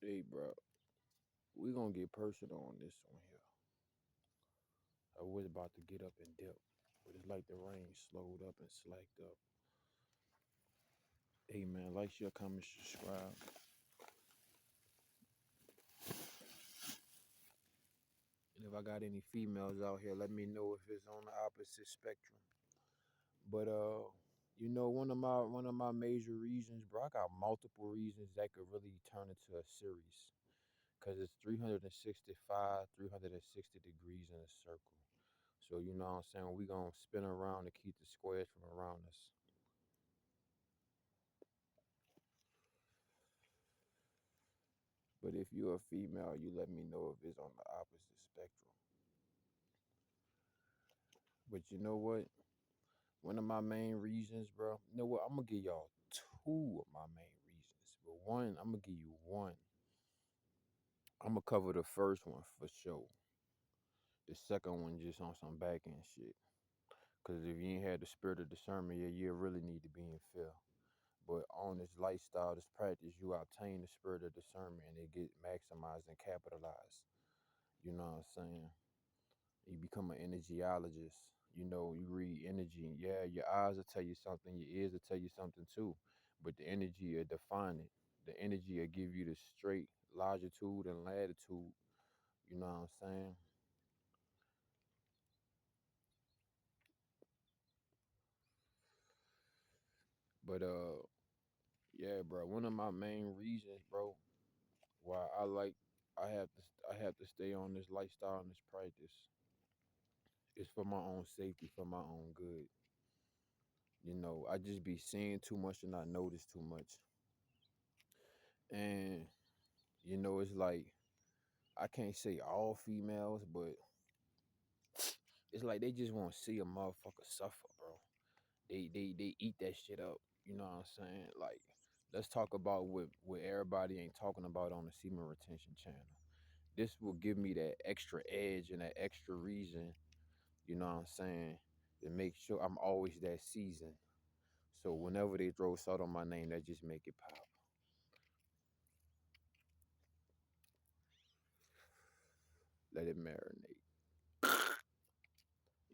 Hey, bro, we gonna get personal on this one here. I was about to get up and dip, but it's like the rain slowed up and slacked up. Hey, man, like, share, comment, subscribe. And if I got any females out here, let me know if it's on the opposite spectrum. But one of my major reasons, bro, I got multiple reasons that could really turn into a series. Cause it's 365, 360 degrees in a circle. So you know what I'm saying? We gonna spin around to keep the squares from around us. But if you're a female, you let me know if it's on the opposite spectrum. But you know what? One of my main reasons, bro. You know what? I'm gonna give y'all two of my main reasons. But one, I'm gonna give you one. I'm gonna cover the first one for sure. The second one just on some back end shit. Cause if you ain't had the spirit of discernment, yeah, you really need to be in fear. But on this lifestyle, this practice, you obtain the spirit of discernment and it get maximized and capitalized. You know what I'm saying? You become an energiologist. You know, you read energy. Yeah, your eyes will tell you something, your ears will tell you something too. But the energy will define it. The energy will give you the straight longitude and latitude. You know what I'm saying? But yeah, bro. One of my main reasons, bro, why I have to stay on this lifestyle and this practice is for my own safety, for my own good. You know, I just be seeing too much and not notice too much. And you know, it's like I can't say all females, but it's like they just want to see a motherfucker suffer, bro. They eat that shit up. You know what I'm saying? Like, let's talk about what everybody ain't talking about on the semen retention channel. This will give me that extra edge and that extra reason, you know what I'm saying, to make sure I'm always that seasoned. So whenever they throw salt on my name, that just make it pop. Let it marinate.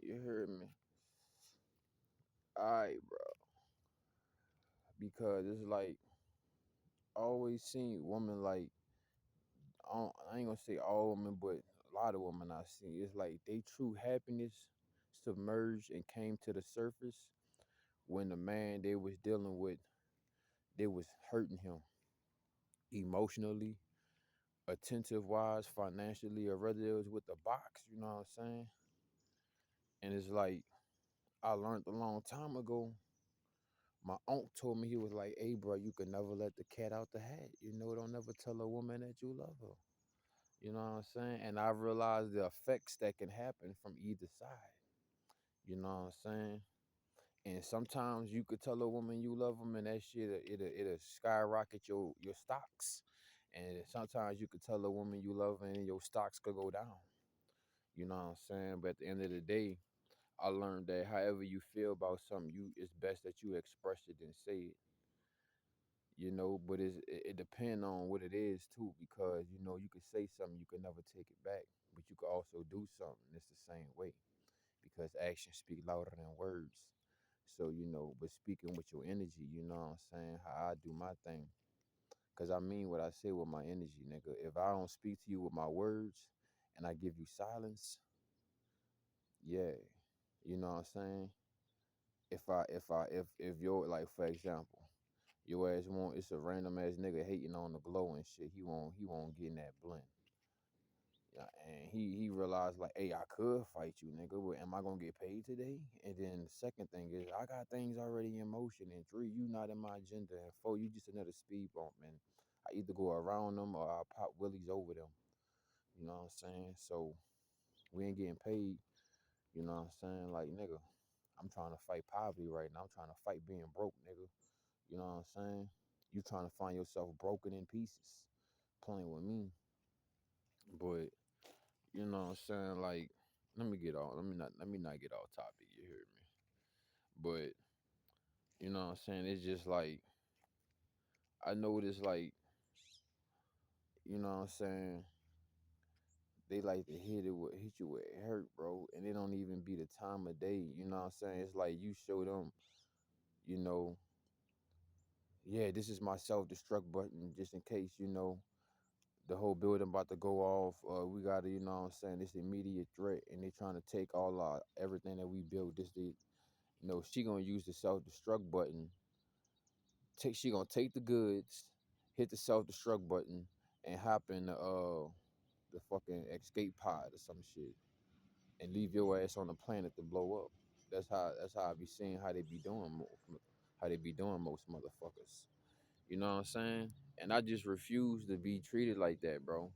You heard me? Alright, bro. Because it's like I always seen women like I ain't gonna say all women, but a lot of women I see. It's like they true happiness submerged and came to the surface when the man they was dealing with, they was hurting him emotionally, attentive wise, financially, or whether it was with the box, you know what I'm saying? And it's like I learned a long time ago. My uncle told me, he was like, "Hey, bro, you can never let the cat out the hat. You know, don't never tell a woman that you love her." You know what I'm saying? And I realized the effects that can happen from either side. You know what I'm saying? And sometimes you could tell a woman you love them, and that shit it'll skyrocket your stocks. And sometimes you could tell a woman you love her, and your stocks could go down. You know what I'm saying? But at the end of the day, I learned that however you feel about something, it's best that you express it and say it. You know, but it depends on what it is too, because you know you could say something, you can never take it back, but you could also do something. It's the same way because actions speak louder than words. So you know, but speaking with your energy, you know what I'm saying? How I do my thing, cause I mean what I say with my energy, nigga. If I don't speak to you with my words, and I give you silence, yeah, you know what I'm saying? If you're like, for example, your ass won't, it's a random ass nigga hating on the glow and shit. He won't get in that blend. Yeah, and he realized like, hey, I could fight you, nigga, but am I gonna get paid today? And then the second thing is I got things already in motion. And three, you not in my agenda. And four, you just another speed bump. And I either go around them or I pop willies over them. You know what I'm saying? So we ain't getting paid. You know what I'm saying? Like, nigga, I'm trying to fight poverty right now. I'm trying to fight being broke, nigga. You know what I'm saying? You trying to find yourself broken in pieces, playing with me. But you know what I'm saying? Like, let me not get off topic, you hear me? But you know what I'm saying? It's just like I noticed like, you know what I'm saying, they like to hit you where it hurt, bro. And it don't even be the time of day, you know what I'm saying? It's like you show them, you know, yeah, this is my self-destruct button just in case, the whole building about to go off. We gotta, you know what I'm saying, this immediate threat and they trying to take all our everything that we built. She gonna use the self-destruct button. She gonna take the goods, hit the self-destruct button, and hop in the fucking escape pod or some shit and leave your ass on the planet to blow up. That's how I be seeing how they be doing most motherfuckers. You know what I'm saying? And I just refuse to be treated like that, bro.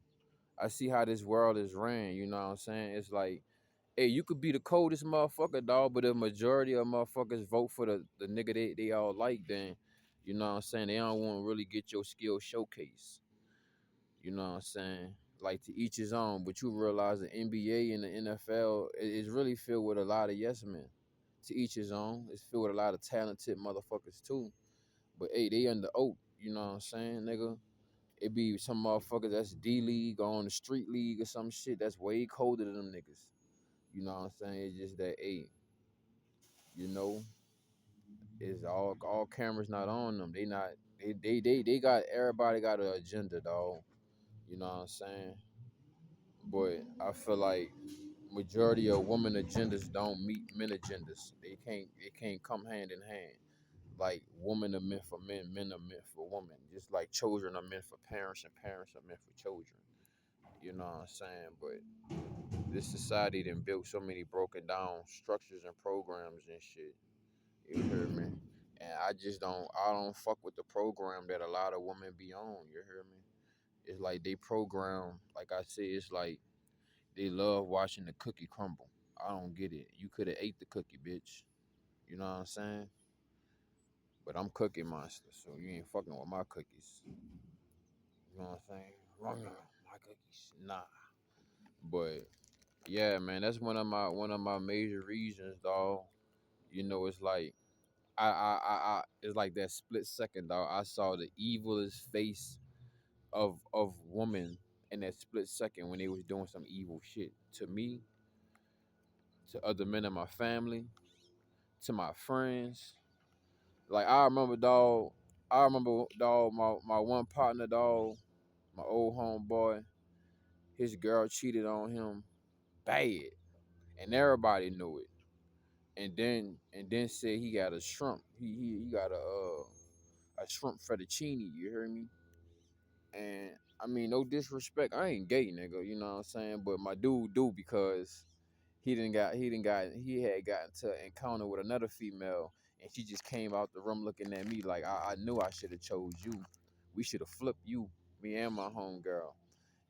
I see how this world is ran, you know what I'm saying? It's like, hey, you could be the coldest motherfucker, dog, but the majority of motherfuckers vote for the nigga they all like, then, you know what I'm saying? They don't want to really get your skill showcase. You know what I'm saying? Like to each his own, but you realize the NBA and the NFL is really filled with a lot of yes men. To each his own. It's filled with a lot of talented motherfuckers too. But hey, they under oath, you know what I'm saying, nigga? It be some motherfuckers that's D League or on the street league or some shit that's way colder than them niggas. You know what I'm saying? It's just that, hey, you know, it's all cameras not on them. They not they got everybody got an agenda, dog. You know what I'm saying? But I feel like majority of women agendas don't meet men agendas. They can't come hand in hand. Like women are meant for men, men are meant for women. Just like children are meant for parents and parents are meant for children. You know what I'm saying? But this society done built so many broken down structures and programs and shit. You hear me? And I don't fuck with the program that a lot of women be on. You hear me? It's like they program, like I said, it's like they love watching the cookie crumble. I don't get it. You could have ate the cookie, bitch. You know what I'm saying? But I'm Cookie Monster, so you ain't fucking with my cookies. You know what I'm saying? My cookies, nah. But yeah, man, that's one of my major reasons, dog. It's like it's like that split second, dog. I saw the evilest face of woman in that split second when they was doing some evil shit to me, to other men in my family, to my friends. Like I remember, dog, my one partner, dog, my old homeboy, his girl cheated on him bad, and everybody knew it. And then said he got a shrimp. He got a shrimp fettuccine. You hear me? And I mean, no disrespect. I ain't gay, nigga. You know what I'm saying? But my dude do because he had gotten to encounter with another female, and she just came out the room looking at me like I knew I should have chose you. We should have flipped you, me and my homegirl.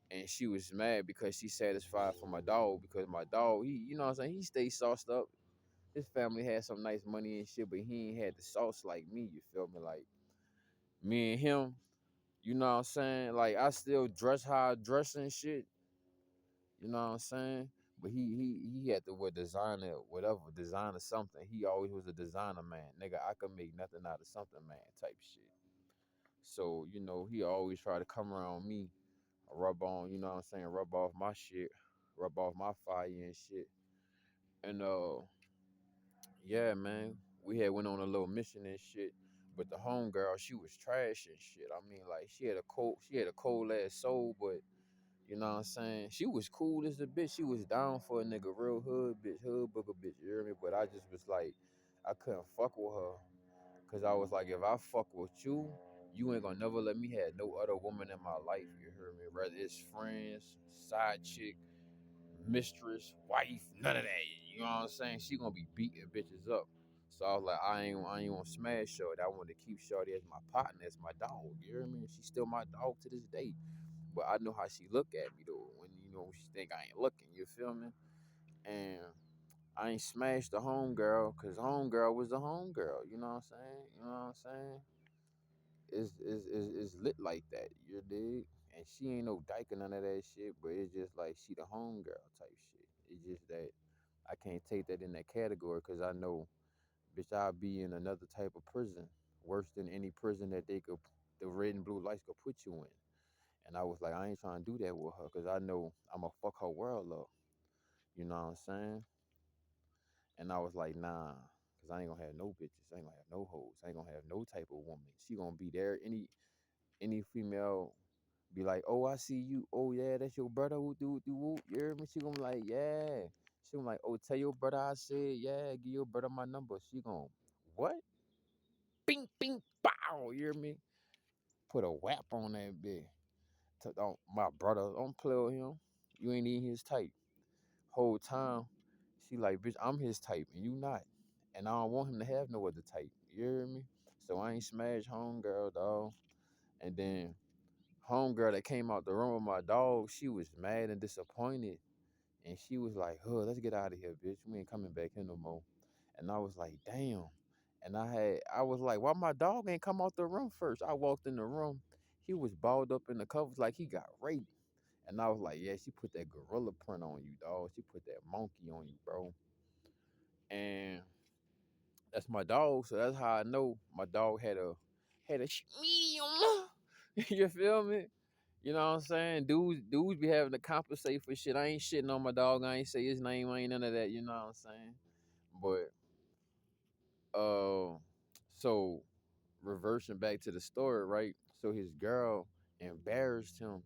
And she was mad because she satisfied for my dog because my dog, you know what I'm saying, he stayed sauced up. His family had some nice money and shit, but he ain't had the sauce like me. You feel me? Like me and him, you know what I'm saying? Like I still dress how I dress and shit. You know what I'm saying? But he had to wear designer, whatever, designer something. He always was a designer man. Nigga, I could make nothing out of something man type shit. So, he always try to come around me, rub on, you know what I'm saying, rub off my shit, rub off my fire and shit. And yeah, man, we had went on a little mission and shit. But the homegirl, she was trash and shit. I mean, like she had a cold ass soul, but you know what I'm saying? She was cool as a bitch. She was down for a nigga, real hood bitch, hood booger bitch, you hear me? But I just was like, I couldn't fuck with her. Cause I was like, if I fuck with you, you ain't gonna never let me have no other woman in my life, you hear me? Whether it's friends, side chick, mistress, wife, none of that. You know what I'm saying? She gonna be beating bitches up. So I was like, I ain't want to smash Shorty. I wanted to keep Shorty as my partner, as my dog. You hear me? She's still my dog to this day. But I know how she look at me though. When she think I ain't looking. You feel me? And I ain't smashed the homegirl because homegirl was the homegirl. You know what I'm saying? You know what I'm saying? It's lit like that. You dig? And she ain't no dyke or none of that shit. But it's just like she the homegirl type shit. It's just that I can't take that in that category because I know, bitch, I'll be in another type of prison, worse than any prison that the red and blue lights could put you in. And I was like, I ain't trying to do that with her because I know I'm going to fuck her world up. You know what I'm saying? And I was like, nah, because I ain't going to have no bitches. I ain't going to have no hoes. I ain't going to have no type of woman. She going to be there. Any female be like, oh, I see you. Oh, yeah, that's your brother who do whoop. You hear me? She gonna be like, yeah. She gonna be like, oh, tell your brother I said, yeah, give your brother my number. She gonna, what? Bing, bing, bow. You hear me? Put a whap on that bitch. Don't, my brother, don't play with him. You ain't even his type. Whole time, she like, bitch, I'm his type and you not. And I don't want him to have no other type. You hear me? So I ain't smash homegirl, dog. And then homegirl that came out the room with my dog, she was mad and disappointed. And she was like, huh, let's get out of here, bitch. We ain't coming back here no more. And I was like, damn. And I was like, why my dog ain't come out the room first? I walked in the room. He was balled up in the covers like he got raped. And I was like, yeah, she put that gorilla print on you, dog. She put that monkey on you, bro. And that's my dog, so that's how I know my dog had a medium. You feel me? You know what I'm saying? Dudes be having to compensate for shit. I ain't shitting on my dog. I ain't say his name. I ain't none of that. You know what I'm saying? But so reversing back to the story, right? So his girl embarrassed him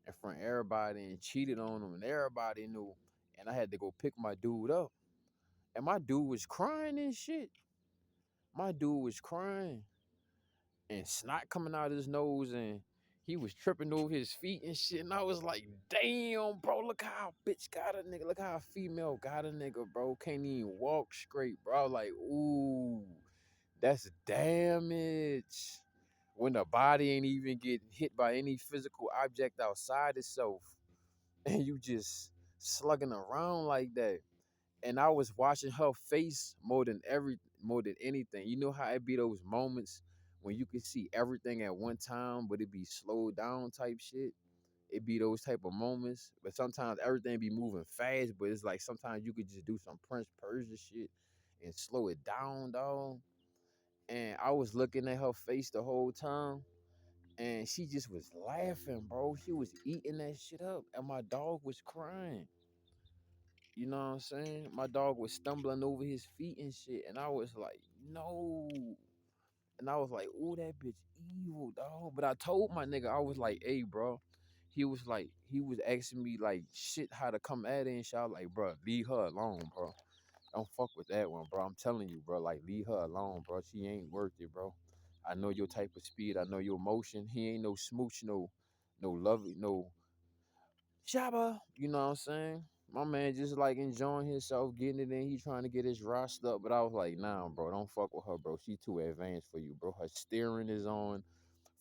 in front of everybody and cheated on him, and everybody knew. And I had to go pick my dude up, and my dude was crying and shit. My dude was crying and snot coming out of his nose, and he was tripping over his feet and shit. And I was like, damn, bro, look how a bitch got a nigga. Look how a female got a nigga, bro. Can't even walk straight, bro. I was like, ooh, that's damage. When the body ain't even getting hit by any physical object outside itself, and you just slugging around like that. And I was watching her face more than anything. You know how it be those moments when you can see everything at one time, but it be slowed down type shit. It be those type of moments, but sometimes everything be moving fast. But it's like sometimes you could just do some Prince Persia shit and slow it down, dog. And I was looking at her face the whole time, and she just was laughing, bro. She was eating that shit up, and my dog was crying. You know what I'm saying? My dog was stumbling over his feet and shit. And I was like, no. And I was like, ooh, that bitch evil, dog. But I told my nigga, I was like, hey, bro. He was asking me like shit how to come at it and shit. I was like, bro, leave her alone, bro. Don't fuck with that one, bro. I'm telling you, bro. Like, leave her alone, bro. She ain't worth it, bro. I know your type of speed. I know your motion. He ain't no smooch, no lovey, no Shabba, you know what I'm saying? My man just like enjoying himself, getting it in. He trying to get his roster up, but I was like, nah, bro, don't fuck with her, bro. She too advanced for you, bro. Her steering is on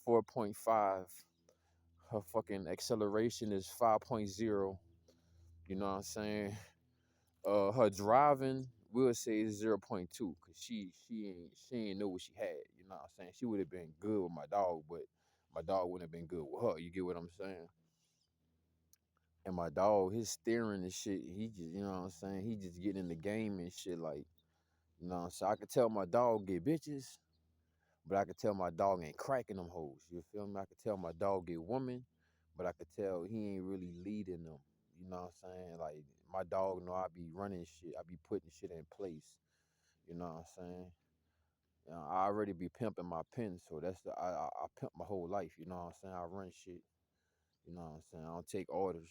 4.5. Her fucking acceleration is 5.0. You know what I'm saying? Her driving, we'll say is 0.2, cause she ain't know what she had. You know what I'm saying? She would have been good with my dog, but my dog wouldn't have been good with her. You get what I'm saying? And my dog, his steering and shit, he just, you know what I'm saying? He just getting in the game and shit, like, you know what I'm saying? I could tell my dog get bitches, but I could tell my dog ain't cracking them hoes. You feel me? I could tell my dog get woman, but I could tell he ain't really leading them. You know what I'm saying? Like, my dog know I be running shit. I be putting shit in place. You know what I'm saying? You know, I already be pimping my pen, so that's I pimp my whole life. You know what I'm saying? I run shit. You know what I'm saying? I don't take orders.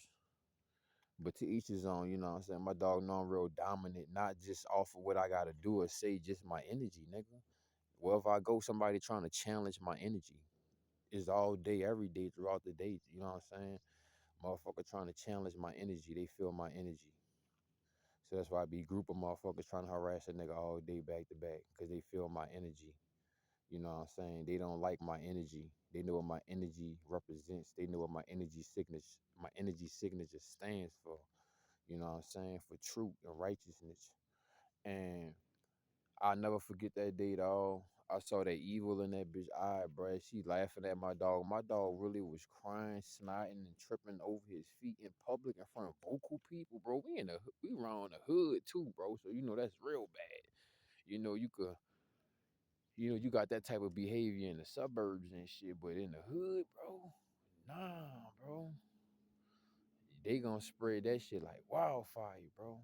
But to each his own, you know what I'm saying? My dog know I'm real dominant, not just off of what I gotta do or say, just my energy, nigga. Wherever I go, somebody trying to challenge my energy. It's all day, every day, throughout the day. You know what I'm saying? Motherfucker trying to challenge my energy. They feel my energy. So that's why I be group of motherfuckers trying to harass a nigga all day back to back. Cause they feel my energy. You know what I'm saying? They don't like my energy. They know what my energy represents. They know what my energy signature stands for. You know what I'm saying? For truth and righteousness. And I'll never forget that day, dog. I saw that evil in that bitch eye, bruh. She laughing at my dog. My dog really was crying, snotting, and tripping over his feet in public in front of vocal people, bro. We around the hood too, bro. So you know that's real bad. You know you got that type of behavior in the suburbs and shit, but in the hood, bro, nah, bro. They gonna spread that shit like wildfire, bro.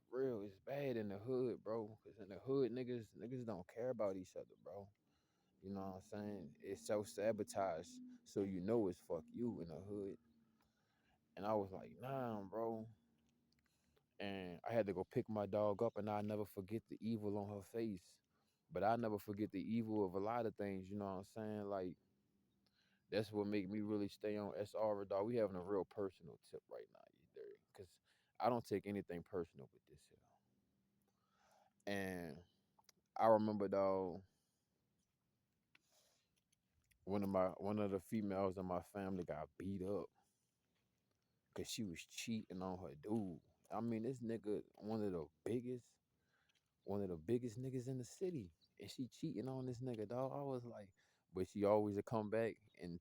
For real, it's bad in the hood, bro. Cause in the hood, niggas don't care about each other, bro. You know what I'm saying? It's self-sabotage, so you know it's fuck you in the hood. And I was like, nah, bro. And I had to go pick my dog up, and I never forget the evil on her face. But I never forget the evil of a lot of things. You know what I'm saying? Like that's what make me really stay on SR, dog. We having a real personal tip right now, you dirty. Cause I don't take anything personal with this here. And I remember, dog, one of the females in my family got beat up because she was cheating on her dude. I mean, this nigga, one of the biggest niggas in the city, and she cheating on this nigga, dog. I was like, but she always would come back, and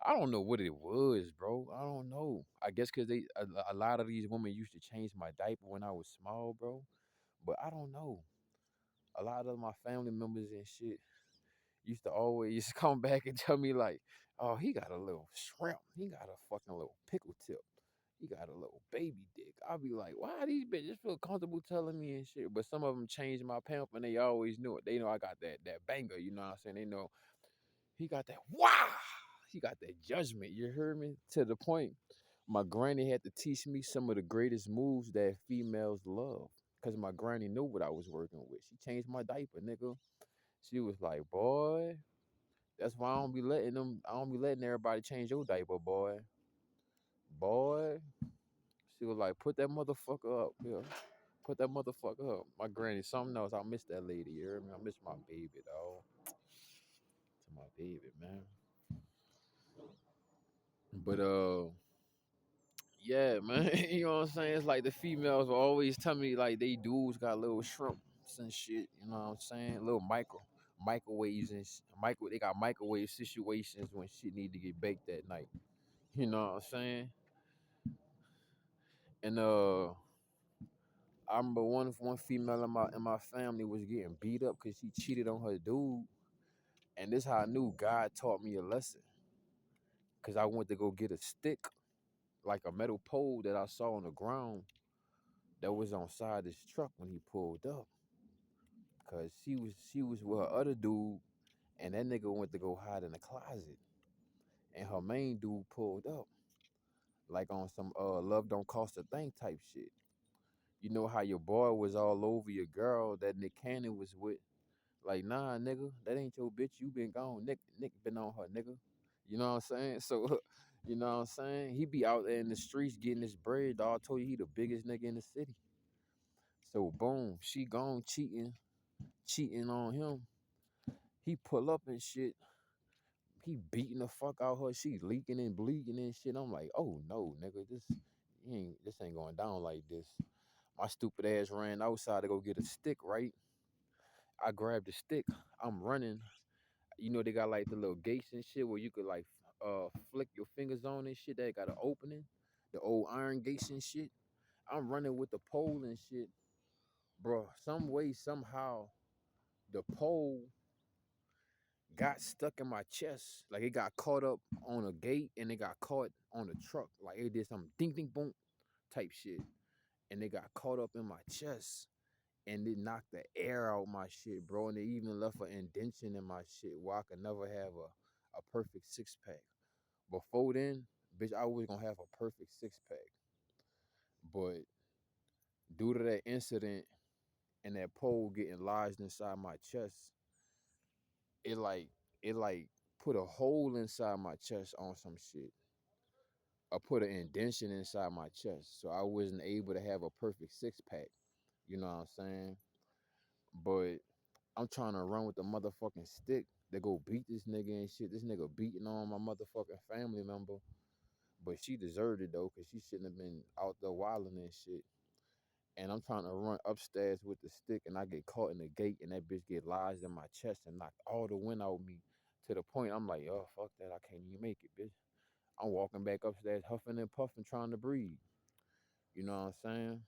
I don't know what it was, bro. I don't know. I guess because a lot of these women used to change my diaper when I was small, bro. But I don't know. A lot of my family members and shit used to always come back and tell me like, "Oh, he got a little shrimp. He got a fucking little pickle tip. He got a little baby dick." I'll be like, "Why these bitches feel comfortable telling me and shit?" But some of them changed my pamp and they always knew it. They know I got that banger. You know what I'm saying? They know he got that wow. He got that judgment. You heard me? To the point, my granny had to teach me some of the greatest moves that females love. Cause my granny knew what I was working with. She changed my diaper, nigga. She was like, "Boy, that's why I don't be letting them. I don't be letting everybody change your diaper, boy. Boy." She was like, "Put that motherfucker up, yeah. Put that motherfucker up." My granny, something else. I miss that lady. You hear me? I miss my baby, dog. To my baby, man. But yeah, man. You know what I'm saying? It's like the females will always tell me like they dudes got little shrimps and shit. You know what I'm saying? Little microwaves and micro. They got microwave situations when shit need to get baked that night. You know what I'm saying? And I remember one female in my family was getting beat up because she cheated on her dude. And this how I knew God taught me a lesson. Cause I went to go get a stick, like a metal pole that I saw on the ground that was on side his truck when he pulled up. Cause she was with her other dude, and that nigga went to go hide in the closet. And her main dude pulled up, like on some love don't cost a thing type shit. You know how your boy was all over your girl that Nick Cannon was with. Like, nah, nigga, that ain't your bitch. You been gone. Nick been on her, nigga. You know what I'm saying? So, you know what I'm saying? He be out there in the streets getting his bread, dog. I told you he the biggest nigga in the city. So boom, she gone cheating on him. He pull up and shit. He beating the fuck out her. She leaking and bleeding and shit. I'm like, oh no, nigga, this ain't going down like this. My stupid ass ran outside to go get a stick, right? I grabbed the stick. I'm running. You know they got like the little gates and shit where you could like flick your fingers on and shit. That got an opening, the old iron gates and shit. I'm running with the pole and shit, bro. Some way somehow the pole got stuck in my chest. Like it got caught up on a gate and it got caught on a truck. Like it did some ding ding boom type shit, and it got caught up in my chest. And it knocked the air out my shit, bro. And it even left an indention in my shit where I could never have a perfect six pack. Before then, bitch, I was gonna have a perfect six pack. But due to that incident and that pole getting lodged inside my chest, it like it like put a hole inside my chest on some shit. I put an indention inside my chest, so I wasn't able to have a perfect six pack. You know what I'm saying? But I'm trying to run with the motherfucking stick to go beat this nigga and shit. This nigga beating on my motherfucking family member. But she deserved it though, cause she shouldn't have been out there wilding and shit. And I'm trying to run upstairs with the stick, and I get caught in the gate, and that bitch get lodged in my chest and knocked all the wind out of me. To the point I'm like, oh fuck that, I can't even make it, bitch. I'm walking back upstairs, huffing and puffing, trying to breathe. You know what I'm saying?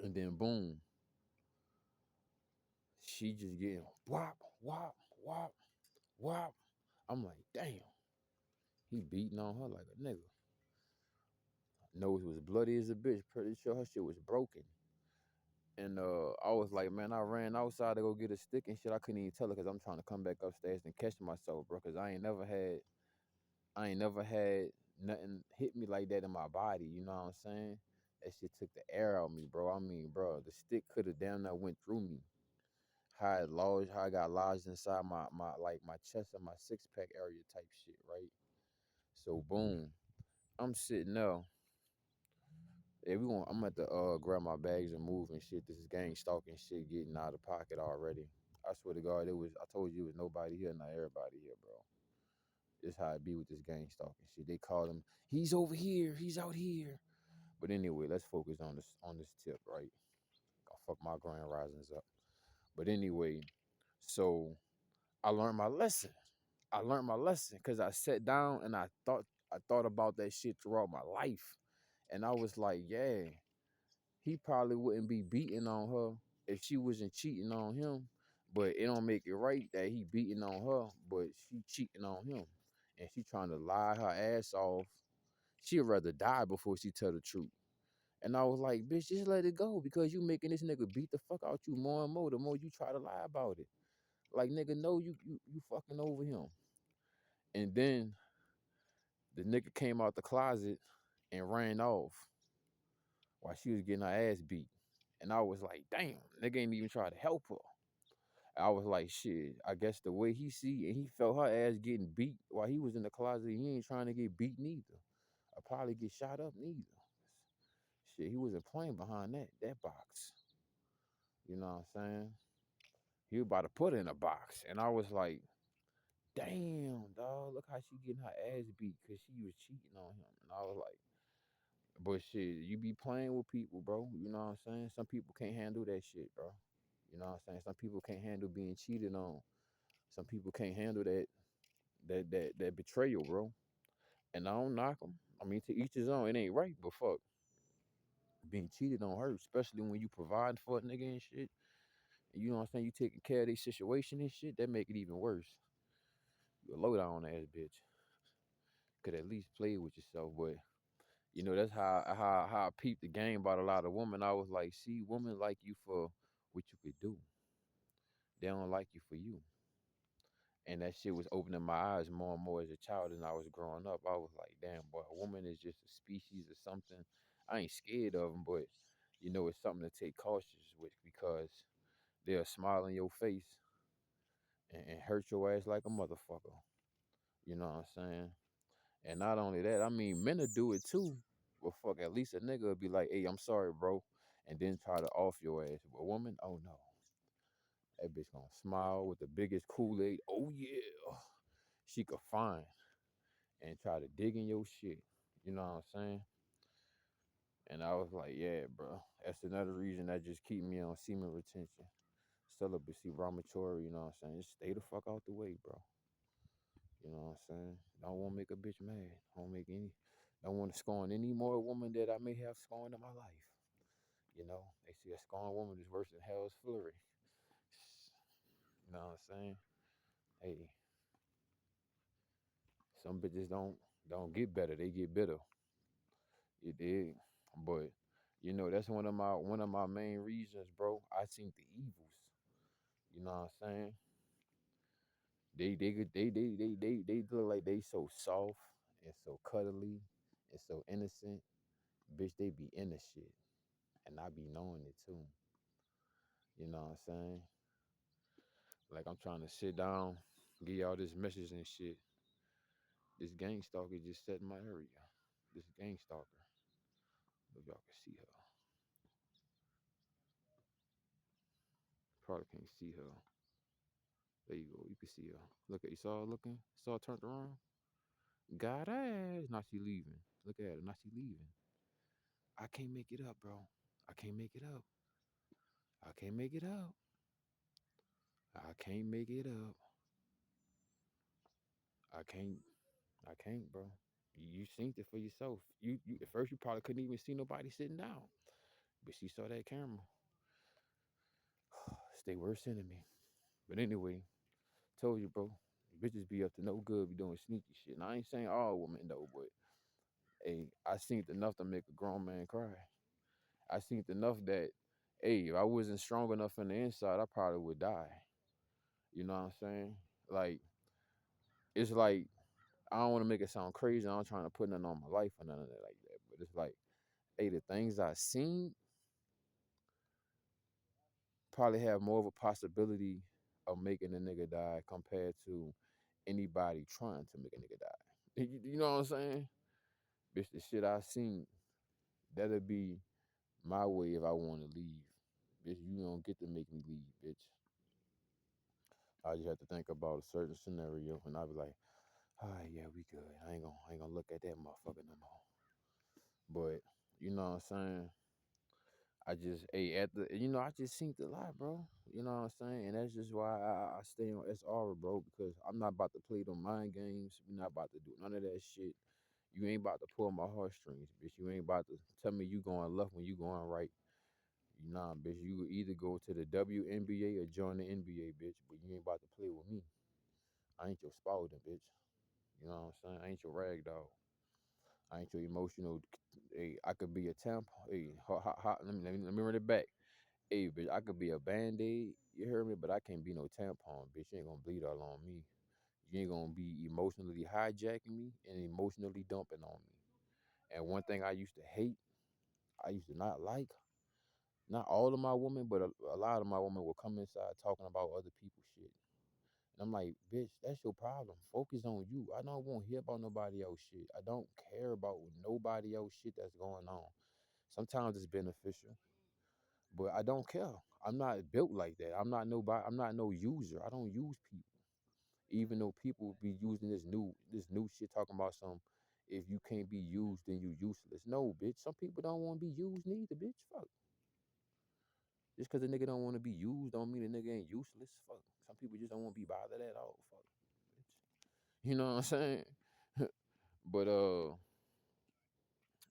And then boom, she just getting whop, whop, whop, whop. I'm like, damn. He beating on her like a nigga. Nose was bloody as a bitch. Pretty sure her shit was broken. And I was like, man, I ran outside to go get a stick and shit. I couldn't even tell her because I'm trying to come back upstairs and catch myself, bro. Because I ain't never had nothing hit me like that in my body. You know what I'm saying? That shit took the air out of me, bro. I mean, bro, the stick could have damn near went through me. How I got lodged inside my chest and my 6-pack area type shit, right? So boom, I'm sitting there. Yeah, I'm at the grab my bags and move and shit. This is gang stalking shit getting out of pocket already. I swear to God, I told you it was nobody here, not everybody here, bro. This how it be with this gang stalking shit. They call him, he's over here, he's out here. But anyway, let's focus on this tip, right? I'll fuck my grand risings up. But anyway, so I learned my lesson. I learned my lesson because I sat down and I thought about that shit throughout my life. And I was like, yeah, he probably wouldn't be beating on her if she wasn't cheating on him. But it don't make it right that he beating on her, but she cheating on him. And she trying to lie her ass off. She'd rather die before she tell the truth. And I was like, bitch, just let it go because you making this nigga beat the fuck out you more and more the more you try to lie about it. Like, nigga, no, you fucking over him. And then the nigga came out the closet and ran off while she was getting her ass beat. And I was like, damn, nigga ain't even try to help her. I was like, shit, I guess the way he see and he felt her ass getting beat while he was in the closet, he ain't trying to get beat neither. Or probably get shot up neither. Shit, he wasn't playing behind that box. You know what I'm saying? He was about to put her in a box. And I was like, damn, dog, look how she getting her ass beat because she was cheating on him. And I was like, but shit, you be playing with people, bro. You know what I'm saying? Some people can't handle that shit, bro. You know what I'm saying? Some people can't handle being cheated on. Some people can't handle that betrayal, bro. And I don't knock them. I mean, to each his own. It ain't right, but fuck, being cheated on hurt, especially when you provide for a nigga and shit. And you know what I'm saying? You taking care of their situation and shit. That make it even worse. You a low down ass bitch. Could at least play with yourself, but you know that's how I peeped the game about a lot of women. I was like, see, women like you for what you could do. They don't like you for you. And that shit was opening my eyes more and more as a child as I was growing up. I was like, damn, boy, a woman is just a species or something. I ain't scared of them, but you know, it's something to take cautious with because they'll smile in your face and hurt your ass like a motherfucker. You know what I'm saying? And not only that, I mean, men will do it too. But fuck, at least a nigga will be like, hey, I'm sorry, bro. And then try to off your ass. But a woman, oh no. That bitch gonna smile with the biggest Kool-Aid. Oh yeah. She could find and try to dig in your shit. You know what I'm saying? And I was like, yeah, bro. That's another reason that just keep me on semen retention. Celibacy, raw mature, you know what I'm saying? Just stay the fuck out the way, bro. You know what I'm saying? Don't want to make a bitch mad. Don't want to scorn any more woman that I may have scorned in my life. You know, they say a scorned woman is worse than hell's flurry. You know what I'm saying? Hey, some bitches don't get better, they get bitter. You dig? But you know, that's one of my main reasons, bro. I seen the evils. You know what I'm saying? They look like they so soft and so cuddly and so innocent. Bitch, they be in the shit. And I be knowing it too. You know what I'm saying? Like I'm trying to sit down, give y'all this message and shit. This gang stalker just set in my area. This gang stalker. If y'all can see her. Probably can't see her. There you go. You can see her. Look at you. Saw her looking? Saw her turned around? Got ass. Now she leaving. Look at her. Now she leaving. I can't make it up, bro. I can't make it up. I can't make it up. I can't make it up. I can't. I can't, bro. You seen it for yourself. You at first you probably couldn't even see nobody sitting down, but she saw that camera. Stay worse enemy. But anyway, told you, bro. Bitches be up to no good, be doing sneaky shit. And I ain't saying all women though, but hey, I seen enough to make a grown man cry. I seen enough that, hey, if I wasn't strong enough on the inside, I probably would die. You know what I'm saying? Like, it's like, I don't want to make it sound crazy. I'm trying to put nothing on my life or none of that like that. But it's like, hey, the things I seen probably have more of a possibility of making a nigga die compared to anybody trying to make a nigga die. You know what I'm saying? Bitch, the shit I seen, that'll be my way if I want to leave. Bitch, you don't get to make me leave, bitch. I just have to think about a certain scenario and I'll be like, ah, yeah, we good. I ain't gonna look at that motherfucker no more. But you know what I'm saying? I just, hey, I just seen a lot, bro. You know what I'm saying? And that's just why I stay on SR, bro, because I'm not about to play them mind games. We're not about to do none of that shit. You ain't about to pull my heartstrings, bitch. You ain't about to tell me you going left when you going right. Nah, bitch. You either go to the WNBA or join the NBA, bitch. But you ain't about to play with me. I ain't your Spalding, bitch. You know what I'm saying? I ain't your rag dog. I ain't your emotional. Hey, I could be a temp. Hey, let me run it back. Hey, bitch, I could be a band-aid, you hear me? But I can't be no tampon, bitch. You ain't gonna bleed all on me. You ain't gonna be emotionally hijacking me and emotionally dumping on me. And one thing I used to hate, I used to not like, not all of my women, but a lot of my women will come inside talking about other people's shit. And I'm like, bitch, that's your problem. Focus on you. I don't want to hear about nobody else shit. I don't care about nobody else shit that's going on. Sometimes it's beneficial, but I don't care. I'm not built like that. I'm not nobody. I'm not no user. I don't use people. Even though people be using this new shit talking about some, if you can't be used, then you useless. No, bitch. Some people don't want to be used neither, bitch. Fuck. Just because a nigga don't want to be used don't mean a nigga ain't useless. Fuck. Some people just don't want to be bothered at all. Fuck. Bitch. You know what I'm saying? But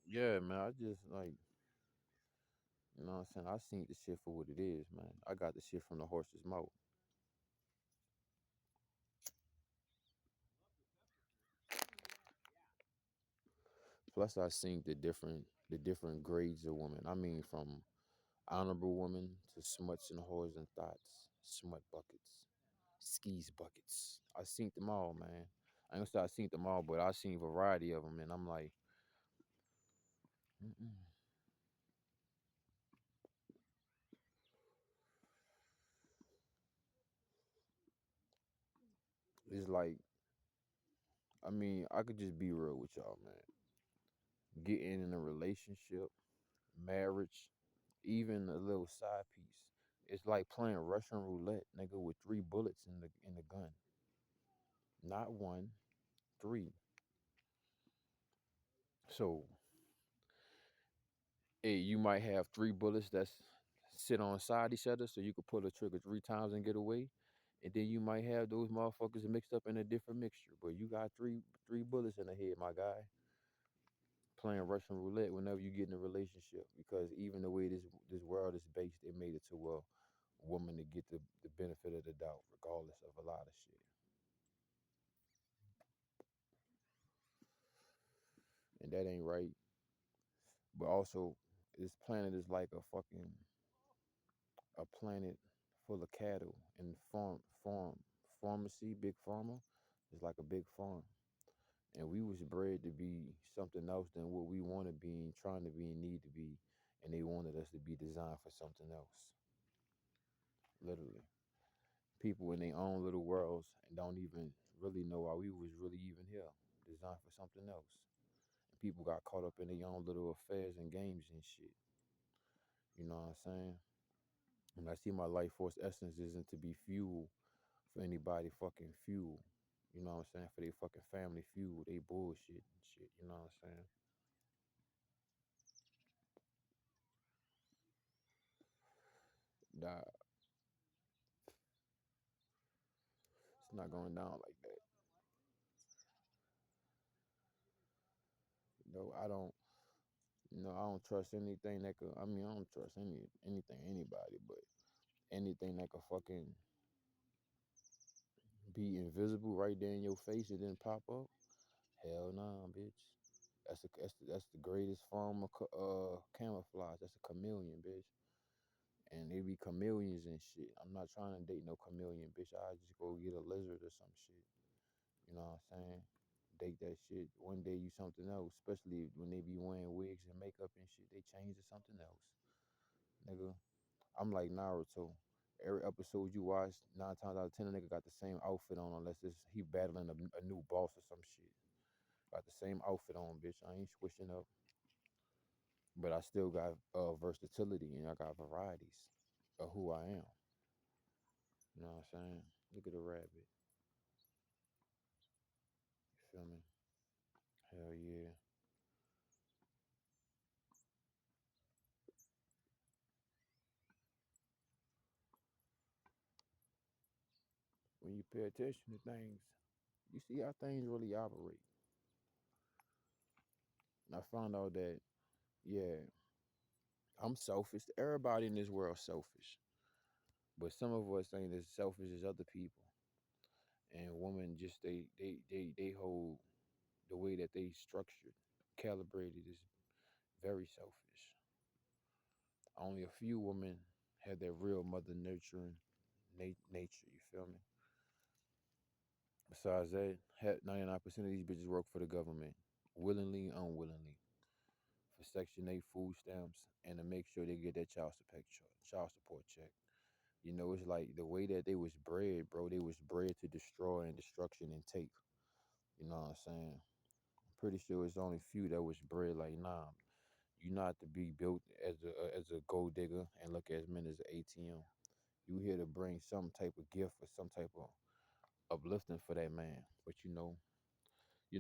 yeah, man. I just like, you know what I'm saying. I seen the shit for what it is, man. I got the shit from the horse's mouth. Plus, I seen the different grades of women. I mean, from honorable women to smuts and whores and thoughts, smut buckets, skis buckets. I seen them all, man. I ain't gonna say I seen them all, but I seen variety of them, and I'm like, mm-mm. It's like, I mean, I could just be real with y'all, man. Getting in a relationship, marriage, even a little side piece. It's like playing Russian roulette, nigga, with three bullets in the gun. Not one, three. So, hey, you might have three bullets that's sit on side each other, so you could pull the trigger three times and get away. And then you might have those motherfuckers mixed up in a different mixture. But you got three bullets in the head, my guy. Playing Russian roulette whenever you get in a relationship, because even the way this world is based, it made it to a woman to get the benefit of the doubt, regardless of a lot of shit. And that ain't right. But also, this planet is like a planet full of cattle and pharmacy, big pharma is like a big farm. And we was bred to be something else than what we want to be and trying to be and need to be. And they wanted us to be designed for something else. Literally. People in their own little worlds and don't even really know why we was really even here. Designed for something else. And people got caught up in their own little affairs and games and shit. You know what I'm saying? And I see my life force essence isn't to be fuel for anybody fucking fuel. You know what I'm saying? For their fucking family fuel, they bullshit and shit. You know what I'm saying? Nah, it's not going down like that. No, I don't. I don't trust anything that could. I mean, I don't trust anything anybody, but anything that could fucking be invisible right there in your face and then pop up? Hell nah, bitch. That's the greatest form of camouflage. That's a chameleon, bitch. And they be chameleons and shit. I'm not trying to date no chameleon, bitch. I just go get a lizard or some shit. You know what I'm saying? Date that shit. One day you something else, especially when they be wearing wigs and makeup and shit. They change to something else, nigga. I'm like Naruto. Every episode you watch, 9 times out of 10, a nigga got the same outfit on, unless he battling a new boss or some shit. Got the same outfit on, bitch. I ain't switching up, but I still got versatility and I got varieties of who I am. You know what I'm saying? Look at the rabbit. You feel me? Hell yeah. When you pay attention to things, you see how things really operate. And I found out that, yeah, I'm selfish. Everybody in this world selfish. But some of us ain't as selfish as other people. And women just they hold the way that they structured, calibrated is very selfish. Only a few women have that real mother nurturing nature, you feel me? Besides that, 99% of these bitches work for the government, willingly, unwillingly, for Section 8 food stamps and to make sure they get that child support check. You know, it's like the way that they was bred, bro. They was bred to destroy and destruction and take. You know what I'm saying? I'm pretty sure it's only few that was bred like, nah, you not to be built as a gold digger and look at men as an ATM. You here to bring some type of gift or some type of uplifting for that man. But you know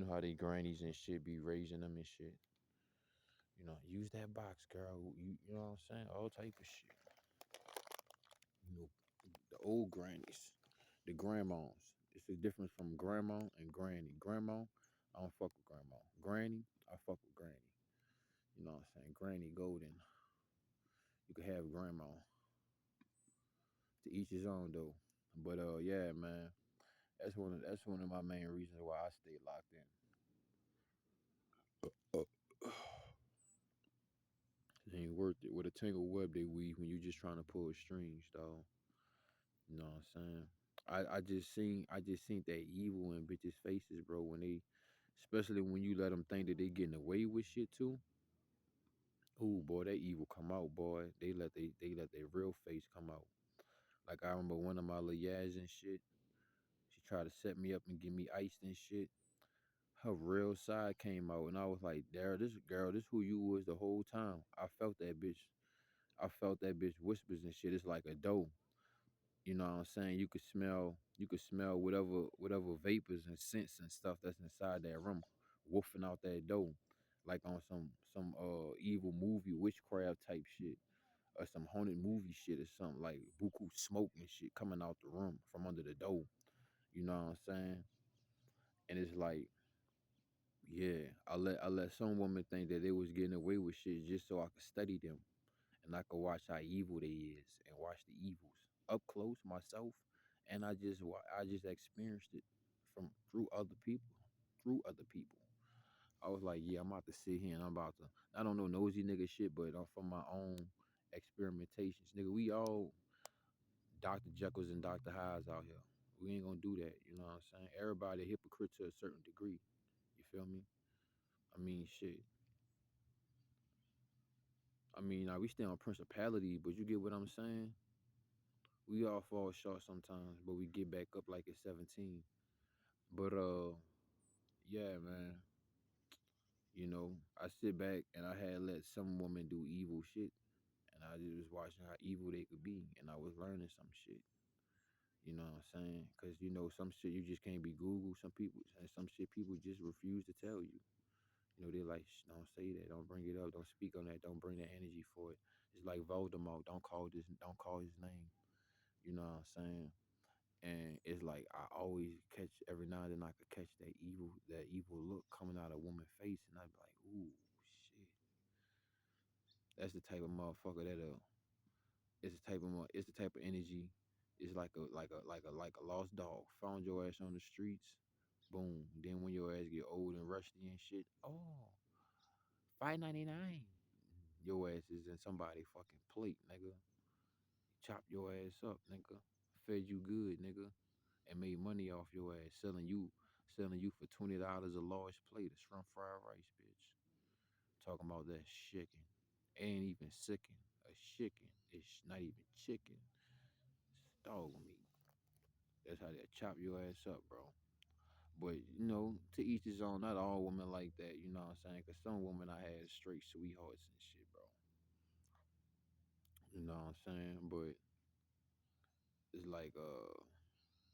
how they grannies and shit be raising them and shit. You know, use that box, girl. You know what I'm saying? All type of shit. You know, the old grannies, the grandmas. It's the difference from grandma and granny. Grandma, I don't fuck with grandma. Granny, I fuck with granny. You know what I'm saying? Granny golden. You could have grandma. To each his own though. But yeah, man. That's one of my main reasons why I stay locked in. It ain't worth it. With a tangled web they weave when you just trying to pull strings, dog. You know what I'm saying? I just seen that evil in bitches' faces, bro. When they, especially when you let them think that they getting away with shit too. Ooh, boy, that evil come out, boy. They let their real face come out. Like I remember one of my little yas and shit. She tried to set me up and get me iced and shit. Her real side came out, and I was like, "There, this girl, this who you was the whole time." I felt that bitch. I felt that bitch whispers and shit. It's like a doe. You know what I'm saying? You could smell whatever vapors and scents and stuff that's inside that room, woofing out that dough, like on some evil movie witchcraft type shit, or some haunted movie shit or something like buku smoke and shit coming out the room from under the dough. You know what I'm saying? And it's like, yeah, I let some women think that they was getting away with shit just so I could study them and I could watch how evil they is and watch the evils up close myself, and I just experienced it from through other people. I was like, yeah, I'm about to sit here and I'm about to. I don't know nosy nigga shit, but from my own experimentations, nigga, we all Dr. Jekylls and Dr. Hydes out here. We ain't gonna do that. You know what I'm saying? Everybody a hypocrite to a certain degree. You feel me? I mean, shit. I mean, now we stay on principality, but you get what I'm saying? We all fall short sometimes, but we get back up like at 17. But yeah, man. You know, I sit back and I had let some women do evil shit, and I just was watching how evil they could be, and I was learning some shit. You know what I'm saying? Cause you know some shit you just can't be Google. Some people and some shit people just refuse to tell you. You know, they like, don't say that, don't bring it up, don't speak on that, don't bring that energy for it. It's like Voldemort, don't call his name. You know what I'm saying? And it's like I always catch every now and then I could catch that evil look coming out of a woman's face, and I'd be like, ooh, shit. That's the type of motherfucker that it's the type of energy It's like a lost dog. Found your ass on the streets. Boom. Then when your ass get old and rusty and shit, oh, 5.99. Your ass is in somebody fucking plate, nigga. Chop your ass up, nigga. Fed you good, nigga, and made money off your ass selling you for $20 a large plate of shrimp fried rice, bitch. Talking about that chicken. Ain't even chicken. A chicken. It's not even chicken. It's dog meat. That's how they chop your ass up, bro. But to each his own. Not all women like that. You know what I'm saying? Cause some women I had straight sweethearts and shit, bro. You know what I'm saying? But it's like,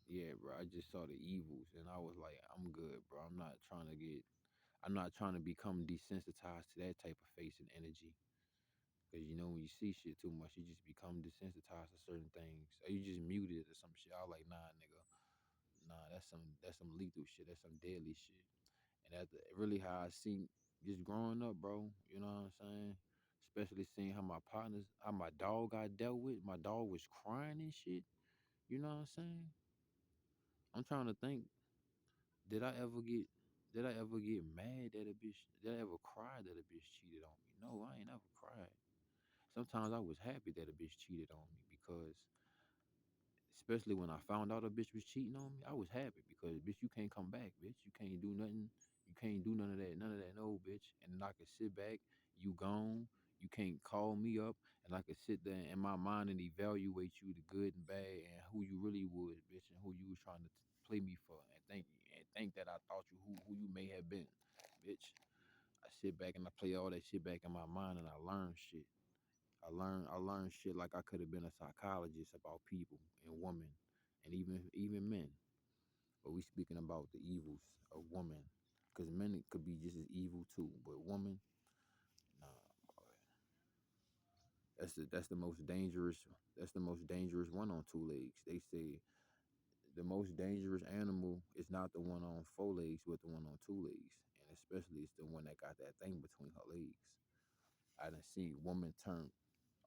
yeah, bro. I just saw the evils, and I was like, I'm good, bro. I'm not trying to become desensitized to that type of face and energy. Cause when you see shit too much, you just become desensitized to certain things, or you just muted or some shit. I was like, nah, nigga, nah, that's some lethal shit. That's some deadly shit. And that's really how I see just growing up, bro. You know what I'm saying? Especially seeing how my dog got dealt with. My dog was crying and shit. You know what I'm saying? I'm trying to think. Did I ever get did I ever get mad that a bitch did I ever cry that a bitch cheated on me? No, I ain't ever cried. Sometimes I was happy that a bitch cheated on me because especially when I found out a bitch was cheating on me, I was happy because bitch, you can't come back, bitch. You can't do nothing. You can't do none of that, no, bitch. And then I could sit back, you gone. You can't call me up, and I could sit there in my mind and evaluate you, the good and bad, and who you really was, bitch, and who you was trying to play me for, and think that I thought you who you may have been, bitch. I sit back and I play all that shit back in my mind, and I learn shit. I learned shit like I could have been a psychologist about people and women and even men. But we speaking about the evils of women. Cause men could be just as evil too. But women, nah, boy. That's the most dangerous one on two legs. They say the most dangerous animal is not the one on four legs, but the one on two legs. And especially it's the one that got that thing between her legs. I done seen women turn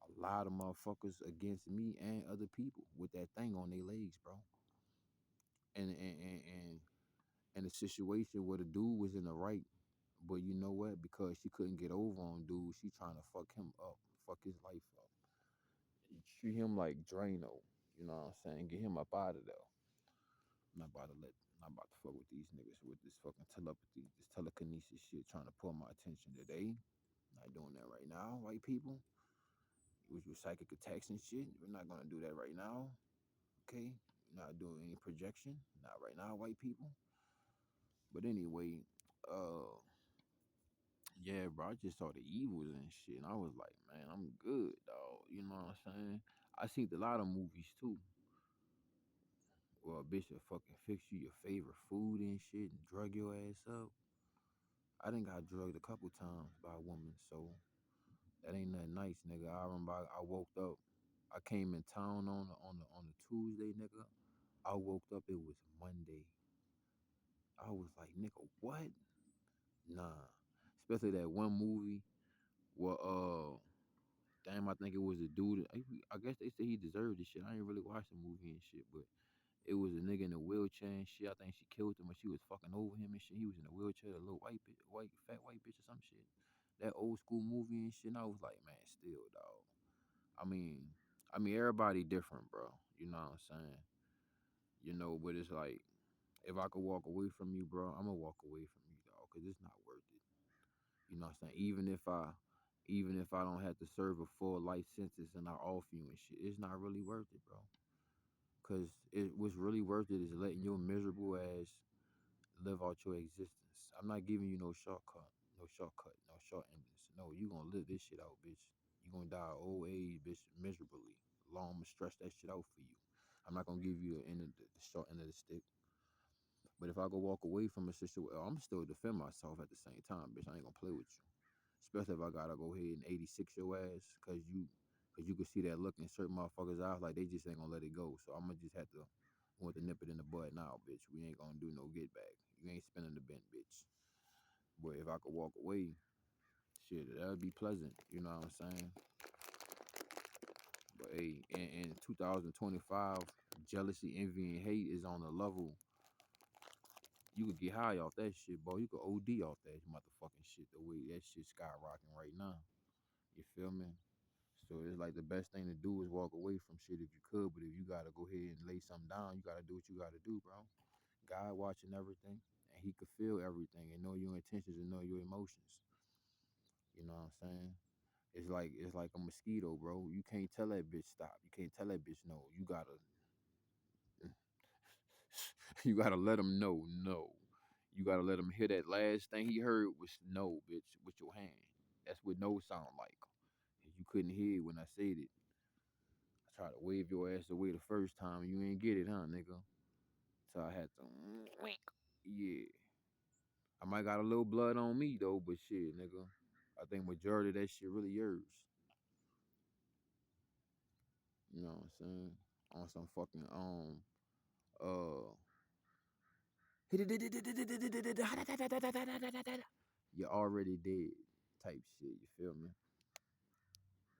a lot of motherfuckers against me and other people with that thing on their legs, bro. And and a situation where the dude was in the right, but you know what? Because she couldn't get over on dude, she trying to fuck him up, fuck his life up. Treat him like Drano, you know what I'm saying? Get him up out of there. Not about to fuck with these niggas with this fucking telepathy, this telekinesis shit, trying to pull my attention today. Not doing that right now, white people. With psychic attacks and shit. We're not gonna do that right now. Okay? Not doing any projection. Not right now, white people. But anyway, uh yeah, bro, I just saw the evils and shit. And I was like, man, I'm good, dog. You know what I'm saying? I seen a lot of movies too. Well, a bitch will fucking fix you your favorite food and shit and drug your ass up. I done got drugged a couple times by a woman, so that ain't nothing nice, nigga. I remember I woke up. I came in town on the Tuesday, nigga. I woke up, it was Monday. I was like, nigga, what? Nah. Especially that one movie where damn, I think it was a dude. I guess they say he deserved this shit. I ain't really watched the movie and shit, but it was a nigga in a wheelchair and shit. I think she killed him when she was fucking over him and shit. He was in a wheelchair, a little white bitch, fat white bitch or some shit. That old school movie and shit. And I was like, man, still, dog. I mean, everybody different, bro. You know what I'm saying? But it's like, if I could walk away from you, bro, I'm gonna walk away from you, dog, cause it's not worth it. You know what I'm saying? Even if I don't have to serve a full life sentence and I off you and shit, it's not really worth it, bro. Cause what's really worth it is letting your miserable ass live out your existence. I'm not giving you no shortcut, no short endings. No, you gonna live this shit out, bitch. You gonna die of old age, bitch, miserably. Long, I'ma stretch that shit out for you. I'm not gonna give you the short end of the stick. But if I go walk away from a situation, I'm still defend myself at the same time, bitch. I ain't gonna play with you. Especially if I gotta go ahead and 86 your ass, cause you can see that look in certain motherfuckers' eyes, like they just ain't gonna let it go. So I'ma just have to want to nip it in the bud now, bitch. We ain't gonna do no get back. You ain't spinning the bent, bitch. But if I could walk away, shit, that would be pleasant. You know what I'm saying? But hey, in 2025, Jealousy, envy, and hate is on a level you could get high off that shit, boy. You could OD off that motherfucking shit. The way that shit skyrocketing right now. You feel me? So it's like the best thing to do is walk away from shit if you could. But if you gotta go ahead and lay something down, you gotta do what you gotta do, bro. God watching everything, and He could feel everything and know your intentions and know your emotions. You know what I'm saying? It's like a mosquito, bro. You can't tell that bitch stop. You can't tell that bitch no. You gotta let him know no. You gotta let him hear that last thing he heard was no, bitch, with your hand. That's what no sound like. And you couldn't hear it when I said it. I tried to wave your ass away the first time. You ain't get it, huh, nigga? So I had to wink. Yeah. I might got a little blood on me though, but shit, nigga. I think majority of that shit really yours. You know what I'm saying? On some fucking uh you're already dead type shit, you feel me?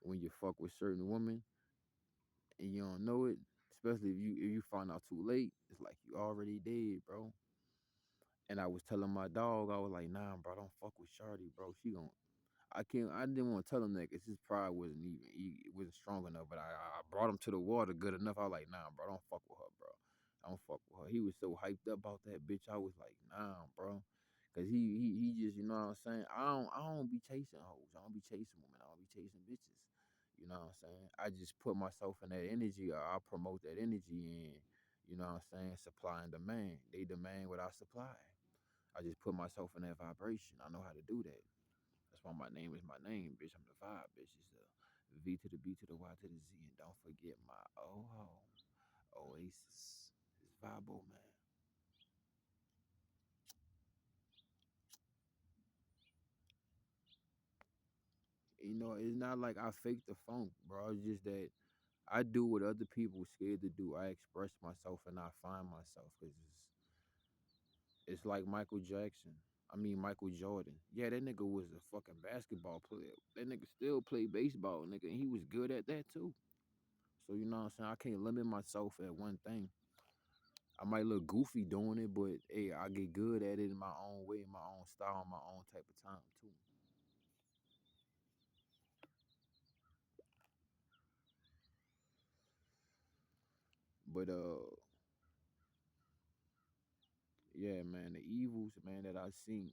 When you fuck with certain women and you don't know it, especially if you find out too late, it's like you already dead, bro. And I was telling my dog, I was like, nah, bro, don't fuck with Shorty, bro. I didn't want to tell him that because his pride it wasn't strong enough. But I brought him to the water good enough. I was like, nah, bro, don't fuck with her, bro. Don't fuck with her. He was so hyped up about that bitch. I was like, nah, bro. Cause he just, you know what I'm saying? I don't be chasing hoes. I don't be chasing women. I don't be chasing bitches. You know what I'm saying? I just put myself in that energy, or I promote that energy, and you know what I'm saying? Supply and demand. They demand what I supply. I just put myself in that vibration. I know how to do that. That's why my name is my name, bitch. I'm the vibe, bitch. It's the V to the B to the Y to the Z. And don't forget my Oasis. It's Vibo, man. You know, it's not like I fake the funk, bro. It's just that I do what other people scared to do. I express myself and I find myself. Because it's like Michael Jackson. I mean, Michael Jordan. Yeah, that nigga was a fucking basketball player. That nigga still play baseball, nigga. And he was good at that, too. So, you know what I'm saying? I can't limit myself at one thing. I might look goofy doing it, but hey, I get good at it in my own way, in my own style, in my own type of time too. But yeah, man, the evils, man, that I seen,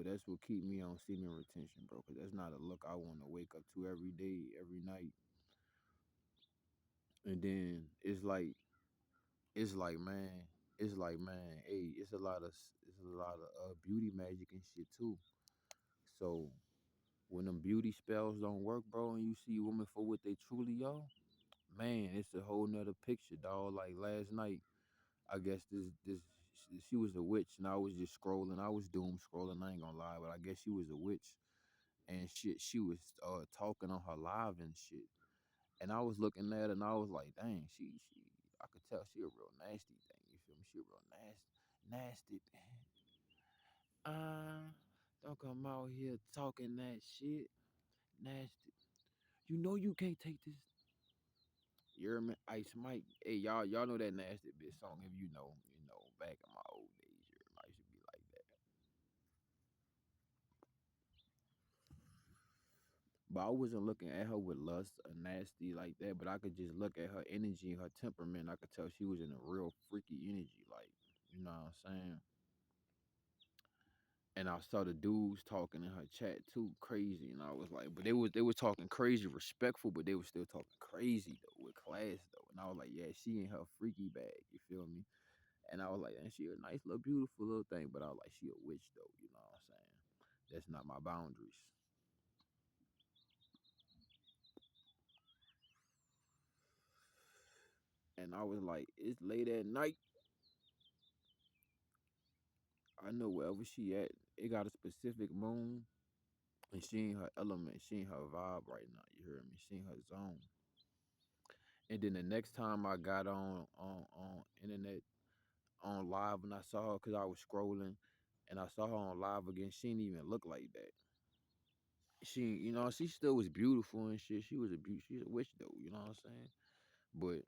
that's what keep me on semen retention, bro. Cause that's not a look I want to wake up to every day, every night. And then it's like, man, hey, it's a lot of beauty magic and shit too. So when them beauty spells don't work, bro, and you see women for what they truly are, man, it's a whole nother picture, dog. Like last night, I guess this she was a witch, and I was just scrolling. I was doom scrolling. I ain't gonna lie, but I guess she was a witch, and shit. She was talking on her live and shit, and I was looking at her, and I was like, dang, she. I could tell she a real nasty thing. You feel me? She a real nasty. Don't come out here talking that shit, nasty. You know you can't take this. You hear me? Ice Mike. Hey, y'all know that nasty bitch song. If back in my old days, you hear me? I used to be like that. But I wasn't looking at her with lust or nasty like that. But I could just look at her energy and her temperament. I could tell she was in a real freaky energy. Like, you know what I'm saying? And I saw the dudes talking in her chat too, crazy. And I was like, but they was talking crazy, respectful, but they was still talking crazy though, with class though. And I was like, yeah, she in her freaky bag. You feel me? And I was like, and she a nice little beautiful little thing, but I was like, she a witch though, you know what I'm saying? That's not my boundaries. And I was like, it's late at night. I know wherever she at, it got a specific moon, and she in her element, she in her vibe right now. You hear me? She in her zone. And then the next time I got on internet on live and I saw her, cause I was scrolling, and I saw her on live again, she didn't even look like that. She still was beautiful and shit. She's a witch though, you know what I'm saying? But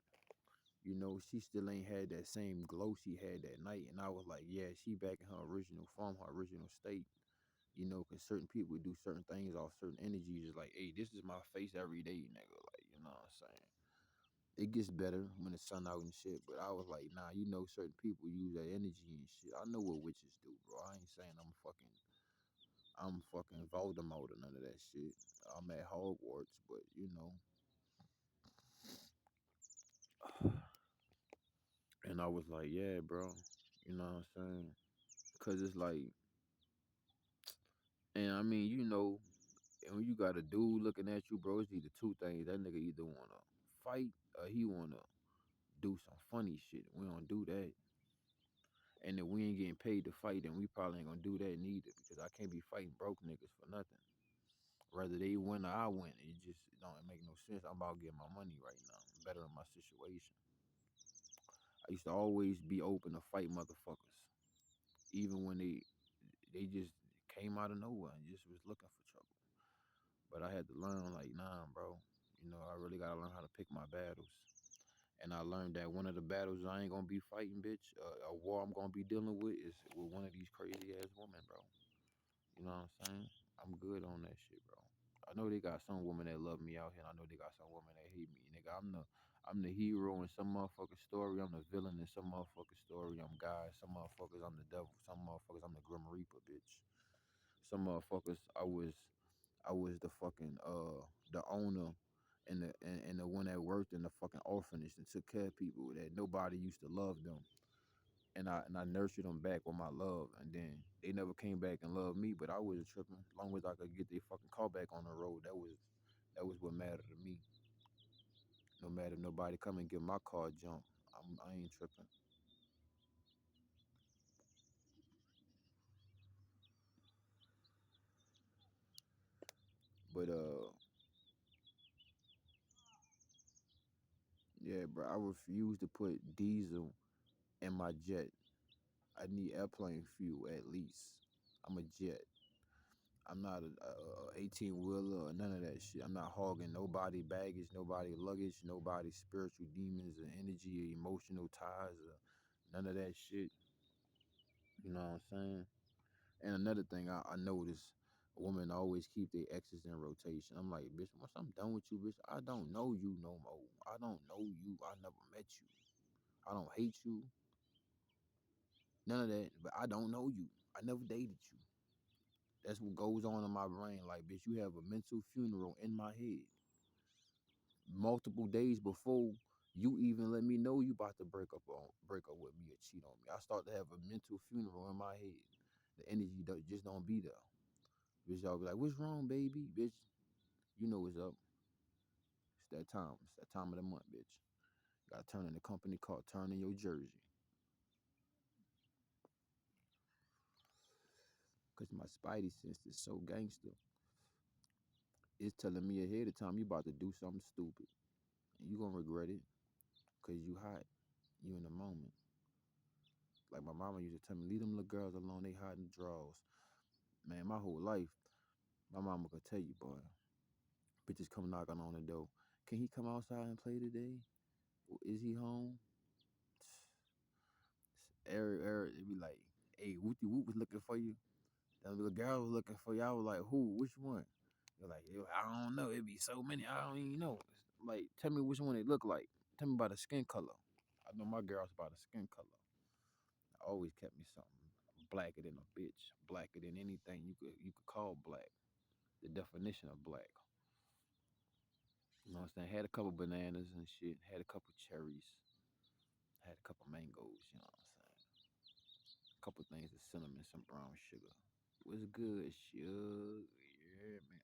You know, she still ain't had that same glow she had that night. And I was like, yeah, she back in her original form, her original state. You know, because certain people do certain things off certain energies. It's like, hey, this is my face every day, nigga. Like, you know what I'm saying? It gets better when the sun out and shit. But I was like, nah, you know, certain people use that energy and shit. I know what witches do, bro. I ain't saying I'm fucking Voldemort or none of that shit. I'm at Hogwarts, but you know. And I was like, yeah, bro. You know what I'm saying? Cause it's like, and I mean, you know, when you got a dude looking at you, bro, it's either two things. That nigga either wanna fight or he wanna do some funny shit. We don't do that. And if we ain't getting paid to fight, then we probably ain't gonna do that neither. Because I can't be fighting broke niggas for nothing. Whether they win or I win, it don't make no sense. I'm about getting my money right now. I'm better in my situation. I used to always be open to fight motherfuckers, even when they just came out of nowhere and just was looking for trouble. But I had to learn, like, nah, bro. You know, I really gotta learn how to pick my battles. And I learned that one of the battles I ain't gonna be fighting, bitch, a war I'm gonna be dealing with is with one of these crazy ass women, bro. You know what I'm saying? I'm good on that shit, bro. I know they got some women that love me out here, and I know they got some women that hate me. Nigga, I'm the hero in some motherfucking story. I'm the villain in some motherfucking story. I'm God. Some motherfuckers I'm the devil. Some motherfuckers I'm the Grim Reaper, bitch. Some motherfuckers I was the fucking the owner and the one that worked in the fucking orphanage and took care of people that nobody used to love them. And I nurtured them back with my love, and then they never came back and loved me, but I wasn't tripping. As long as I could get their fucking car back on the road, that was what mattered to me. No matter if nobody come and get my car jump, I ain't tripping. But yeah, bro, I refuse to put diesel in my jet. I need airplane fuel at least. I'm a jet. I'm not a 18 wheeler or none of that shit. I'm not hogging nobody baggage, nobody luggage, nobody spiritual demons or energy or emotional ties or none of that shit. You know what I'm saying? And another thing I noticed, women always keep their exes in rotation. I'm like, bitch, once I'm done with you, bitch, I don't know you no more. I don't know you. I never met you. I don't hate you. None of that. But I don't know you. I never dated you. That's what goes on in my brain. Like, bitch, you have a mental funeral in my head multiple days before you even let me know you about to break up with me or cheat on me. I start to have a mental funeral in my head. The energy just don't be there. Bitch, y'all be like, what's wrong, baby? Bitch, you know what's up. It's that time. It's that time of the month, bitch. You gotta turn in the company called Turn in Your Jersey. Cause my spidey sense is so gangster. It's telling me ahead of time you about to do something stupid. And you gonna regret it. Cause you hot. You in the moment. Like my mama used to tell me, leave them little girls alone, they hide in the drawers. Man, my whole life, my mama could tell you, boy, bitches come knocking on the door. Can he come outside and play today? Is he home? Eric, it be like, hey, Wooty Whoop was looking for you. That little girl was looking for you. I was like, who? Which one? You're like, I don't know. It be so many. I don't even know. Like, tell me which one it look like. Tell me about the skin color. I know my girl's about the skin color. I always kept me something blacker than a bitch, blacker than anything you could call black. The definition of black. You know what I'm saying? Had a couple bananas and shit. Had a couple cherries. Had a couple mangoes. You know what I'm saying? A couple things of cinnamon, some brown sugar. Was good, sugar. Yeah, man.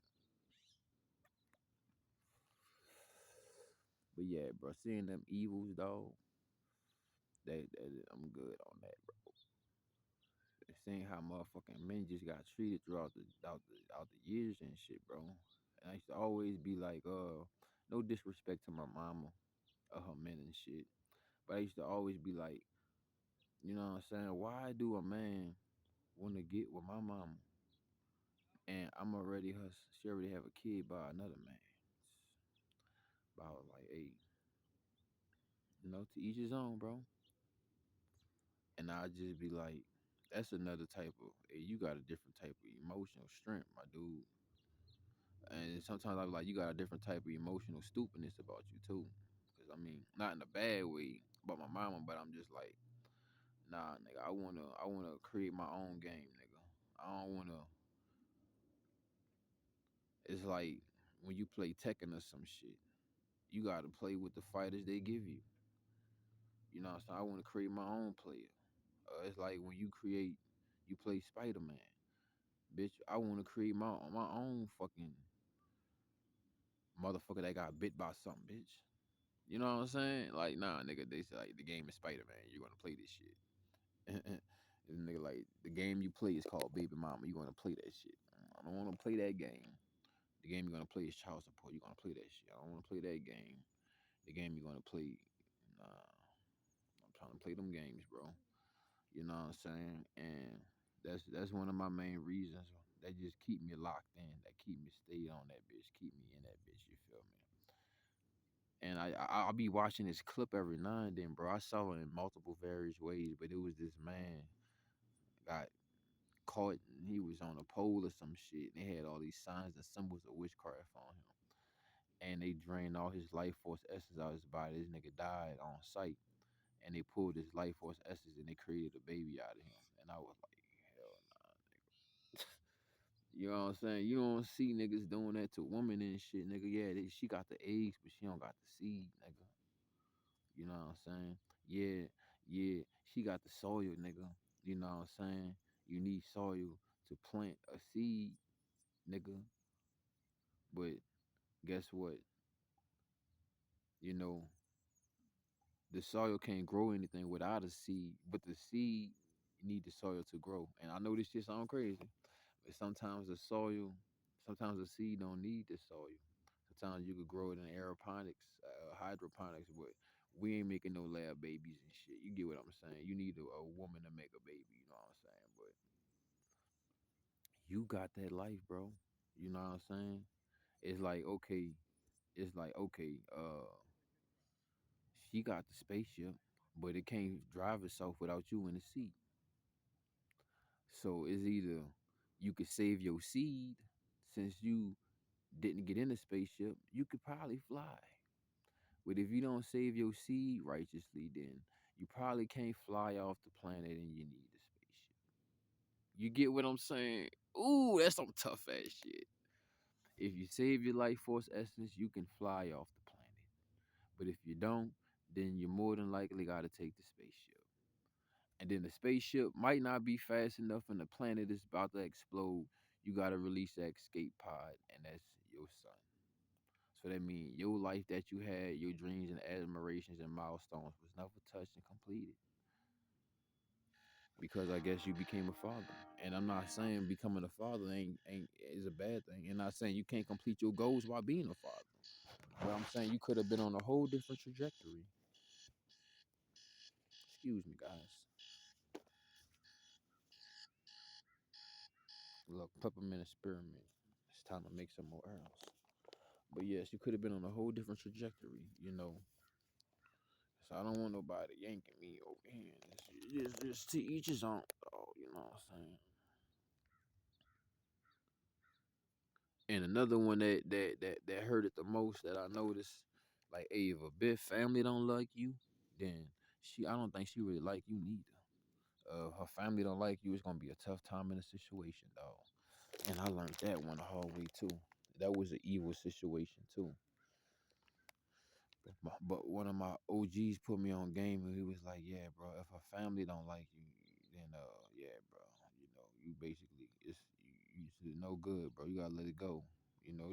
But yeah, bro, seeing them evils, dog, I'm good on that, bro. Seeing how motherfucking men just got treated throughout the years and shit, bro. And I used to always be like, no disrespect to my mama or her men and shit. But I used to always be like, you know what I'm saying? Why do a man want to get with my mama and she already have a kid by another man? But I was like, hey, To each his own, bro. And I just be like, that's another type of. Hey, you got a different type of emotional strength, my dude. And sometimes I be like, you got a different type of emotional stupidness about you too. Cause I mean, not in a bad way about my mama, but I'm just like, nah, nigga. I wanna create my own game, nigga. I don't wanna. It's like when you play Tekken or some shit, you gotta play with the fighters they give you. You know what I'm saying? I wanna create my own player. It's like when you play Spider Man, bitch. I wanna create my own fucking motherfucker that got bit by something, bitch. You know what I'm saying? Like, nah, nigga, they say like the game is Spider Man. You're gonna play this shit. And nigga, like the game you play is called Baby Mama. You gonna play that shit? I don't want to play that game. The game you're gonna play is Child Support. You're gonna play that shit. I don't want to play that game. The game you're gonna play, nah. I'm trying to play them games, bro. You know what I'm saying? And that's one of my main reasons that just keep me locked in. That keep me stayed on that bitch. Keep me in that bitch. You feel me? And I'll be watching this clip every now and then, bro. I saw it in multiple various ways, but it was this man got caught and he was on a pole or some shit. And they had all these signs and symbols of witchcraft on him. And they drained all his life force essence out of his body. This nigga died on sight. And they pulled his life force essence and they created a baby out of him. And I was like, hell nah, nigga. You know what I'm saying? You don't see niggas doing that to women and shit, nigga. Yeah, she got the eggs, but she don't got the seed, nigga. You know what I'm saying? Yeah, yeah, she got the soil, nigga. You know what I'm saying? You need soil to plant a seed, nigga. But guess what? You know, the soil can't grow anything without a seed, but the seed need the soil to grow. And I know this shit sound crazy, but sometimes the seed don't need the soil. Sometimes you could grow it in aeroponics, hydroponics, but we ain't making no lab babies and shit. You get what I'm saying? You need a woman to make a baby. You know what I'm saying? But you got that life, bro. You know what I'm saying? It's like okay, she got the spaceship, but it can't drive itself without you in the seat. So it's either you could save your seed since you didn't get in the spaceship, you could probably fly. But if you don't save your seed righteously, then you probably can't fly off the planet and you need the spaceship. You get what I'm saying? Ooh, that's some tough ass shit. If you save your life force essence, you can fly off the planet. But if you don't, then you more than likely gotta take the spaceship. And then the spaceship might not be fast enough and the planet is about to explode. You gotta release that escape pod, and that's your son. So that means your life that you had, your dreams and admirations and milestones was never touched and completed. Because I guess you became a father. And I'm not saying becoming a father ain't is a bad thing. And not saying you can't complete your goals while being a father. But I'm saying you could have been on a whole different trajectory. Excuse me, guys. Look, peppermint and spearmint. It's time to make some more arrows. But yes, you could have been on a whole different trajectory. So I don't want nobody yanking me over here. Just to each his own. Oh, you know what I'm saying? And another one that hurt it the most that I noticed, like, hey, if a big family don't like you, then I don't think she really like you neither. Her family don't like you, it's gonna be a tough time in the situation, dog. And I learned that one the hard way too. That was an evil situation too. But one of my OGs put me on game and he was like, "Yeah, bro, if her family don't like you, then yeah, bro, you basically it's no good, bro. You gotta let it go.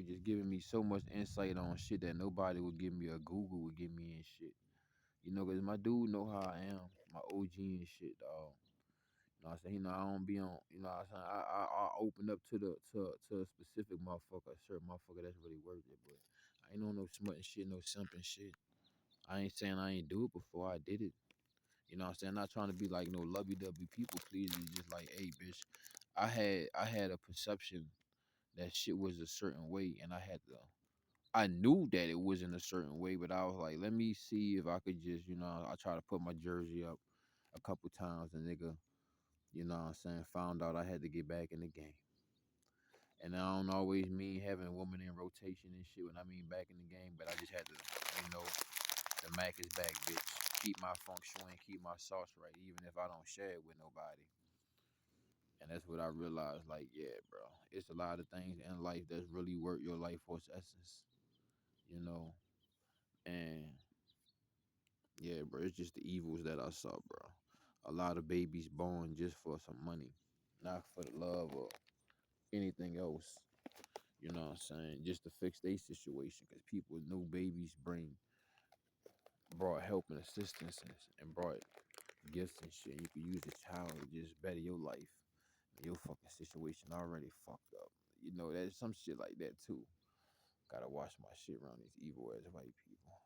Just giving me so much insight on shit that nobody would give me or Google would give me and shit. Cause my dude know how I am, my OG and shit, dog. You know what I'm saying? I don't be on. You know what I'm saying? I open up to a specific motherfucker, a certain motherfucker that's really worth it, but I ain't on no smutting shit, no simping shit. I ain't saying I ain't do it before. I did it. You know what I'm saying? I'm not trying to be like no lovey-dovey people pleaser. Just like, hey, bitch, I had a perception that shit was a certain way, and I had to I knew that it was in a certain way, but I was like, let me see if I could just, I try to put my jersey up a couple times, and nigga, what I'm saying, found out I had to get back in the game. And I don't always mean having women in rotation and shit when I mean back in the game, but I just had to, the Mac is back, bitch. Keep my feng shui, keep my sauce right, even if I don't share it with nobody. And that's what I realized, like, yeah, bro, it's a lot of things in life that's really worth your life force essence, you know. And yeah, bro, it's just the evils that I saw, bro. A lot of babies born just for some money, not for the love or anything else. You know what I'm saying? Just to fix their situation, because people knew babies brought help and assistance and brought gifts and shit. You could use a child to just better your life. Your fucking situation already fucked up. There's some shit like that too. Gotta watch my shit around these evil ass white people.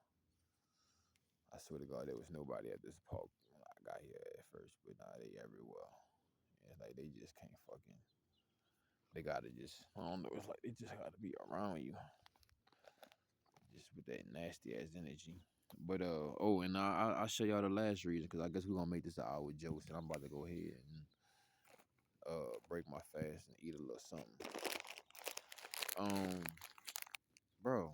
I swear to God, there was nobody at this park when I got here at first, but now they everywhere. It's like they just can't fucking. They gotta just. I don't know. It's like they just gotta be around you, just with that nasty ass energy. But and I'll show y'all the last reason, because I guess we're gonna make this an hour with jokes, and I'm about to go ahead and break my fast and eat a little something. Um, bro,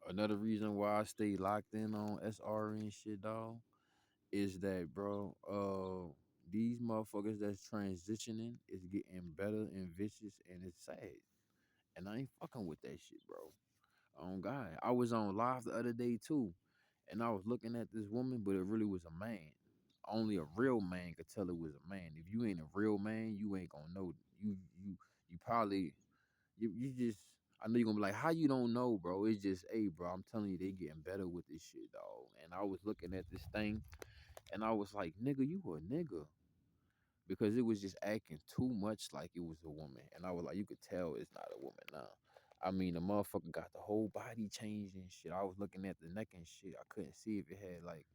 another reason why I stay locked in on SR and shit, dog, is that, bro, these motherfuckers that's transitioning is getting better and vicious, and it's sad. And I ain't fucking with that shit, bro. Oh God, I was on live the other day too, and I was looking at this woman, but it really was a man. Only a real man could tell it was a man. If you ain't a real man, you ain't gonna know. You probably you just. I know you're gonna be like, how you don't know, bro? It's just, hey, bro, I'm telling you, they getting better with this shit, dog. And I was looking at this thing, and I was like, nigga, you a nigga. Because it was just acting too much like it was a woman. And I was like, you could tell it's not a woman now. I mean, the motherfucker got the whole body changed and shit. I was looking at the neck and shit. I couldn't see if it had like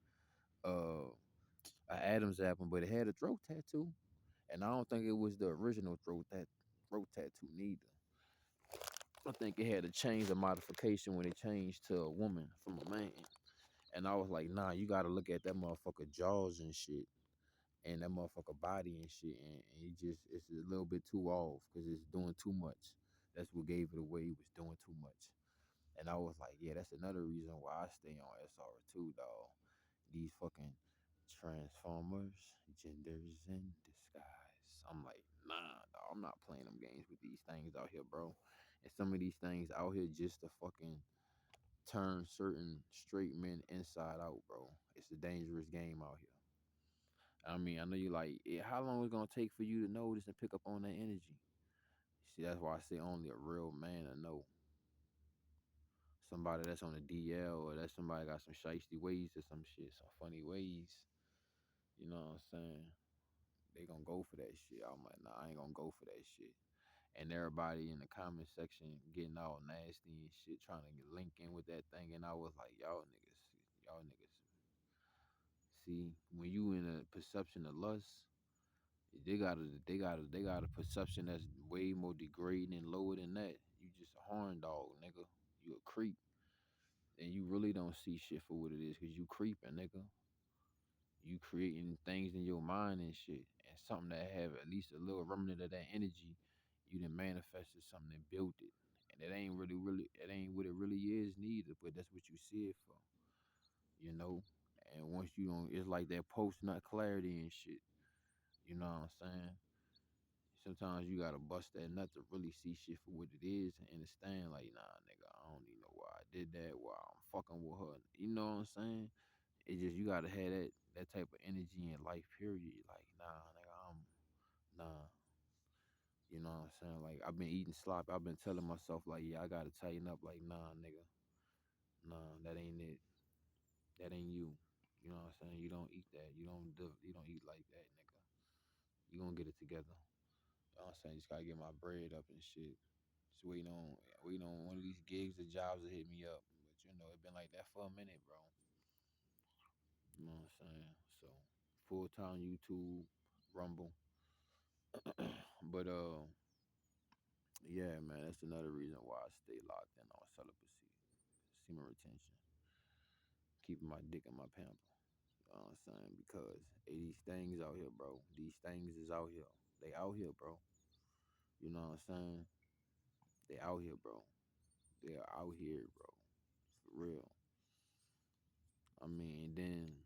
a Adam's apple, but it had a throat tattoo. And I don't think it was the original throat tattoo neither. I think it had a change, a modification when it changed to a woman from a man. And I was like, nah, you gotta look at that motherfucker jaws and shit, and that motherfucker body and shit, and it's a little bit too off because it's doing too much. That's what gave it away. He was doing too much. And I was like, yeah, that's another reason why I stay on SR too, dog. These fucking transformers, genders in disguise. I'm like, nah, dog, I'm not playing them games with these things out here, bro. And some of these things out here just to fucking turn certain straight men inside out, bro. It's a dangerous game out here. I mean, I know you like, how long is it gonna take for you to notice and pick up on that energy? See, that's why I say only a real man to know. Somebody that's on the DL, or that somebody got some shiesty ways or some shit, some funny ways. You know what I'm saying? They gonna go for that shit. I'm like, nah, I ain't gonna go for that shit. And everybody in the comment section getting all nasty and shit, trying to get link in with that thing. And I was like, y'all niggas. See, when you in a perception of lust, they got a perception that's way more degrading and lower than that. You just a horn dog, nigga. You a creep. And you really don't see shit for what it is, because you creeping, nigga. You creating things in your mind and shit. And something that have at least a little remnant of that energy, you done manifested something and built it. And it ain't it ain't what it really is neither, but that's what you see it for. You know? And once you don't, it's like that post nut clarity and shit. You know what I'm saying? Sometimes you gotta bust that nut to really see shit for what it is and understand, like, nah, nigga, I don't even know why I did that, why I'm fucking with her. You know what I'm saying? It's just you gotta have that type of energy in life, period. Like, nah, nigga, nah. You know what I'm saying? Like, I've been eating slop. I've been telling myself, like, yeah, I gotta tighten up. Like, nah, nigga, nah, that ain't it. That ain't you. You know what I'm saying? You don't eat that. You don't eat like that, nigga. You gonna get it together. You know what I'm saying? Just gotta get my bread up and shit. Just waiting on one of these gigs or jobs to hit me up. But it been like that for a minute, bro. You know what I'm saying? So full time YouTube, Rumble. But Yeah, man, that's another reason why I stay locked in on celibacy, semen retention, keeping my dick in my pamper. You know what I'm saying? Because these things out here, bro. These things is out here. They out here, bro. You know what I'm saying? They out here, bro. They are out here, bro. For real. I mean, then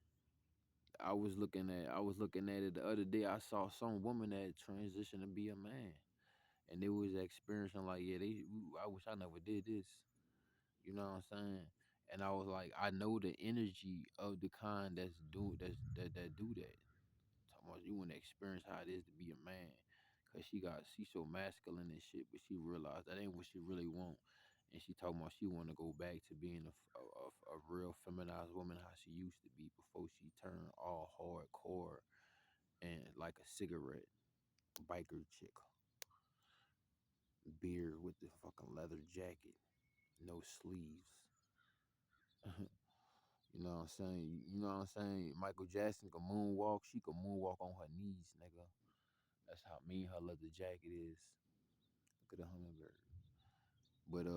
I was looking at it the other day. I saw some woman that transitioned to be a man, and they was experiencing like, yeah, I wish I never did this. You know what I'm saying? And I was like, I know the energy of the kind that do that. Talking about you want to experience how it is to be a man, cause she's so masculine and shit, but she realized that ain't what she really want, and she talking about she want to go back to being a real feminized woman how she used to be before she turned all hardcore and like a cigarette biker chick, beard with the fucking leather jacket, no sleeves. You know what I'm saying? You know what I'm saying? Michael Jackson could moonwalk. She could moonwalk on her knees, nigga. That's how mean her leather jacket is. Look at the hummingbird. But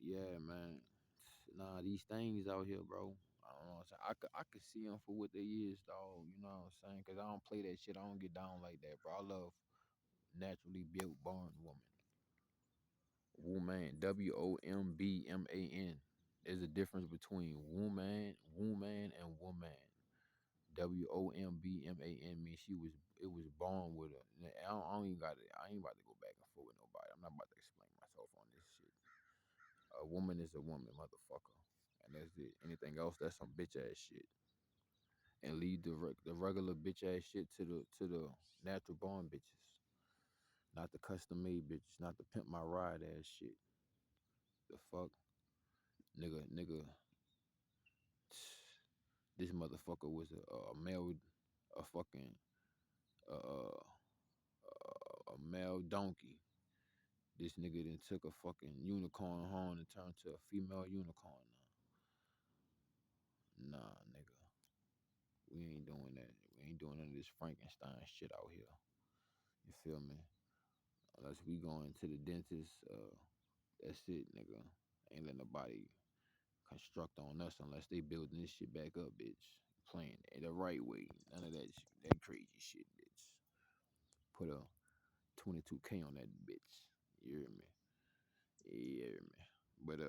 yeah, man. Nah, these things out here, bro. I don't know what I'm saying. I could see them for what they is, dog. You know what I'm saying? Cause I don't play that shit. I don't get down like that, bro. I love naturally built born woman. Woman. WOMBMAN. There's a difference between woman, and woman. WOMBMAN means it was born with a. I don't even got it. I ain't about to go back and forth with nobody. I'm not about to explain myself on this shit. A woman is a woman, motherfucker, and that's it. Anything else, that's some bitch ass shit. And leave the regular bitch ass shit to the natural born bitches, not the custom made bitches, not the pimp my ride ass shit. The fuck, nigga. This motherfucker was a male, a fucking uh, a male donkey. This nigga then took a fucking unicorn horn and turned to a female unicorn now. Nah, nigga. We ain't doing that. We ain't doing none of this Frankenstein shit out here. You feel me? Unless we going to the dentist, that's it, nigga. Ain't letting nobody construct on us unless they building this shit back up, bitch. Playing it the right way. None of that shit, that crazy shit, bitch. Put a 22K on that bitch. You hear me? Yeah, man. But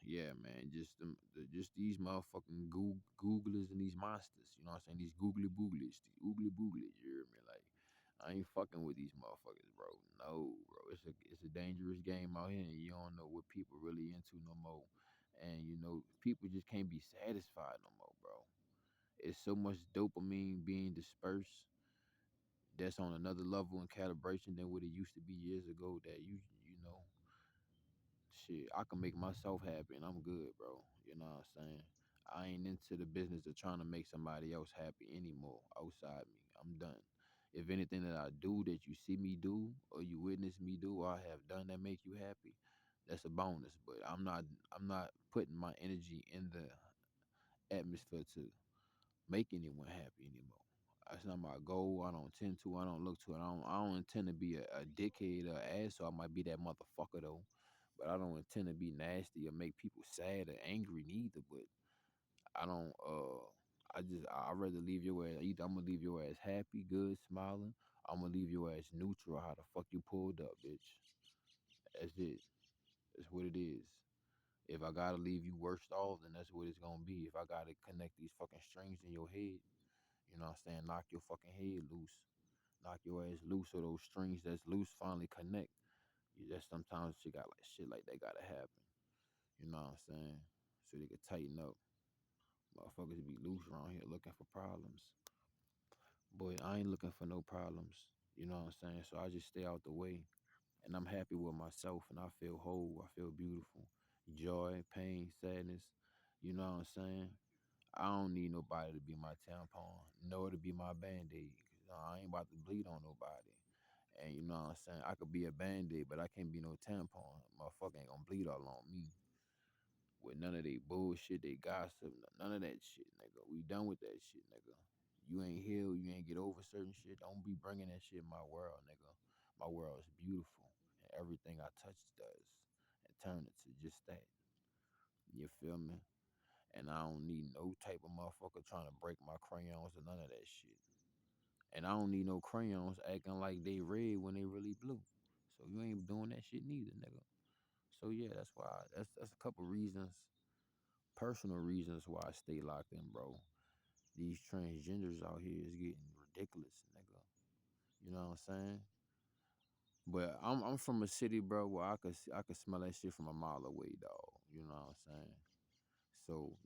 yeah, man. Just these motherfucking Googlers and these monsters. You know what I'm saying? These googly booglies, these oogly booglies. You hear me? Like, I ain't fucking with these motherfuckers, bro. No, bro. It's a dangerous game out here, and you don't know what people really into no more. And you know, people just can't be satisfied no more, bro. It's so much dopamine being dispersed that's on another level in calibration than what it used to be years ago. That you know shit, I can make myself happy and I'm good, bro. You know what I'm saying? I ain't into the business of trying to make somebody else happy anymore outside me. I'm done. If anything that I do that you see me do or you witness me do or I have done that make you happy, that's a bonus. But I'm not putting my energy in the atmosphere to make anyone happy anymore. That's not my goal. I don't tend to. I don't look to it. I don't intend to be a dickhead or asshole. I might be that motherfucker though, but I don't intend to be nasty or make people sad or angry neither. But I don't. I'd rather leave your ass. Either I'm gonna leave your ass happy, good, smiling. I'm gonna leave your ass neutral. How the fuck you pulled up, bitch? That's it. That's what it is. If I gotta leave you worst off, then that's what it's gonna be. If I gotta connect these fucking strings in your head, you know what I'm saying? Knock your fucking head loose. Knock your ass loose so those strings that's loose finally connect. You just sometimes you got like shit like that gotta happen. You know what I'm saying? So they could tighten up. Motherfuckers be loose around here looking for problems. Boy, I ain't looking for no problems. You know what I'm saying? So I just stay out the way. And I'm happy with myself and I feel whole. I feel beautiful. Joy, pain, sadness. You know what I'm saying? I don't need nobody to be my tampon, nor to be my band-aid. I ain't about to bleed on nobody. And you know what I'm saying? I could be a band-aid, but I can't be no tampon. Motherfucker ain't gonna bleed all on me. With none of they bullshit, they gossip, none of that shit, nigga. We done with that shit, nigga. You ain't healed, you ain't get over certain shit. Don't be bringing that shit in my world, nigga. My world is beautiful. everything I touch does and turn it to just that. You feel me? And I don't need no type of motherfucker trying to break my crayons or none of that shit. And I don't need no crayons acting like they red when they really blue. So you ain't doing that shit neither, nigga. So yeah, that's why that's a couple reasons, personal reasons why I stay locked in, bro. These transgenders out here is getting ridiculous, nigga. You know what I'm saying? But I'm from a city, bro, where I could smell that shit from a mile away, dog. You know what I'm saying? So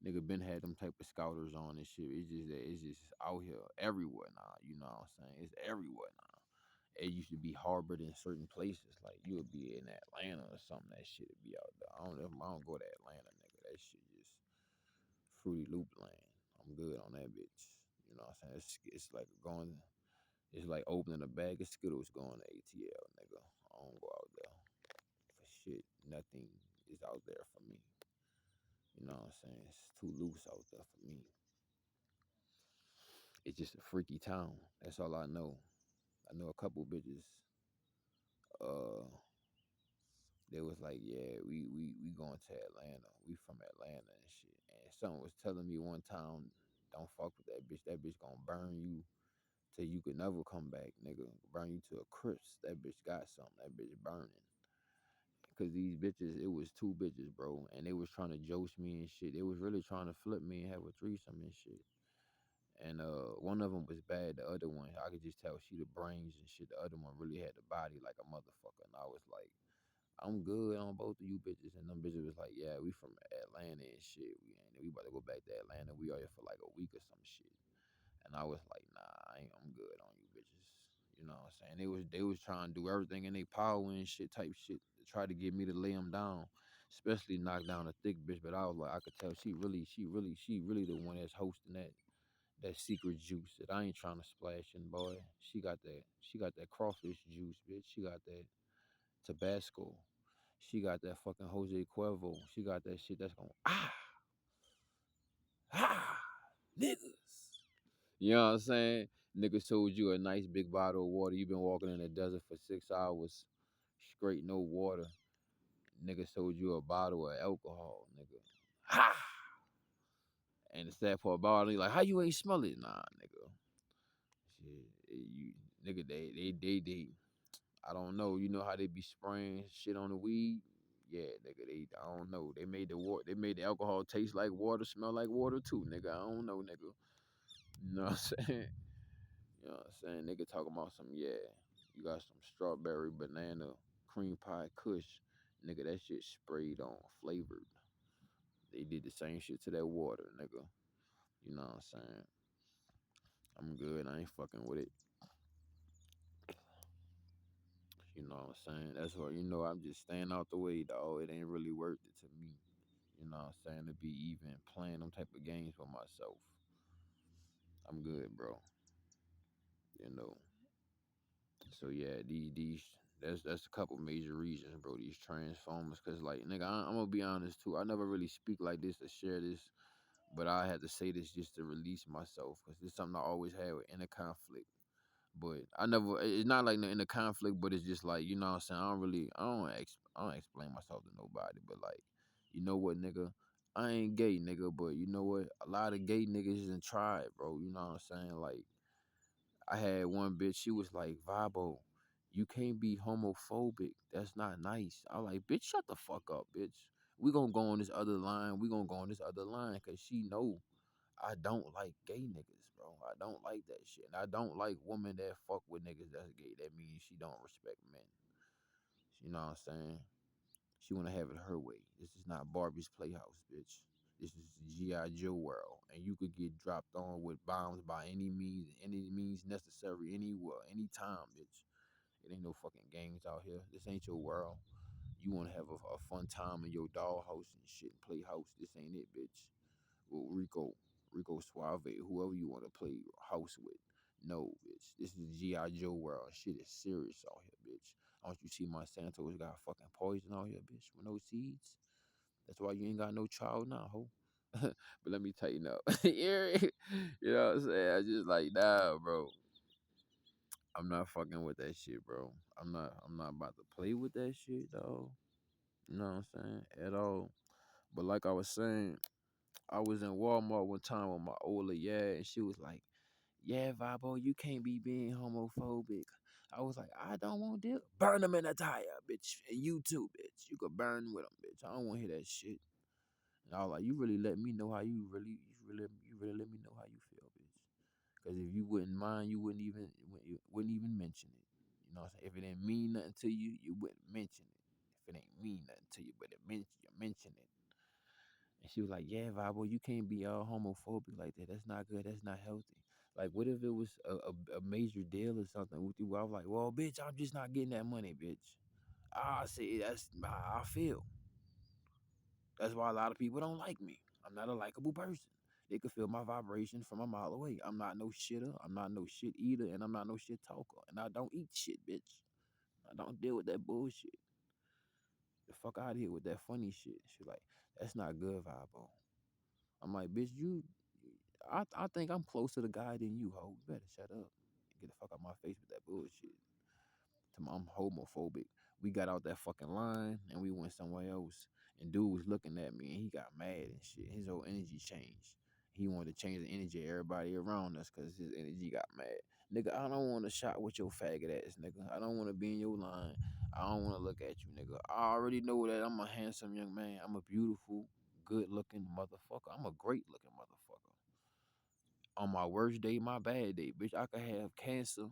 nigga been had them type of scouters on and shit. It's just that it's just out here everywhere now. You know what I'm saying? It's everywhere now. It used to be harbored in certain places. Like you would be in Atlanta or something. That shit would be out there. I don't go to Atlanta, nigga. That shit just Fruity Loop land. I'm good on that bitch. You know what I'm saying? It's like going. It's like opening a bag of Skittles going to ATL, nigga. I don't go out there for shit. Nothing is out there for me. You know what I'm saying? It's too loose out there for me. It's just a freaky town. That's all I know. I know a couple bitches. Uh, they was like, yeah, we going to Atlanta. We from Atlanta and shit. And someone was telling me one time, don't fuck with that bitch. That bitch gonna burn you till you could never come back, nigga. Burn you to a crisp. That bitch got something. That bitch burning. Cause these bitches, it was two bitches, bro, and they was trying to joke me and shit. They was really trying to flip me and have a threesome and shit. And one of them was bad. The other one, I could just tell she the brains and shit. The other one really had the body like a motherfucker. And I was like, I'm good on both of you bitches. And them bitches was like, yeah, we from Atlanta and shit. We about to go back to Atlanta. We are here for like a week or some shit. And I was like, nah, I'm good on you bitches. You know what I'm saying? They was trying to do everything in their power and shit type shit to try to get me to lay them down, especially knock down a thick bitch. But I was like, I could tell she really the one that's hosting that secret juice that I ain't trying to splash in, boy. She got that crawfish juice, bitch. She got that Tabasco. She got that fucking Jose Cuervo. She got that shit that's going niggas. You know what I'm saying? Nigga sold you a nice big bottle of water. You been walking in the desert for 6 hours, straight no water. Nigga sold you a bottle of alcohol, nigga. Ha! And the sad part about it, like, how you ain't smell it? Nah, nigga. Shit, you nigga, they. I don't know. You know how they be spraying shit on the weed? Yeah, nigga. I don't know. They made the water. They made the alcohol taste like water, smell like water too, nigga. I don't know, nigga. You know what I'm saying? You know what I'm saying? Nigga talking about some, yeah, you got some strawberry, banana, cream pie kush. Nigga, that shit sprayed on, flavored. They did the same shit to that water, nigga. You know what I'm saying? I'm good. I ain't fucking with it. You know what I'm saying? That's why, I'm just staying out the way, dog. It ain't really worth it to me. You know what I'm saying? To be even playing them type of games for myself. I'm good, bro. You know. So yeah, these that's a couple major reasons, bro. These transformers, cause like nigga, I'm gonna be honest too. I never really speak like this or share this, but I had to say this just to release myself, cause it's something I always had with inner conflict. But I never. It's not like no inner conflict, but it's just like what I'm saying. I don't explain myself to nobody, but like, you know what, nigga. I ain't gay, nigga, but you know what? A lot of gay niggas isn't tried, bro. You know what I'm saying? Like, I had one bitch, she was like, Vibo, you can't be homophobic. That's not nice. I was like, bitch, shut the fuck up, bitch. We gonna go on this other line. We gonna go on this other line because she know I don't like gay niggas, bro. I don't like that shit. And I don't like women that fuck with niggas that's gay. That means she don't respect men. You know what I'm saying? She wanna have it her way. This is not Barbie's Playhouse, bitch. This is G.I. Joe world. And you could get dropped on with bombs by any means necessary, anywhere, anytime, bitch. It ain't no fucking games out here. This ain't your world. You wanna have a fun time in your dollhouse and shit and play house. This ain't it, bitch. Well, Rico Suave, whoever you wanna play house with. No, bitch. This is G.I. Joe world. Shit is serious out here, bitch. Don't you see Monsanto's got fucking poison out here, bitch, with no seeds? That's why you ain't got no child now, ho. But let me tighten up. You know what I'm saying? I just like, nah, bro. I'm not fucking with that shit, bro. I'm not about to play with that shit, though. You know what I'm saying? At all. But like I was saying, I was in Walmart one time with my older and she was like, "Yeah, Vibo, you can't be being homophobic." I was like, "I don't want to burn them in a tire, bitch. And you too, bitch. You could burn with them, bitch. I don't want to hear that shit." And I was like, "You really let me know how you really let me know how you feel, bitch. Because if you wouldn't mind, you wouldn't even mention it. You know what I'm saying? If it didn't mean nothing to you, you wouldn't mention it. If it ain't mean nothing to you, but you mention it." And she was like, "Yeah, Vibo, you can't be all homophobic like that. That's not good. That's not healthy." Like, what if it was a major deal or something with you? I was like, "Well, bitch, I'm just not getting that money, bitch." I see, that's how I feel. That's why a lot of people don't like me. I'm not a likable person. They could feel my vibration from a mile away. I'm not no shitter. I'm not no shit eater, and I'm not no shit talker. And I don't eat shit, bitch. I don't deal with that bullshit. The fuck out of here with that funny shit. She like, "That's not good, Vibo." I'm like, "Bitch, I think I'm closer to God than you, ho. You better shut up. Get the fuck out my face with that bullshit." I'm homophobic. We got out that fucking line and we went somewhere else. And dude was looking at me and he got mad and shit. His whole energy changed. He wanted to change the energy of everybody around us because his energy got mad. Nigga, I don't want to shot with your faggot ass, nigga. I don't want to be in your line. I don't want to look at you, nigga. I already know that I'm a handsome young man. I'm a beautiful, good looking motherfucker. I'm a great looking motherfucker. On my worst day, my bad day, bitch, I could have cancer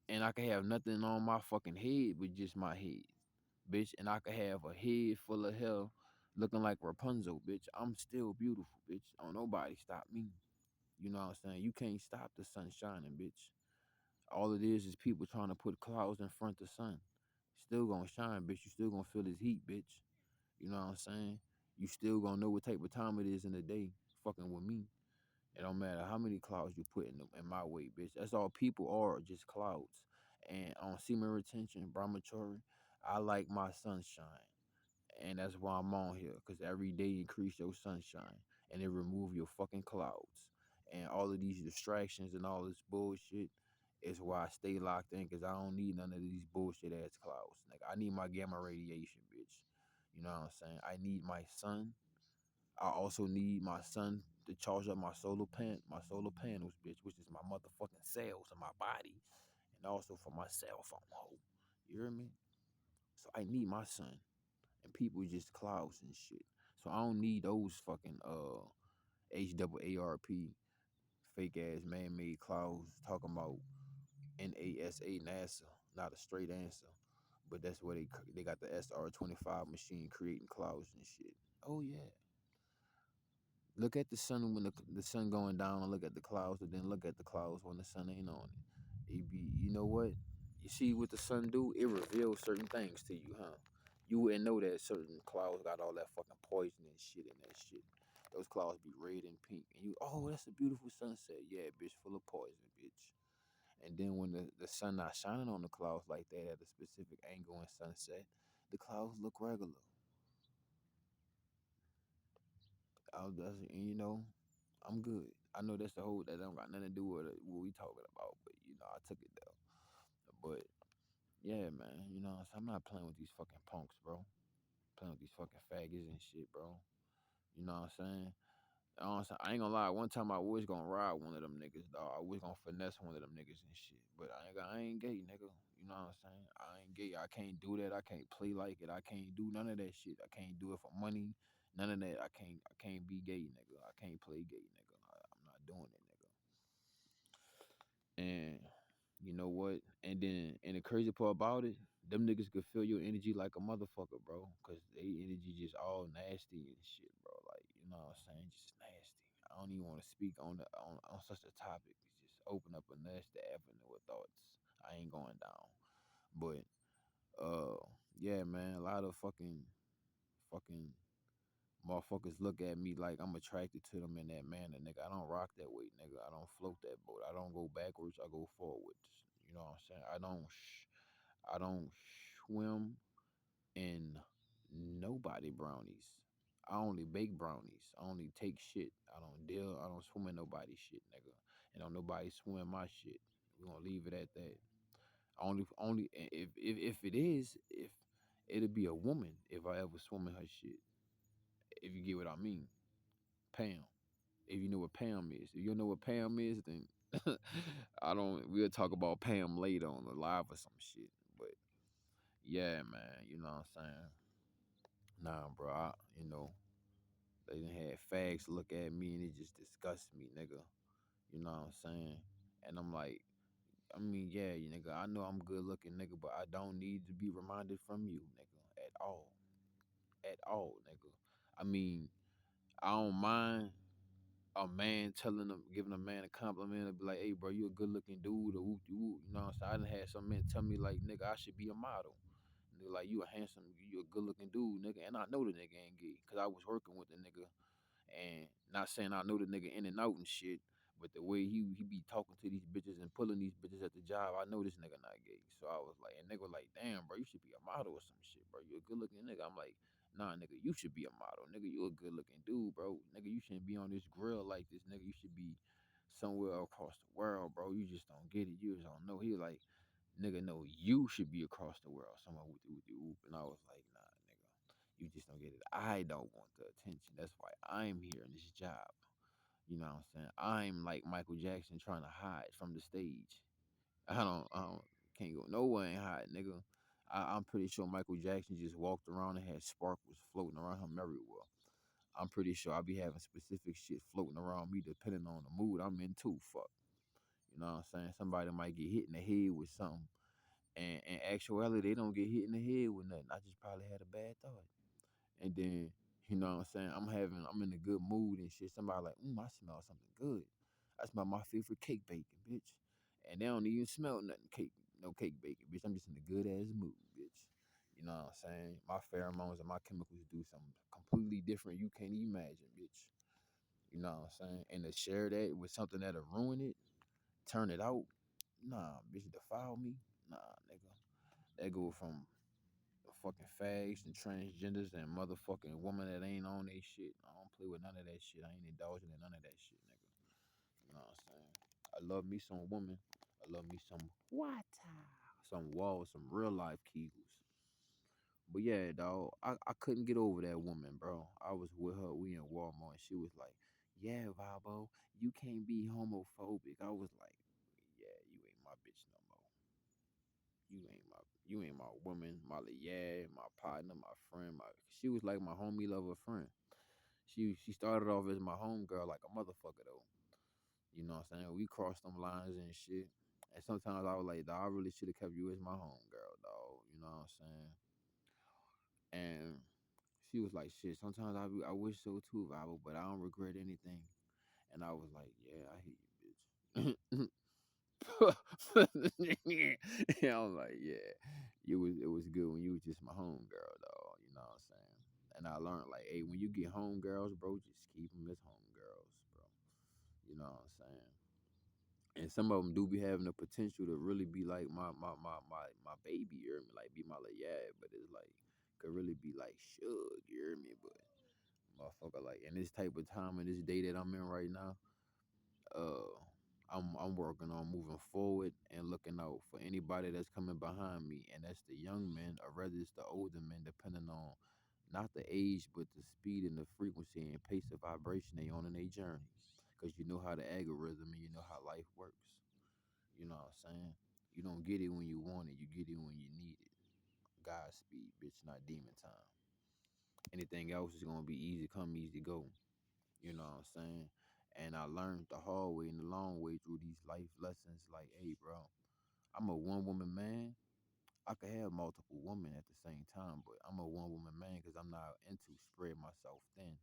and I could have nothing on my fucking head but just my head, bitch. And I could have a head full of hair looking like Rapunzel, bitch. I'm still beautiful, bitch. Don't nobody stop me. You know what I'm saying? You can't stop the sun shining, bitch. All it is people trying to put clouds in front of the sun. Still gonna shine, bitch. You still gonna feel this heat, bitch. You know what I'm saying? You still gonna know what type of time it is in the day fucking with me. It don't matter how many clouds you put in my way, bitch. That's all people are, just clouds. And on semen retention, brahmachari, I like my sunshine. And that's why I'm on here. Because every day increase your sunshine. And it remove your fucking clouds. And all of these distractions and all this bullshit is why I stay locked in. Because I don't need none of these bullshit ass clouds. Like, I need my gamma radiation, bitch. You know what I'm saying? I need my sun. I also need my sun to charge up my solar panels, bitch, which is my motherfucking cells in my body, and also for my cell phone, ho. You hear me? So I need my sun, and people just clouds and shit. So I don't need those fucking HAARP fake ass man made clouds talking about NASA NASA, not a straight answer. But that's where they got the SR-25 machine creating clouds and shit. Oh yeah. Look at the sun when the sun going down, and look at the clouds, and then look at the clouds when the sun ain't on it. It be, you know what? You see what the sun do? It reveals certain things to you, huh? You wouldn't know that certain clouds got all that fucking poison and shit in that shit. Those clouds be red and pink, and you, oh, that's a beautiful sunset. Yeah, bitch, full of poison, bitch. And then when the sun not shining on the clouds like that at a specific angle and sunset, the clouds look regular. And you know, I'm good. I know that's the whole that don't got nothing to do with what we talking about, but you know, I took it though. But yeah, man, you know, so I'm not playing with these fucking punks, bro. Playing with these fucking faggots and shit, bro. You know what I'm saying? I ain't gonna lie. One time I was gonna ride one of them niggas, dog. I was gonna finesse one of them niggas and shit. But I ain't gay, nigga. You know what I'm saying? I ain't gay. I can't do that. I can't play like it. I can't do none of that shit. I can't do it for money. None of that. I can't be gay, nigga. I can't play gay, nigga. I'm not doing it, nigga. And you know what? And the crazy part about it, them niggas could feel your energy like a motherfucker, bro. Cause they energy just all nasty and shit, bro. Like, you know what I'm saying? Just nasty. I don't even want to speak on such a topic. It's just open up a nasty avenue of thoughts. I ain't going down. But yeah, man, a lot of fucking motherfuckers look at me like I'm attracted to them in that manner, nigga. I don't rock that way, nigga. I don't float that boat. I don't go backwards. I go forwards. You know what I'm saying? I don't swim in nobody brownies. I only bake brownies. I only take shit. I don't swim in nobody shit, nigga. And don't nobody swim my shit. We're gonna leave it at that. Only if it is, if it'll be a woman if I ever swim in her shit. If you get what I mean. Pam. If you know what Pam is. If you don't know what Pam is, then I don't we'll talk about Pam later on the live or some shit. But yeah, man, you know what I'm saying? Nah, bro, they done had fags look at me and it just disgusts me, nigga. You know what I'm saying? And I'm like, I mean, yeah, you nigga, I know I'm good looking, nigga, but I don't need to be reminded from you, nigga, at all. At all, nigga. I mean, I don't mind a man giving a man a compliment and be like, hey, bro, you a good looking dude, or whoop de whoop. You know what I'm saying? I done had some men tell me, like, nigga, I should be a model. Nigga, like, you a handsome, you a good looking dude, nigga. And I know the nigga ain't gay, because I was working with the nigga. And not saying I know the nigga in and out and shit, but the way he be talking to these bitches and pulling these bitches at the job, I know this nigga not gay. So I was like, and nigga was like, damn, bro, you should be a model or some shit, bro. You a good looking nigga. I'm like, nah, nigga, you should be a model. Nigga, you a good looking dude, bro. Nigga, you shouldn't be on this grill like this, nigga. You should be somewhere across the world, bro. You just don't get it. You just don't know. He was like, nigga, no, you should be across the world. Somewhere with the whoop. And I was like, nah, nigga. You just don't get it. I don't want the attention. That's why I'm here in this job. You know what I'm saying? I'm like Michael Jackson trying to hide from the stage. I don't can't go nowhere and hide, nigga. I'm pretty sure Michael Jackson just walked around and had sparkles floating around him everywhere. I'm pretty sure I'll be having specific shit floating around me depending on the mood I'm in too. Fuck. You know what I'm saying? Somebody might get hit in the head with something. And in actuality, they don't get hit in the head with nothing. I just probably had a bad thought. And then, you know what I'm saying? I'm in a good mood and shit. Somebody like, I smell something good. I smell my favorite cake baking, bitch. And they don't even smell nothing no cake baking, bitch. I'm just in a good ass mood, bitch. You know what I'm saying? My pheromones and my chemicals do something completely different you can't imagine, bitch. You know what I'm saying? And to share that with something that'll ruin it, turn it out, nah, bitch, defile me, nah, nigga. That go from fucking fags and transgenders and motherfucking women that ain't on they shit. I don't play with none of that shit. I ain't indulging in none of that shit, nigga. You know what I'm saying? I love me some woman. I love me some water. Some walls, some real life kegels. But yeah, dog, I couldn't get over that woman, bro. I was with her, we in Walmart, and she was like, yeah, Valbo, you can't be homophobic. I was like, yeah, you ain't my bitch no more. You ain't my woman, my yeah, my partner, my friend. She was like my homie lover friend. She started off as my homegirl like a motherfucker though. You know what I'm saying? We crossed them lines and shit. And sometimes I was like, dog, I really should have kept you as my homegirl, dog. You know what I'm saying? And she was like, shit, sometimes I wish so too, Bible, but I don't regret anything. And I was like, yeah, I hate you, bitch. Yeah, I was like, yeah, it was good when you was just my homegirl, dog. You know what I'm saying? And I learned like, hey, when you get homegirls, bro, just keep them as homegirls, bro. You know what I'm saying? And some of them do be having the potential to really be like my baby, you hear me? Like be my like, yeah, but it's like could really be like Suge, you hear me? But motherfucker, like in this type of time in this day that I'm in right now, uh I'm working on moving forward and looking out for anybody that's coming behind me, and that's the young men or rather it's the older men, depending on not the age but the speed and the frequency and pace of vibration they on in their journey. Cause you know how the algorithm and you know how life works. You know what I'm saying? You don't get it when you want it, you get it when you need it. Godspeed, bitch, not demon time. Anything else is gonna be easy come, easy go. You know what I'm saying? And I learned the hard way and the long way through these life lessons. Like, hey, bro, I'm a one woman man. I could have multiple women at the same time, but I'm a one woman man because I'm not into spread myself thin.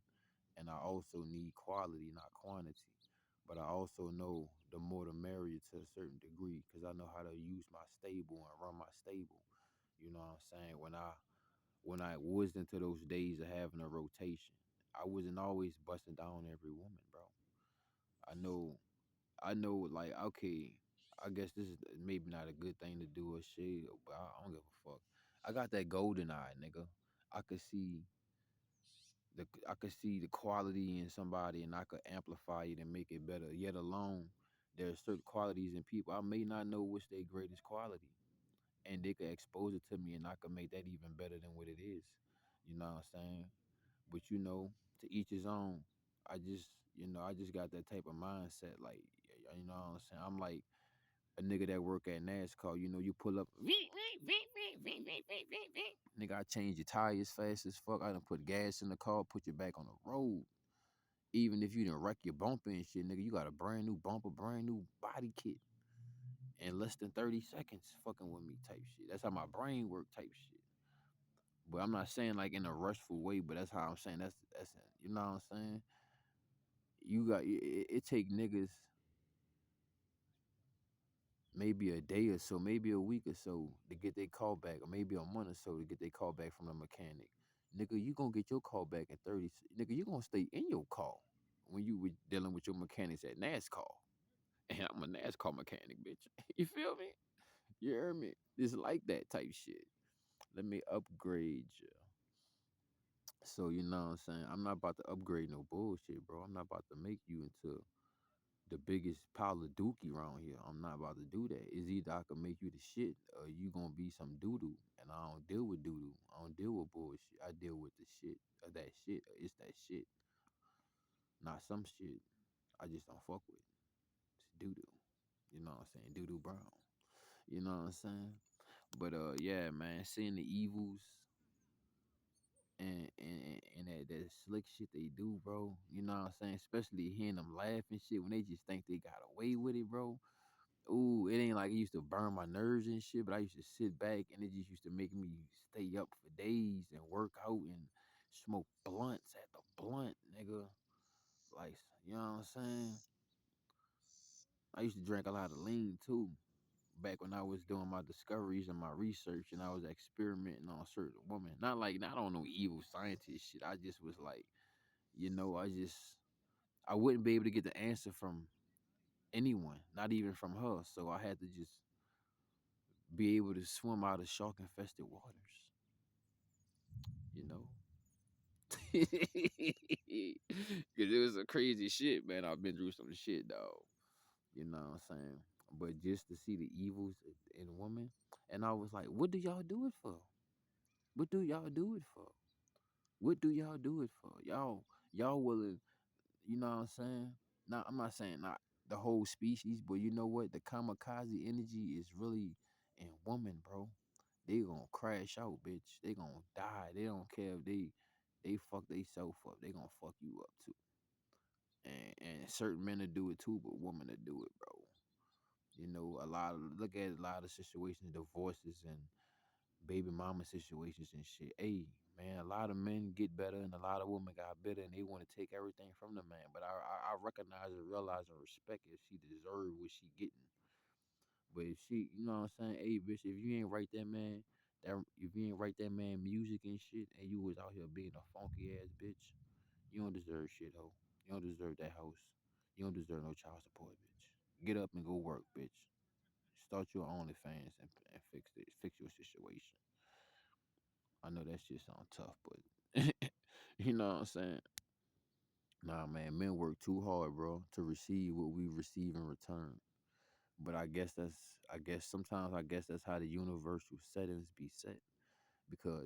And I also need quality, not quantity. But I also know the more the merrier to a certain degree because I know how to use my stable and run my stable. You know what I'm saying? When I was into those days of having a rotation, I wasn't always busting down every woman, bro. I know, I know, like, okay, I guess this is maybe not a good thing to do or shit, but I don't give a fuck. I got that golden eye, nigga. I could see I could see the quality in somebody and I could amplify it and make it better, yet alone There are certain qualities in people I may not know what's their greatest quality, and they could expose it to me, and I could make that even better than what it is. You know what I'm saying? But to each his own. I just got that type of mindset. Like, you know what I'm saying? I'm like a nigga that work at NASCAR. You pull up, nigga, I change your tires fast as fuck. I done put gas in the car, put you back on the road. Even if you didn't wreck your bumper and shit, nigga, you got a brand new bumper, brand new body kit in less than 30 seconds fucking with me type shit. That's how my brain work type shit. But I'm not saying like in a rushful way, but that's how I'm saying that's you know what I'm saying? It take niggas maybe a day or so, maybe a week or so to get their call back, or maybe a month or so to get their call back from the mechanic. Nigga, you gonna get your call back in 30. Nigga, you gonna stay in your call when you were dealing with your mechanics at NASCAR. And I'm a NASCAR mechanic, bitch. You feel me? You hear me? It's like that type shit. Let me upgrade you. So you know what I'm saying? I'm not about to upgrade no bullshit, bro. I'm not about to make you into the biggest pile of dookie around here. I'm not about to do that. It's either I can make you the shit or you gonna be some doo doo. And I don't deal with doo doo. I don't deal with bullshit. I deal with the shit of that shit. It's that shit. Not some shit I just don't fuck with. It's doo doo. You know what I'm saying? Doo doo brown. You know what I'm saying? But yeah, man, seeing the evils and that slick shit they do, bro. You know what I'm saying? Especially hearing them laugh and shit when they just think they got away with it, bro. Ooh, it ain't like it used to burn my nerves and shit, but I used to sit back and it just used to make me stay up for days and work out and smoke blunts at the blunt, nigga. Like, you know what I'm saying? I used to drink a lot of lean too. Back when I was doing my discoveries and my research and I was experimenting on certain women. Not like I don't know evil scientist shit. I just was like, I wouldn't be able to get the answer from anyone, not even from her. So I had to just be able to swim out of shark infested waters, you know? Cause it was a crazy shit, man. I've been through some shit, dog. You know what I'm saying? But just to see the evils in women, and I was like, what do y'all do it for? What do y'all do it for? What do y'all do it for? Y'all willing, you know what I'm saying? Now I'm not saying not the whole species, but you know what? The kamikaze energy is really in women, bro. They gonna crash out, bitch. They gonna die. They don't care if they fuck they self up. They gonna fuck you up too. And certain men will do it too, but women will do it, bro. You know, look at a lot of situations, divorces and baby mama situations and shit. Hey, man, a lot of men get better and a lot of women got better and they want to take everything from the man. But I recognize and realize and respect if she deserve what she getting. But if she, you know what I'm saying? Hey, bitch, if you ain't write that man, if you ain't write that man music and shit, and you was out here being a funky ass bitch, you don't deserve shit, ho. You don't deserve that house. You don't deserve no child support, bitch. Get up and go work, bitch. Start your OnlyFans and fix your situation. I know that shit sound tough, but you know what I'm saying? Nah, man, men work too hard, bro, to receive what we receive in return. But I guess sometimes I guess that's how the universal settings be set. Because,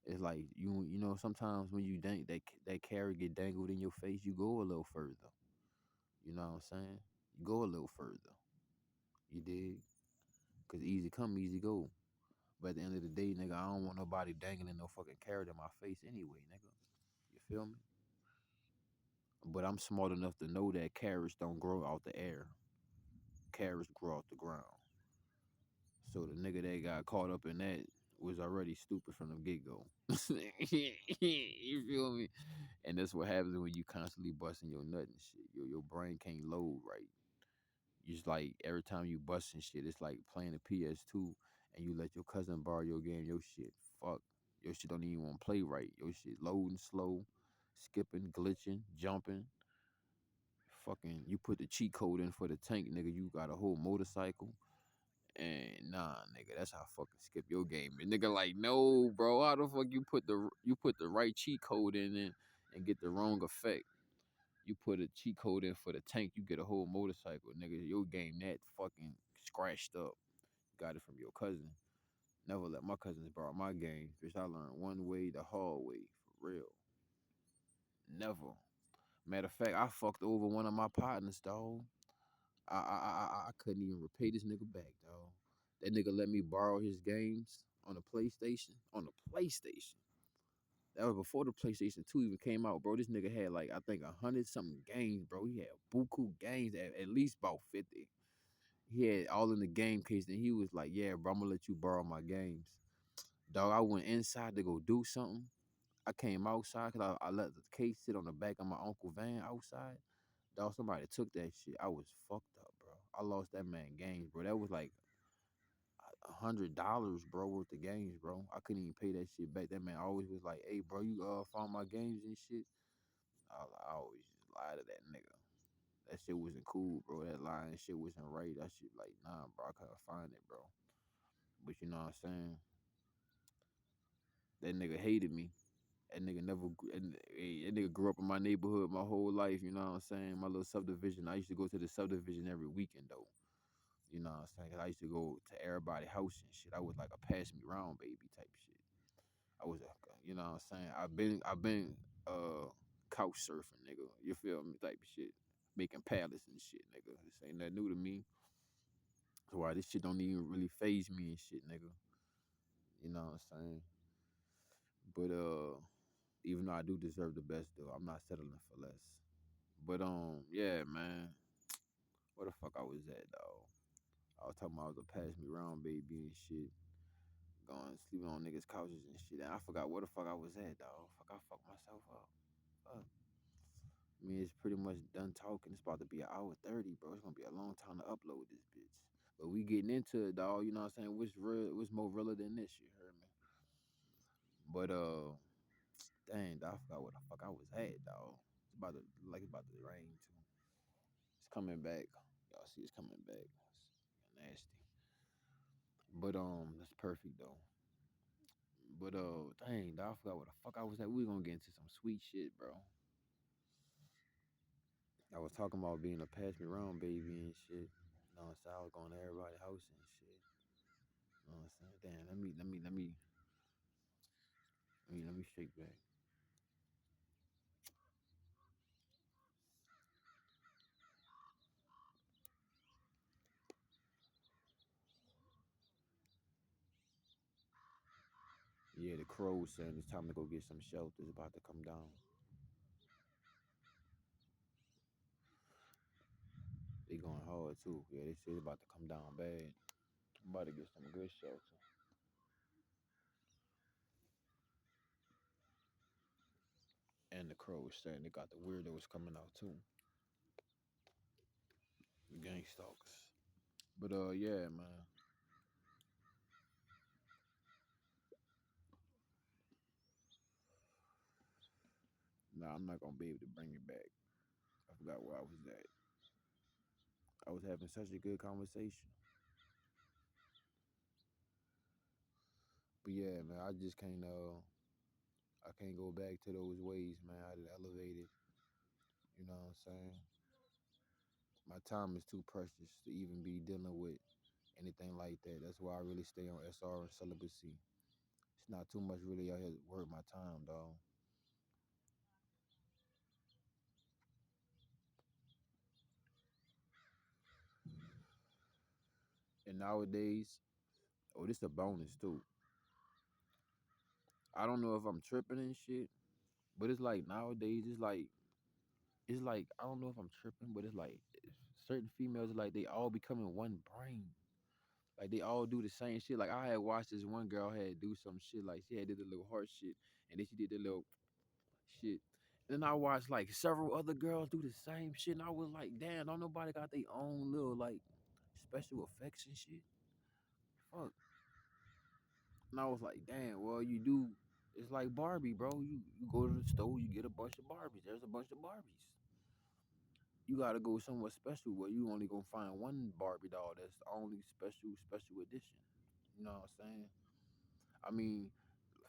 it's like sometimes when you dank that carrot get dangled in your face, you go a little further. You know what I'm saying? You go a little further. You dig? Cause easy come, easy go. But at the end of the day, nigga, I don't want nobody dangling no fucking carrot in my face anyway, nigga. You feel me? But I'm smart enough to know that carrots don't grow out the air. Carrots grow out the ground. So the nigga that got caught up in that was already stupid from the get go. You feel me? And that's what happens when you constantly busting your nut and shit. Your brain can't load right. It's like every time you busting shit, it's like playing a PS2 and you let your cousin borrow your game. Your shit, fuck, your shit don't even want to play right. Your shit loading slow, skipping, glitching, jumping. Fucking, you put the cheat code in for the tank, nigga. You got a whole motorcycle. And nah, nigga, that's how I fucking skip your game. And nigga, like, no, bro, how the fuck you put the right cheat code in and get the wrong effect? You put a cheat code in for the tank, you get a whole motorcycle, nigga. Your game that fucking scratched up. Got it from your cousin. Never let my cousins borrow my games, bitch. I learned one way the hard way, for real. Never. Matter of fact, I fucked over one of my partners, dog. I couldn't even repay this nigga back, dog. That nigga let me borrow his games on the PlayStation. On the PlayStation. That was before the PlayStation 2 even came out, bro. This nigga had like I think 100 something games, bro. He had buku games at least about 50. He had all in the game case, and he was like, "Yeah, bro, I'm gonna let you borrow my games." Dog, I went inside to go do something. I came outside because I let the case sit on the back of my uncle van outside. Dog, somebody took that shit. I was fucked up, bro. I lost that man games, bro. That was like $100, bro, worth of games, bro. I couldn't even pay that shit back. That man always was like, "Hey, bro, you found my games and shit." I always just lie to that nigga. That shit wasn't cool, bro. That lying shit wasn't right. That shit like, nah, bro, I couldn't find it, bro. But you know what I'm saying? That nigga hated me. That nigga never, that nigga grew up in my neighborhood my whole life. You know what I'm saying? My little subdivision. I used to go to the subdivision every weekend though. You know what I'm saying? 'Cause I used to go to everybody's house and shit. I was like a pass me round baby type shit. I was a, you know what I'm saying? I've been couch surfing, nigga. You feel me? Type of shit. Making pallets and shit, nigga. This ain't nothing new to me. So why this shit don't even really phase me and shit, nigga. You know what I'm saying? But even though I do deserve the best though, I'm not settling for less. But yeah, man. Where the fuck I was at, dog? I was talking about I was a pass me round baby and shit. Going sleeping on niggas' couches and shit. And I forgot where the fuck I was at, dog. Fuck, I fucked myself up. Fuck. I mean, it's pretty much done talking. It's about to be an hour 30, bro. It's gonna be a long time to upload this bitch. But we getting into it, dog. You know what I'm saying? What's real? What's more realer than this? You heard me? But dang, dog, I forgot where the fuck I was at, dog. It's about to rain too. It's coming back. Y'all see, it's coming back. It's nasty. But that's perfect though. But dang, dog, I forgot where the fuck I was at. We gonna get into some sweet shit, bro. I was talking about being a pass me around baby and shit. You know what I'm saying? I was going to everybody's house and shit. You know what I'm saying? Damn, let me shake back. Yeah, the crows saying it's time to go get some shelter. It's about to come down. They going hard too. Yeah, they say it's about to come down bad. I'm about to get some good shelter. And the crows saying they got the weirdos coming out too. The gang stalkers. But yeah, man. Nah, I'm not gonna be able to bring it back. I forgot where I was at. I was having such a good conversation. But yeah, man, I can't go back to those ways, man. I done elevated. You know what I'm saying? My time is too precious to even be dealing with anything like that. That's why I really stay on SR and celibacy. It's not too much really out here worth my time, dog. And nowadays, oh, this a bonus too. I don't know if I'm tripping and shit, but it's like nowadays, it's like I don't know if I'm tripping, but it's like certain females like they all becoming one brain. Like they all do the same shit. Like I had watched this one girl had do some shit. Like she had did the little heart shit, and then she did the little shit. And then I watched like several other girls do the same shit, and I was like, damn, don't nobody got their own little like special effects and shit. Fuck. And I was like, damn, well you do. It's like Barbie, bro. You go to the store, you get a bunch of Barbies. There's a bunch of Barbies. You gotta go somewhere special where you only gonna find one Barbie doll that's only special edition. You know what I'm saying? I mean,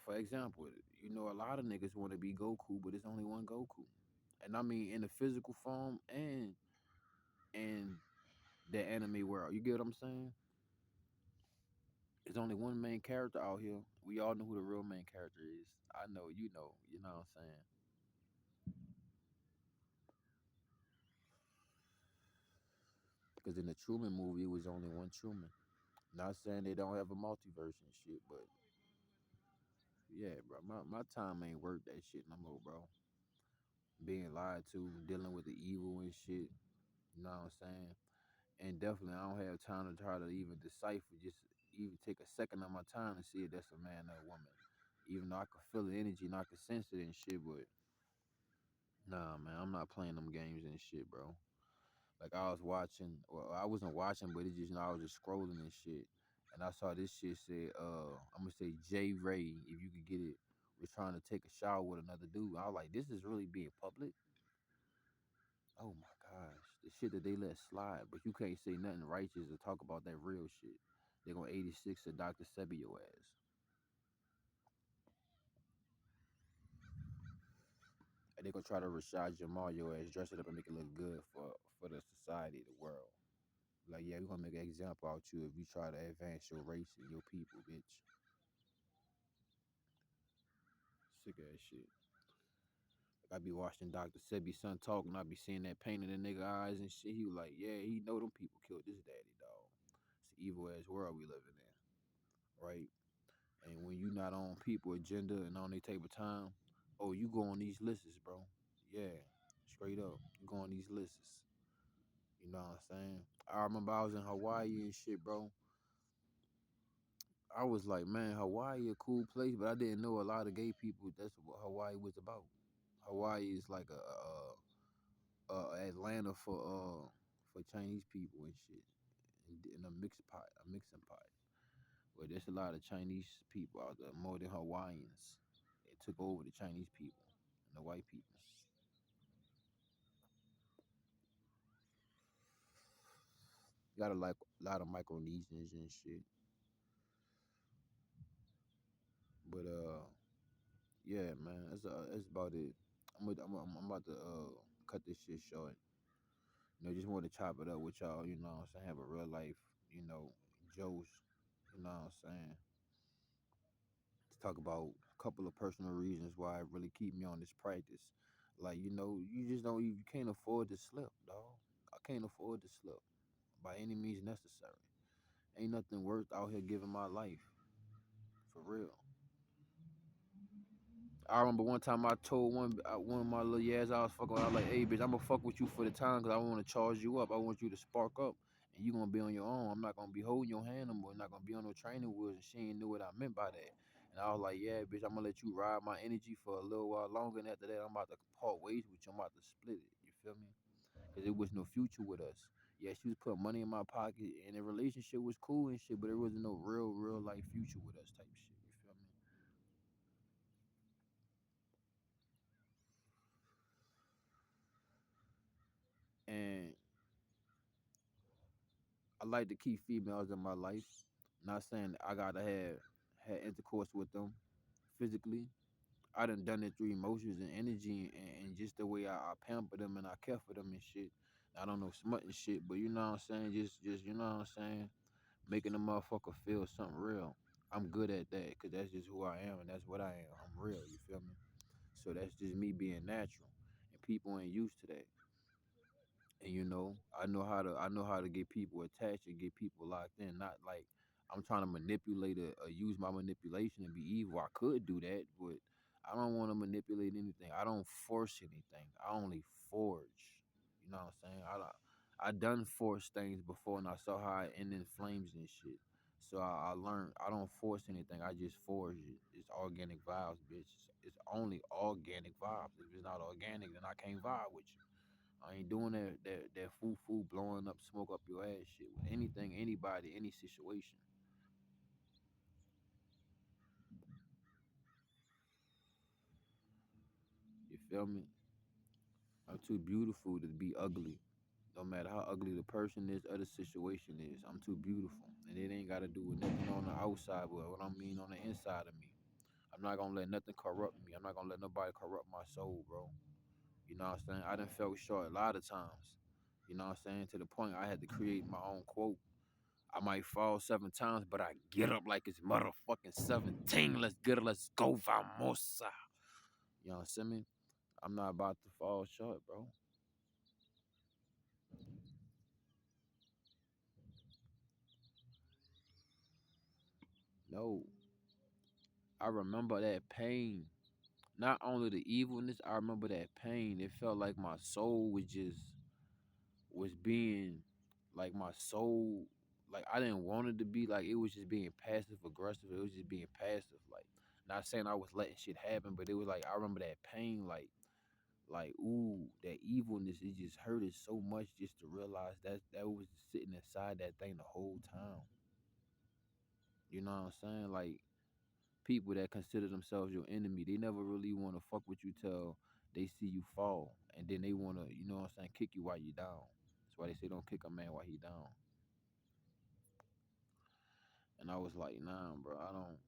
for example, a lot of niggas want to be Goku, but it's only one Goku. And I mean in the physical form and in the anime world. You get what I'm saying? There's only one main character out here. We all know who the real main character is. I know, you know what I'm saying? Because in the Truman movie, it was only one Truman. Not saying they don't have a multiverse and shit, but yeah, bro, my time ain't worth that shit no more, bro. Being lied to, dealing with the evil and shit. You know what I'm saying? And definitely, I don't have time to try to even decipher, just even take a second of my time to see if that's a man or a woman. Even though I could feel the energy and I could sense it and shit, but nah, man, I'm not playing them games and shit, bro. Like I was watching, well, I wasn't watching, but it just, I was just scrolling and shit, and I saw this shit said, I'm gonna say J Ray, if you could get it, was trying to take a shower with another dude. I was like, this is really being public. Oh my gosh, the shit that they let slide, but you can't say nothing righteous to talk about that real shit. They gonna 86 to Dr. Sebi your ass, and they gonna try to Rashad Jamal your ass, dress it up and make it look good for the society, the world. Like, yeah, we're gonna make an example out you if you try to advance your race and your people, bitch. Sick ass shit. Like, I be watching Dr. Sebi's son talk and I be seeing that pain in the nigga eyes and shit. He was like, yeah, he know them people killed this daddy, dog. It's an evil ass world we living in, right? And when you not on people agenda and on their type of time, oh, you go on these lists, bro. Yeah, straight up. You go on these lists. You know what I'm saying? I remember I was in Hawaii and shit, bro. I was like, man, Hawaii a cool place, but I didn't know a lot of gay people. That's what Hawaii was about. Hawaii is like a Atlanta for Chinese people and shit, in a mixed pot, a mixing pot. But there's a lot of Chinese people out there, more than Hawaiians. They took over the Chinese people and the white people. Got like a lot of Micronesians and shit. But yeah, man, that's about it. I'm about to cut this shit short. Just want to chop it up with y'all, what I'm saying? Have a real life, you know, Joe's, you know what I'm saying? To talk about a couple of personal reasons why it really keep me on this practice. Like, you just don't, you can't afford to slip, dog. I can't afford to slip by any means necessary. Ain't nothing worth out here giving my life, for real. I remember one time I told one of my little yads I was fucking with, I was like, hey, bitch, I'm gonna fuck with you for the time because I want to charge you up. I want you to spark up and you gonna be on your own. I'm not gonna be holding your hand no more. I'm not gonna be on no training wheels. And she ain't knew what I meant by that. And I was like, yeah, bitch, I'm gonna let you ride my energy for a little while longer. And after that, I'm about to part ways with you. I'm about to split it. You feel me? Because there was no future with us. Yeah, she was putting money in my pocket and the relationship was cool and shit, but there wasn't no real life future with us type shit. You feel me? And I like to keep females in my life. Not saying I gotta have had intercourse with them physically. I done it through emotions and energy and just the way I pamper them and I care for them and shit. I don't know smut and shit, but you know what I'm saying? Just you know what I'm saying? Making a motherfucker feel something real. I'm good at that because that's just who I am and that's what I am. I'm real, you feel me? So that's just me being natural. And people ain't used to that. And I know how to get people attached and get people locked in. Not like I'm trying to manipulate or use my manipulation to be evil. I could do that, but I don't want to manipulate anything. I don't force anything. I only forge. You know what I'm saying? I done forced things before and I saw how it ended in flames and shit. So I learned I don't force anything. I just forge it. It's organic vibes, bitch. It's only organic vibes. If it's not organic, then I can't vibe with you. I ain't doing that foo blowing up smoke up your ass shit with anything, anybody, any situation. You feel me? I'm too beautiful to be ugly. No matter how ugly the person is or the situation is, I'm too beautiful. And it ain't gotta do with nothing on the outside, but what I mean on the inside of me. I'm not gonna let nothing corrupt me. I'm not gonna let nobody corrupt my soul, bro. You know what I'm saying? I done felt short a lot of times. You know what I'm saying? To the point I had to create my own quote. I might fall 7 times, but I get up like it's motherfucking 17. Let's get it. Let's go, vamosa. You know what I'm saying? I'm not about to fall short, bro. No, I remember that pain. Not only the evilness, I remember that pain. It felt like my soul was being like my soul, like I didn't want it to be, like it was just being passive aggressive. It was just being passive. Like, not saying I was letting shit happen, but it was like I remember that pain, like ooh, that evilness. It just hurted so much just to realize that was sitting inside that thing the whole time. You know what I'm saying? Like, people that consider themselves your enemy, they never really want to fuck with you till they see you fall, and then they want to, you know what I'm saying, kick you while you down. That's why they say don't kick a man while he down. And I was like, nah, bro, I don't.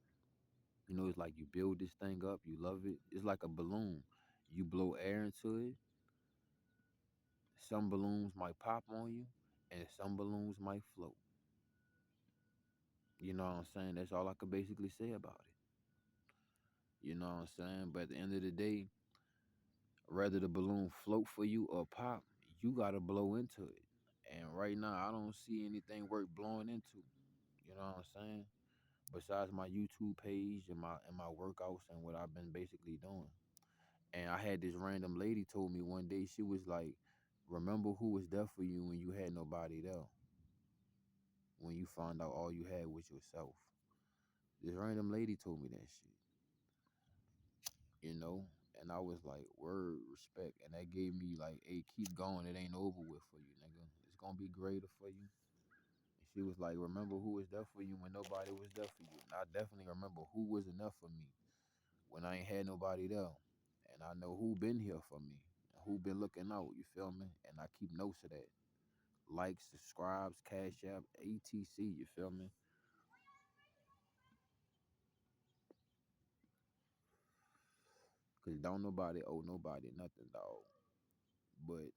You know, it's like you build this thing up, you love it. It's like a balloon. You blow air into it. Some balloons might pop on you, and some balloons might float. You know what I'm saying? That's all I could basically say about it. You know what I'm saying? But at the end of the day, whether the balloon float for you or pop, you gotta blow into it. And right now, I don't see anything worth blowing into. You know what I'm saying? Besides my YouTube page and my workouts and what I've been basically doing. And I had this random lady told me one day, she was like, remember who was there for you when you had nobody there. When you found out all you had was yourself. This random lady told me that shit, you know? And I was like, word, respect. And that gave me like, hey, keep going. It ain't over with for you, nigga. It's gonna be greater for you. And she was like, remember who was there for you when nobody was there for you. And I definitely remember who was enough for me when I ain't had nobody there. And I know who been here for me and who been looking out, you feel me? And I keep notes of that. Likes, subscribes, Cash App, ATC, you feel me? Cause don't nobody owe nobody nothing, dog. But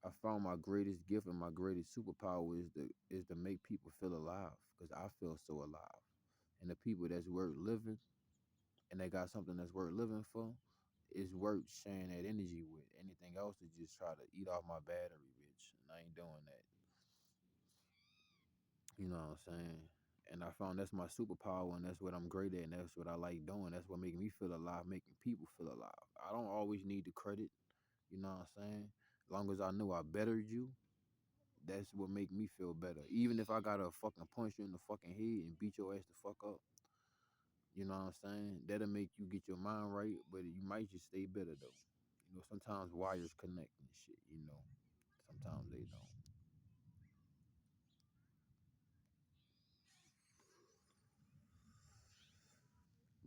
I found my greatest gift and my greatest superpower is to make people feel alive. Cause I feel so alive. And the people that's worth living and they got something that's worth living for, is worth sharing that energy with. Anything else is just try to eat off my battery, bitch. And I ain't doing that. You know what I'm saying? And I found that's my superpower, and that's what I'm great at, and that's what I like doing. That's what making me feel alive, making people feel alive. I don't always need the credit, you know what I'm saying? As long as I know I bettered you, that's what make me feel better. Even if I gotta fucking punch you in the fucking head and beat your ass the fuck up, you know what I'm saying? That'll make you get your mind right, but you might just stay better though. You know, sometimes wires connect and shit, you know. Sometimes they don't.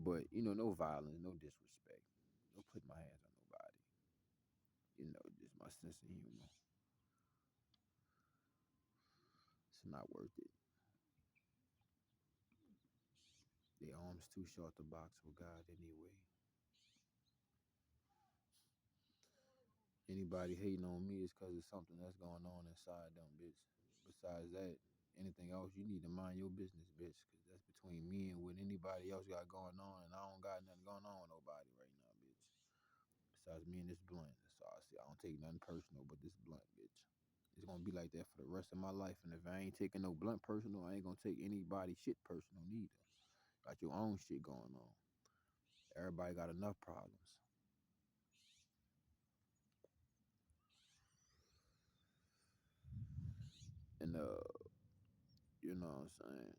But, you know, no violence, no disrespect. Don't put my hands on nobody. You know, just my sense of humor. It's not worth it. The arm's too short to box with God anyway. Anybody hating on me is because of something that's going on inside them, bitch. Besides that, anything else, you need to mind your business, bitch. Because that's between me and what anybody else got going on. And I don't got nothing going on with nobody right now, bitch. Besides me and this blunt. That's all I see. I don't take nothing personal but this blunt, bitch. It's gonna be like that for the rest of my life. And if I ain't taking no blunt personal, I ain't gonna take anybody shit personal neither. Got your own shit going on. Everybody got enough problems. And you know what I'm saying?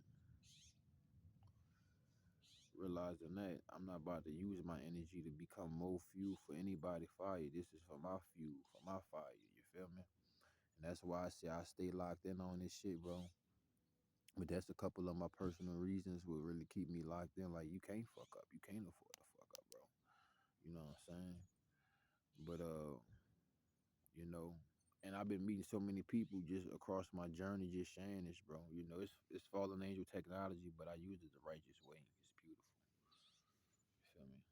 Realizing that I'm not about to use my energy to become more fuel for anybody fire. This is for my fuel, for my fire. You feel me? And that's why I say I stay locked in on this shit, bro. But that's a couple of my personal reasons will really keep me locked in. Like, you can't fuck up. You can't afford to fuck up, bro. You know what I'm saying? But you know, and I've been meeting so many people just across my journey, just sharing this, bro. You know, it's fallen angel technology, but I use it the righteous way. It's beautiful. You feel me?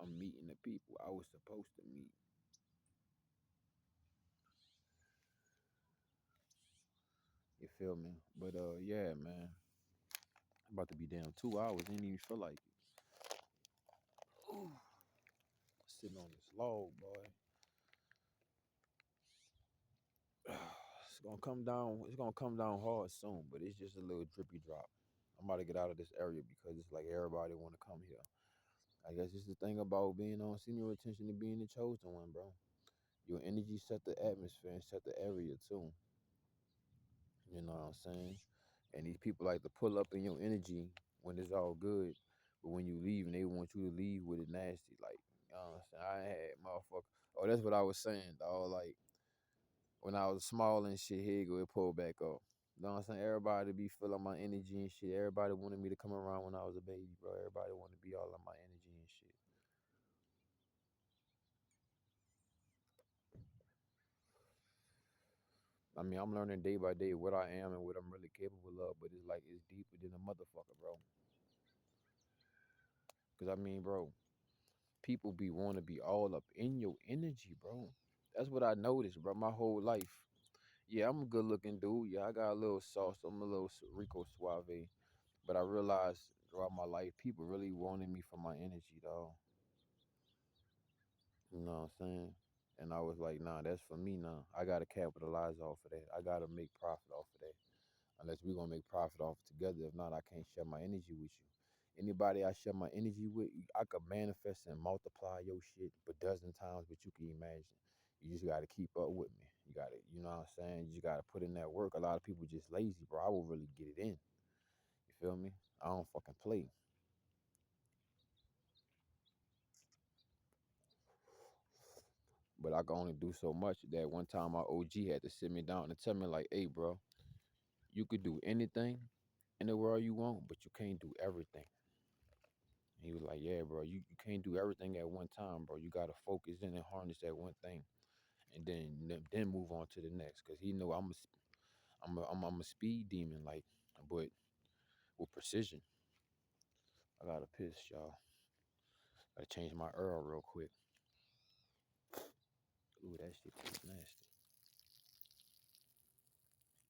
I'm meeting the people I was supposed to meet. You feel me? But yeah, man. About to be down 2 hours. Didn't even feel like it. Ooh, sitting on this log, boy. It's gonna come down. It's gonna come down hard soon, but it's just a little drippy drop. I'm about to get out of this area because it's like everybody want to come here. I guess it's the thing about being on senior retention and being the chosen one, bro. Your energy set the atmosphere and set the area too. You know what I'm saying? And these people like to pull up in your energy when it's all good, but when you leave and they want you to leave with it nasty, like, you know what I'm saying? I had motherfucker. Oh, that's what I was saying, dog. Like when I was small and shit, here you go, it pulled back up. You know what I'm saying? Everybody be feeling my energy and shit. Everybody wanted me to come around when I was a baby, bro. Everybody wanted to be all of my energy and shit. I mean, I'm learning day by day what I am and what I'm really capable of, but it's like it's deeper than a motherfucker, bro. Cause I mean, bro, people be want to be all up in your energy, bro. That's what I noticed, bro. My whole life. Yeah, I'm a good looking dude. Yeah, I got a little sauce. I'm a little Rico Suave. But I realized throughout my life, people really wanted me for my energy, dog. You know what I'm saying? And I was like, nah, that's for me now. I gotta capitalize off of that. I gotta make profit off of that. Unless we're gonna make profit off it together. If not, I can't share my energy with you. Anybody I share my energy with, I could manifest and multiply your shit a dozen times what you can imagine. You just gotta keep up with me. You gotta, you know what I'm saying? You just gotta put in that work. A lot of people just lazy, bro. I will really get it in. You feel me? I don't fucking play. But I can only do so much. That one time my OG had to sit me down and tell me like, hey, bro, you could do anything in the world you want, but you can't do everything. And he was like, yeah, bro, you can't do everything at one time, bro. You gotta focus in and harness that one thing, and then move on to the next. Cause he know I'm a speed demon, like, but with precision. I gotta piss, y'all. Gotta change my Earl real quick. Ooh, that shit was nasty.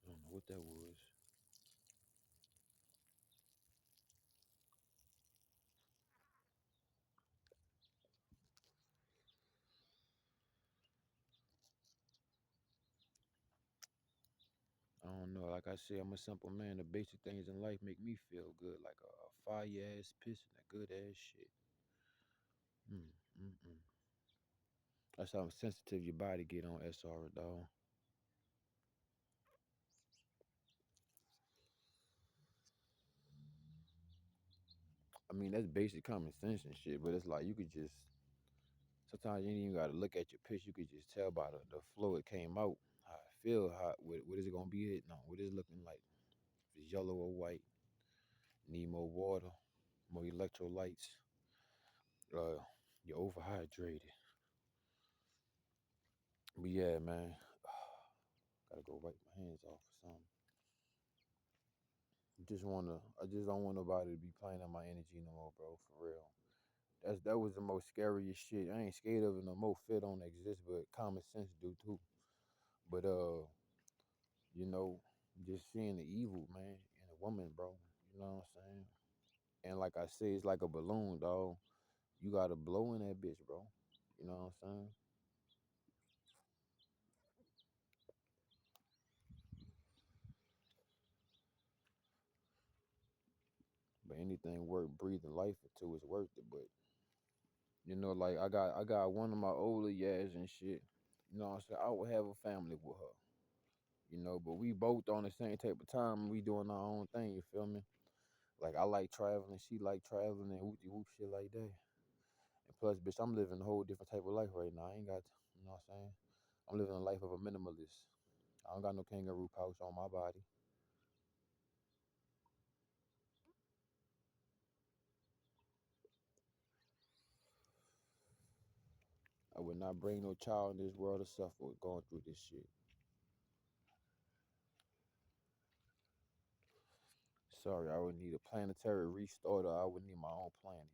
I don't know what that was. I don't know. Like I say, I'm a simple man. The basic things in life make me feel good, like a fire ass piss and a good ass shit. Mm, mm, mm. That's how sensitive your body get on SR, dog. I mean, that's basic common sense and shit, but it's like you could just sometimes you ain't even gotta look at your piss. You could just tell by the flow it came out, how it feel, what is it gonna be hitting on, what is it looking like. If it's yellow or white, need more water, more electrolytes. Uh, you're overhydrated. But yeah, man, gotta go wipe my hands off or something. I just don't want nobody to be playing on my energy no more, bro. For real. That was the most scariest shit. I ain't scared of it no more. Fear don't exist, but common sense do too. But you know, just seeing the evil, man, in a woman, bro. You know what I'm saying? And like I said, it's like a balloon, dog. You gotta blow in that bitch, bro. You know what I'm saying? But anything worth breathing life into is worth it. But you know, like I got one of my older yeahs and shit. You know what I'm saying? I would have a family with her. You know, but we both on the same type of time. We doing our own thing. You feel me? Like I like traveling, she like traveling, and whoopty whoop shit like that. And plus, bitch, I'm living a whole different type of life right now. I ain't got, you know what I'm saying? I'm living a life of a minimalist. I don't got no kangaroo pouch on my body. I would not bring no child in this world to suffer with going through this shit. Sorry, I would need a planetary restart, or I would need my own planet.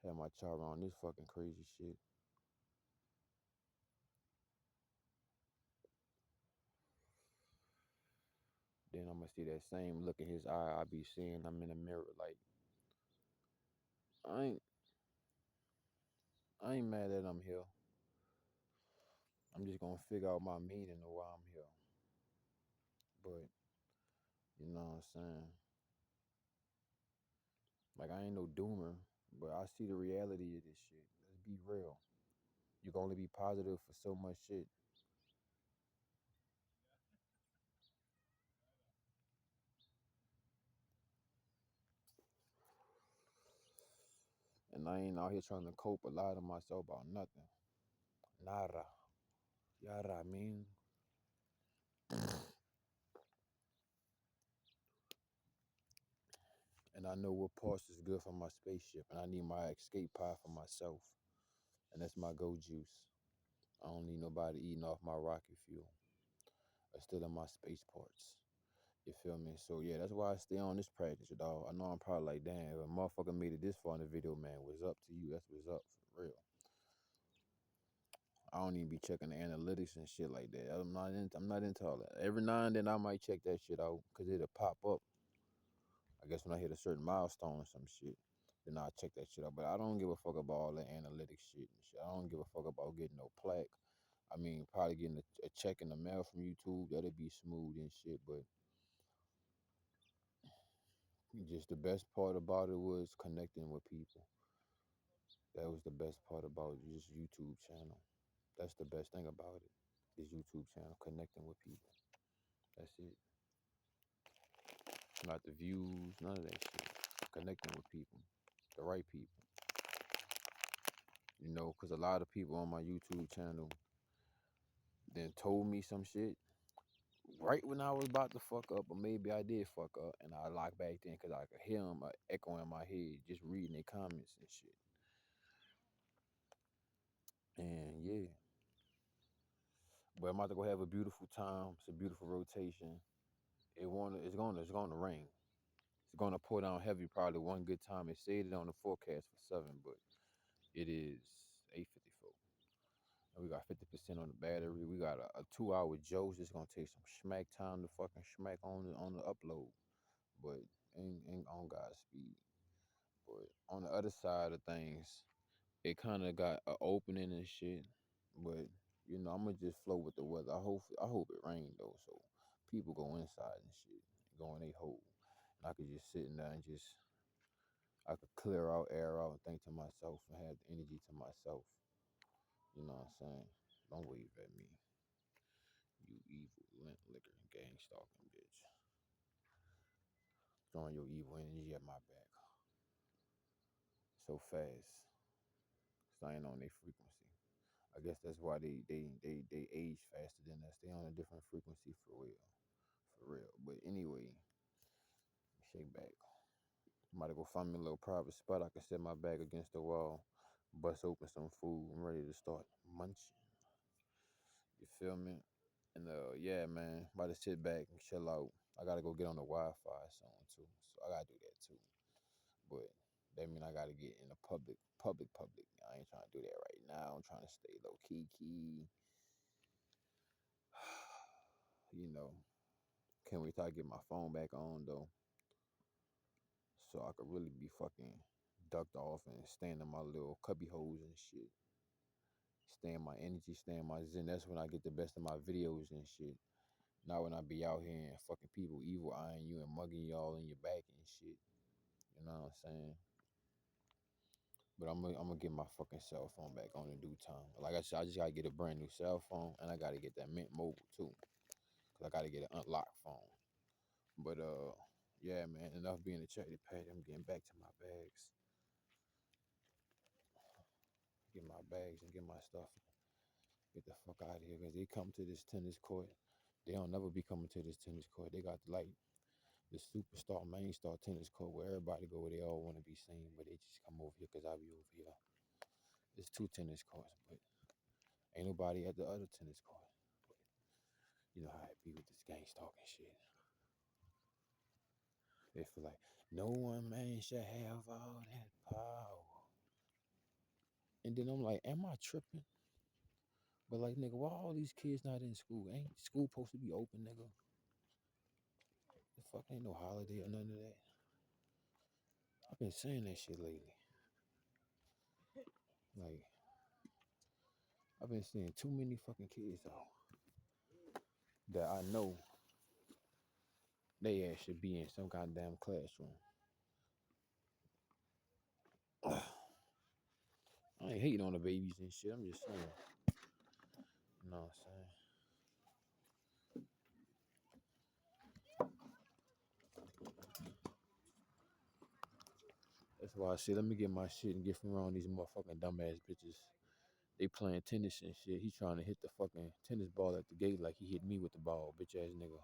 Had my chopper on this fucking crazy shit. Then I'm gonna see that same look in his eye I be seeing. I'm in the mirror like I ain't I ain't mad that I'm here. I'm just gonna figure out my meaning of why I'm here. But you know what I'm saying? Like I ain't no doomer, but I see the reality of this shit. Let's be real. You can only be positive for so much shit. And I ain't out here trying to cope or lie to myself about nothing. Nada. Yada I mean. And I know what parts is good for my spaceship. And I need my escape pod for myself. And that's my go juice. I don't need nobody eating off my rocket fuel. Or stealing my space parts. You feel me? So yeah, that's why I stay on this practice, dog. I know I'm probably like, damn, if a motherfucker made it this far in the video, man, what's up to you? That's what's up for real. I don't even be checking the analytics and shit like that. I'm not into all that. Every now and then I might check that shit out because it'll pop up. I guess when I hit a certain milestone or some shit, then I'll check that shit out. But I don't give a fuck about all that analytics shit and shit. I don't give a fuck about getting no plaque. I mean, probably getting a check in the mail from YouTube, that'll be smooth and shit. But just the best part about it was connecting with people. That was the best part about this YouTube channel. That's the best thing about it. This YouTube channel, connecting with people. That's it. Not the views, none of that shit. Connecting with people, the right people. You know, because a lot of people on my YouTube channel then told me some shit right when I was about to fuck up, or maybe I did fuck up, and I locked back in because I could hear them echo in my head, just reading their comments and shit. And yeah, but I'm about to go have a beautiful time. It's a beautiful rotation. It's gonna rain. It's gonna pour down heavy probably one good time. It said it on the forecast for 7, but it is 8:54. And we got 50% on the battery. We got a 2-hour Joe's. It's gonna take some smack time to fucking smack on the upload. But ain't on God's speed. But on the other side of things, it kind of got an opening and shit. But you know, I'm gonna just flow with the weather. I hope it rained though, so people go inside and shit, go in they hole. And I could just sit in there and I could clear out, air out, and think to myself and have the energy to myself. You know what I'm saying? Don't wave at me, you evil lint liquor gang stalking bitch. Throwing your evil energy at my back so fast. Cause I ain't on their frequency. I guess that's why they age faster than us. They on a different frequency for real. For real. But anyway, shake back. I'm about to go find me a little private spot. I can set my back against the wall, bust open some food. I'm ready to start munching. You feel me? And yeah, man, about to sit back and chill out. I gotta go get on the Wi-Fi soon too, so I gotta do that too. But that mean I gotta get in the public. I ain't trying to do that right now. I'm trying to stay low key. You know, can't wait till I get my phone back on though, so I could really be fucking ducked off and stand in my little cubby holes and shit. Stay in my energy, stay in my zen. That's when I get the best of my videos and shit. Not when I be out here and fucking people evil eyeing you and mugging y'all in your back and shit. You know what I'm saying? But I'm gonna get my fucking cell phone back on in due time. Like I said, I just gotta get a brand new cell phone, and I gotta get that Mint Mobile too, cause I gotta get an unlocked phone. But yeah, man, enough being a chatty patty. I'm getting back to my bags. Get my bags and get my stuff. Get the fuck out of here, cause they come to this tennis court. They don't never be coming to this tennis court. They got like the superstar, main star tennis court where everybody go where they all want to be seen, but they just come over here because I be over here. There's 2 tennis courts, but ain't nobody at the other tennis court. But you know how it be with this gang stalking shit. They feel like no one man should have all that power. And then I'm like, am I tripping? But like, nigga, why all these kids not in school? Ain't school supposed to be open, nigga? The fuck ain't no holiday or none of that. I've been saying that shit lately. Like, I've been seeing too many fucking kids out that I know they ass should be in some goddamn classroom. I ain't hating on the babies and shit. I'm just saying. You know what I'm saying? That's why I said, let me get my shit and get from around these motherfucking dumbass bitches. They playing tennis and shit. He trying to hit the fucking tennis ball at the gate like he hit me with the ball, bitch ass nigga.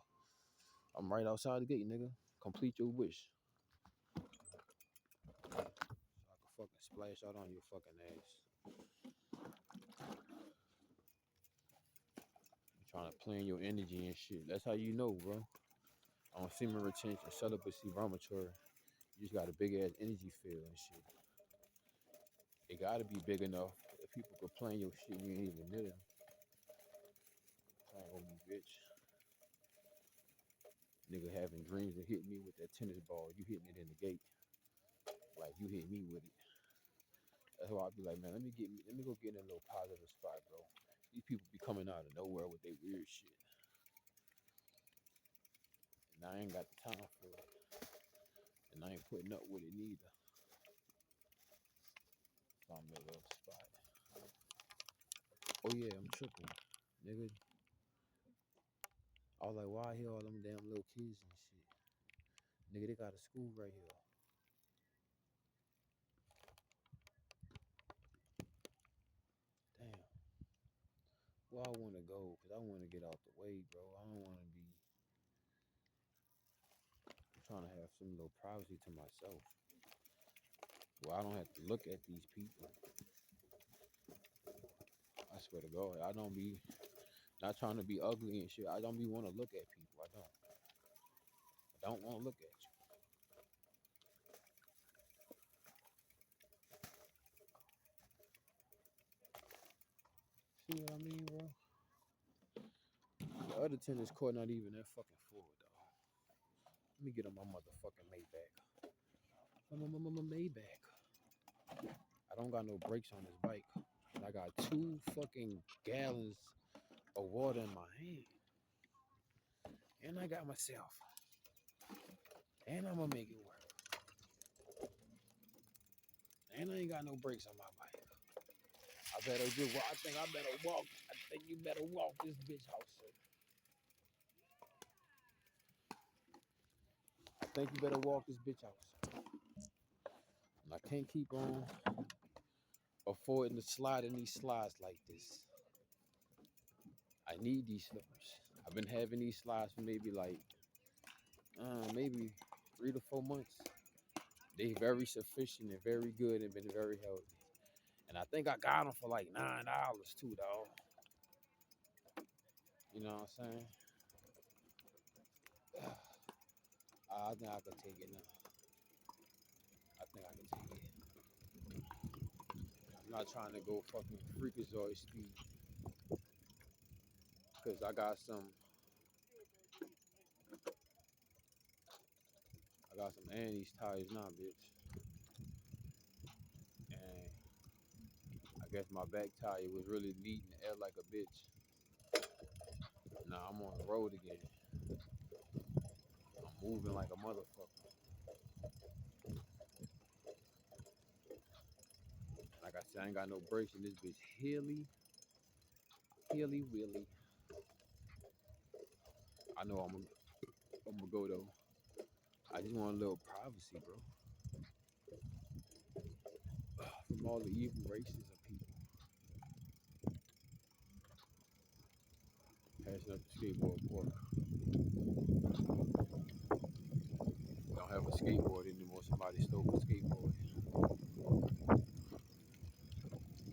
I'm right outside the gate, nigga. Complete your wish. So I can fucking splash out on your fucking ass. You trying to plan your energy and shit. That's how you know, bro. On semen retention, celibacy, rheumatoid. You just got a big ass energy field and shit. It gotta be big enough that people could plan your shit and you ain't even near them. Playing with me, bitch. Nigga having dreams of hitting me with that tennis ball. You hitting it in the gate. Like you hit me with it. That's why I be like, man, let me go get in a little positive spot, bro. These people be coming out of nowhere with their weird shit. And I ain't got the time for it. And I ain't putting up with it neither. So I'm in a little spot. Oh yeah, I'm tripping. Nigga. I was like, why I hear all them damn little kids and shit? Nigga, they got a school right here. Damn. Well, I want to go because I want to get out the way, bro. I don't want to be I'm trying to have some little privacy to myself. Well, I don't have to look at these people. I swear to God, I don't be not trying to be ugly and shit. I don't be want to look at people. I don't want to look at you. See what I mean, bro? The other tennis court not even that fucking full, though. Let me get on my motherfucking Maybach. Maybach. I don't got no brakes on this bike. And I got 2 fucking gallons of water in my hand. And I got myself. And I'm gonna make it work. And I ain't got no brakes on my bike. I think I better walk. I think you better walk this bitch house, sir. I think you better walk this bitch house. And I can't keep on affording to slide in these slides like this. I need these slippers. I've been having these slides for maybe 3 to 4 months. They very sufficient and very good and been very healthy. And I think I got them for like $9 too, dog. You know what I'm saying? I think I can take it now. I think I can take it. I'm not trying to go fucking freakazoid speed. Cause I got some Annie's tires now, bitch. And I guess my back tire was really leading the air like a bitch. Now I'm on the road again. I'm moving like a motherfucker. Like I said, I ain't got no brakes in this bitch. Hilly willy. I know I'm gonna go though. I just want a little privacy, bro. From all the evil races of people. Passing up the skateboard park. Don't have a skateboard anymore. Somebody stole my skateboard.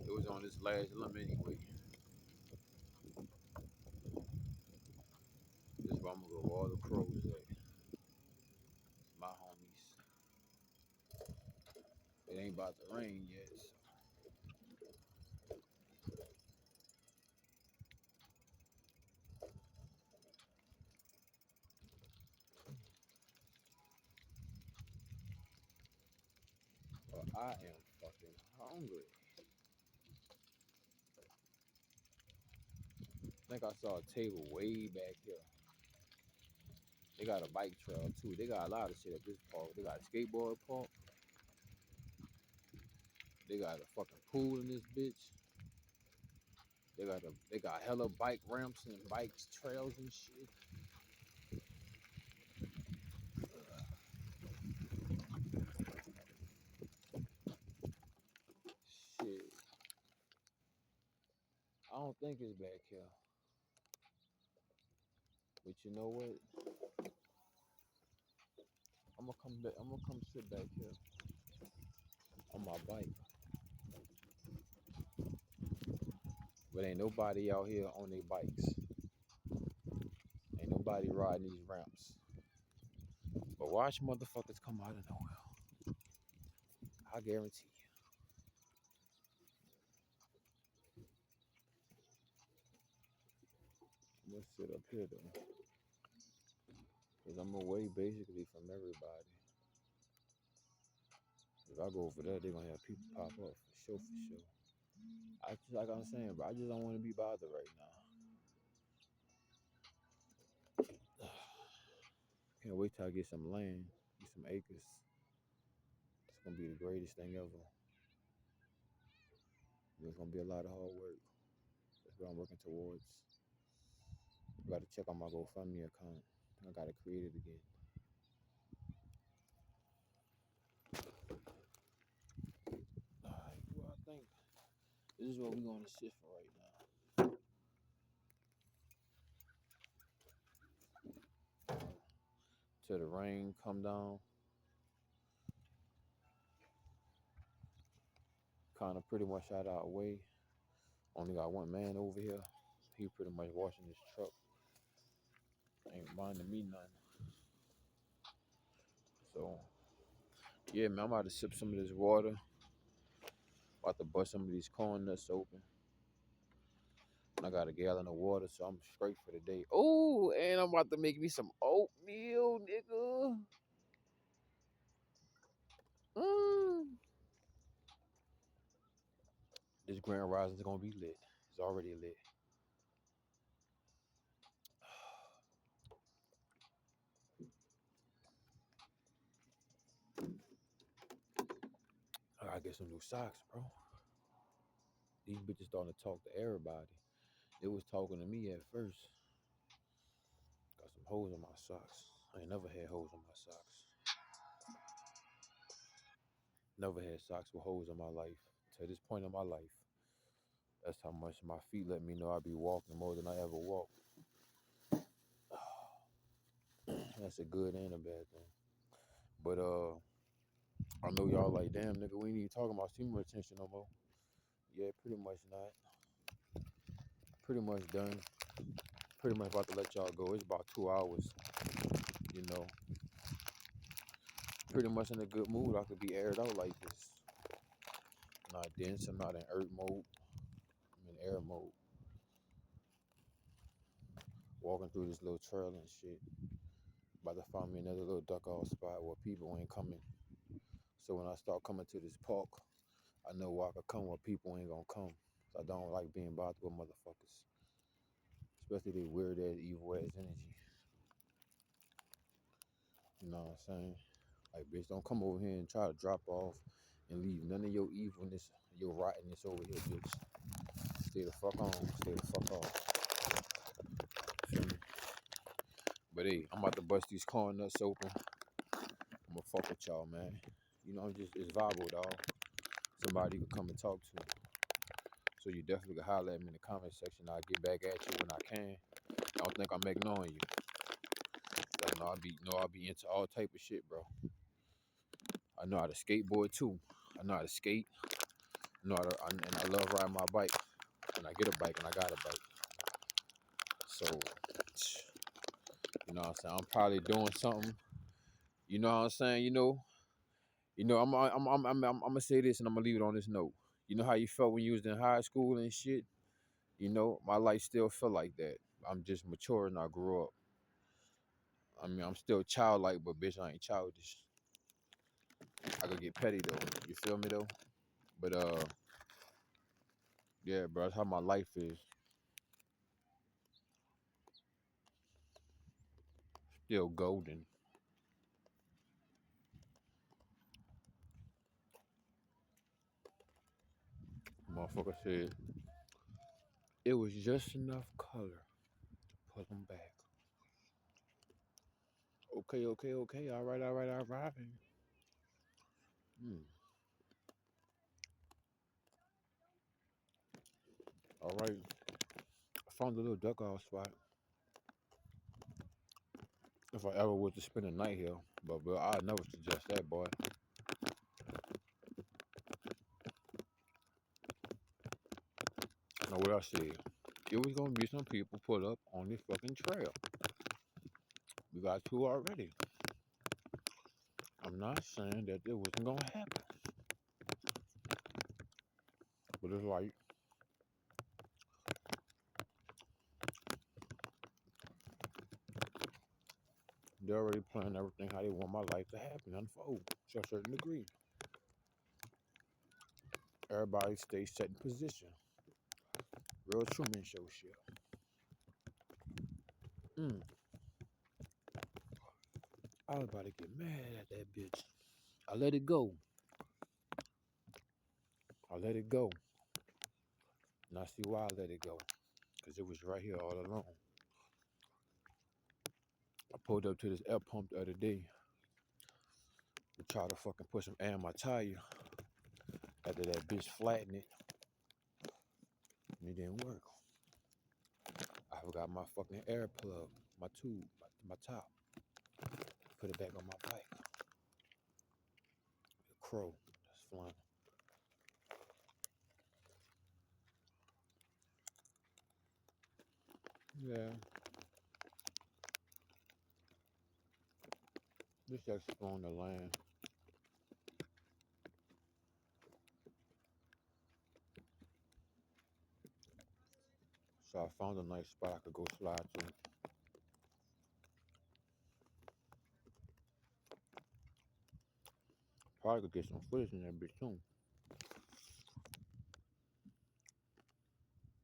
It was on this last limb anyway. This is where I'm gonna go. All the crows at. My homies. It ain't about to rain yet. So I am fucking hungry. I think I saw a table way back here. They got a bike trail too. They got a lot of shit at this park. They got a skateboard park. They got a fucking pool in this bitch. They got hella bike ramps and bike trails and shit. Shit. I don't think it's back here. But you know what? I'm gonna come back. I'm gonna come sit back here on my bike. But ain't nobody out here on their bikes. Ain't nobody riding these ramps. But watch motherfuckers come out of nowhere. I guarantee you. I'm gonna sit up here though. Cause I'm away basically from everybody. If I go over there, they're gonna have people pop up for sure, for sure. I just like I'm saying, bro, I just don't want to be bothered right now. Can't wait till I get some land, get some acres. It's gonna be the greatest thing ever. There's gonna be a lot of hard work. That's what I'm working towards. I gotta check on my GoFundMe account. I gotta create it again. Alright, well, I think this is what we're gonna sit for right now. Till the rain come down. Kind of pretty much out our way. Only got one man over here. He pretty much washing his truck. Ain't minding me none. So yeah, man, I'm about to sip some of this water. About to bust some of these corn nuts open. I got a gallon of water, so I'm straight for the day. Oh, and I'm about to make me some oatmeal, nigga. This Grand Rising is gonna be lit. It's already lit. I gotta get some new socks, bro. These bitches starting to talk to everybody. It was talking to me at first. Got some holes in my socks. I ain't never had holes in my socks. Never had socks with holes in my life. To this point in my life. That's how much my feet let me know I be walking more than I ever walked. That's a good and a bad thing. But I know y'all like, damn nigga, we ain't even talking about semen retention no more. Yeah, pretty much not. Pretty much done. Pretty much about to let y'all go. It's about 2 hours. You know. Pretty much in a good mood. I could be aired out like this. Not dense. I'm not in earth mode. I'm in air mode. Walking through this little trail and shit. About to find me another little duck off spot where people ain't coming. So when I start coming to this park, I know where I can come where people ain't gonna come. So I don't like being bothered with motherfuckers. Especially they weird ass, evil ass energy. You know what I'm saying? Like, bitch, don't come over here and try to drop off and leave none of your evilness, your rottenness over here, bitch. Stay the fuck on. Stay the fuck off. Feel me? But hey, I'm about to bust these corn nuts open. I'm gonna fuck with y'all, man. You know, it's viable, dog. Somebody you can come and talk to. So you definitely can holler at me in the comment section. I'll get back at you when I can. I don't think I'm ignoring you. I'll be into all type of shit, bro. I know how to skateboard too. I know how to skate. And I love riding my bike. And I get a bike and I got a bike. So, you know what I'm saying? I'm probably doing something. You know what I'm saying? I'm gonna say this and I'm gonna leave it on this note. You know how you felt when you was in high school and shit? You know, my life still feel like that. I'm just mature and I grew up. I mean, I'm still childlike, but bitch, I ain't childish. I could get petty though. You feel me though? But yeah, bro, that's how my life is. Still golden. Motherfucker said it was just enough color to put them back. Okay, okay, okay. All right, all right, all right. Hmm. All right. I found a little duck off spot. If I ever was to spend a night here, but I never suggest that, boy. Know what I said? It was gonna be some people put up on this fucking trail. We got two already. I'm not saying that it wasn't gonna happen, but it's like they're already planning everything how they want my life to happen, unfold to a certain degree. Everybody stays set in position. Real Truman Show shit. Mm. I was about to get mad at that bitch. I let it go. I let it go. And I see why I let it go. Because it was right here all along. I pulled up to this air pump the other day to try to fucking put some air in my tire. After that bitch flattened it, and it didn't work. I forgot my fucking air plug, my tube, my top. Put it back on my bike. The crow that's flying. Yeah. This exploring the land. So I found a nice spot I could go slide to. Probably could get some footage in that bitch too.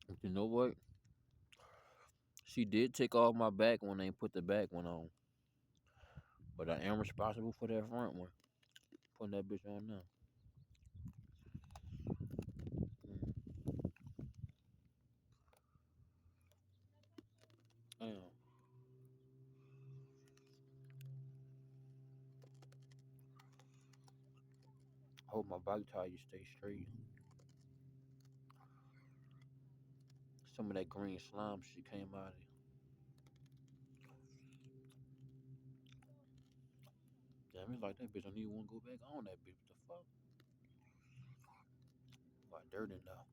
But you know what? She did take off my back when they put the back one on. But I am responsible for that front one. Putting that bitch on now. Mm. Damn. I hope my bike tire stay straight. Some of that green slime shit came out of it. Damn, it's like that bitch don't even want to go back on that bitch. What the fuck? Like dirt in there.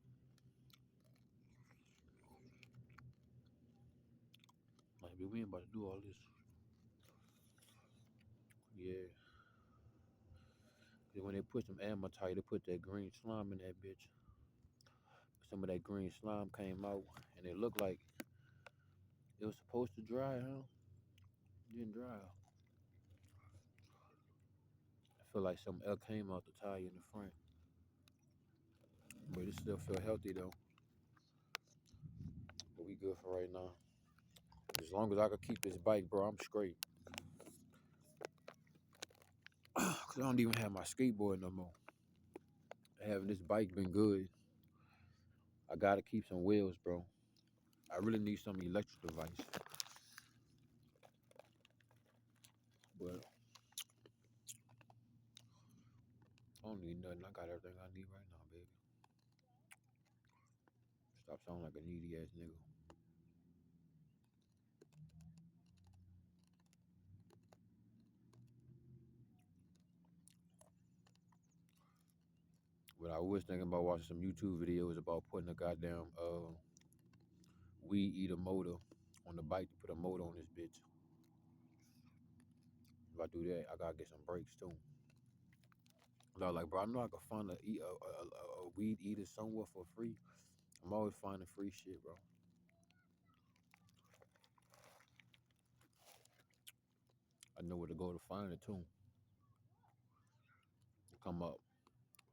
Like, bitch, we ain't about to do all this. Yeah. 'Cause when they put some ammo tire, they put that green slime in that bitch. Some of that green slime came out, and it looked like it was supposed to dry, huh? It didn't dry. I feel like some else came out the tire in the front. But it still feel healthy though. But we good for right now. As long as I can keep this bike, bro, I'm straight. Cause I don't even have my skateboard no more. Having this bike been good. I gotta keep some wheels, bro. I really need some electric device. But I don't need nothing. I got everything I need right now, baby. Stop sounding like a needy ass nigga. But I was thinking about watching some YouTube videos about putting a goddamn weed eater motor on the bike to put a motor on this bitch. If I do that, I gotta get some brakes too. I was like, bro, I know I could find a weed eater somewhere for free. I'm always finding free shit, bro. I know where to go to find it too. come up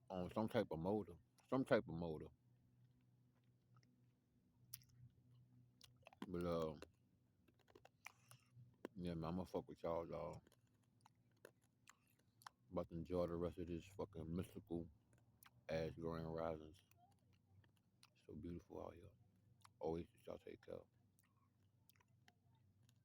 on some type of motor. Some type of motor. But yeah, man, I'ma fuck with y'all, dog. About to enjoy the rest of this fucking mystical ass grand risings. So beautiful out here. Oasis, y'all take care.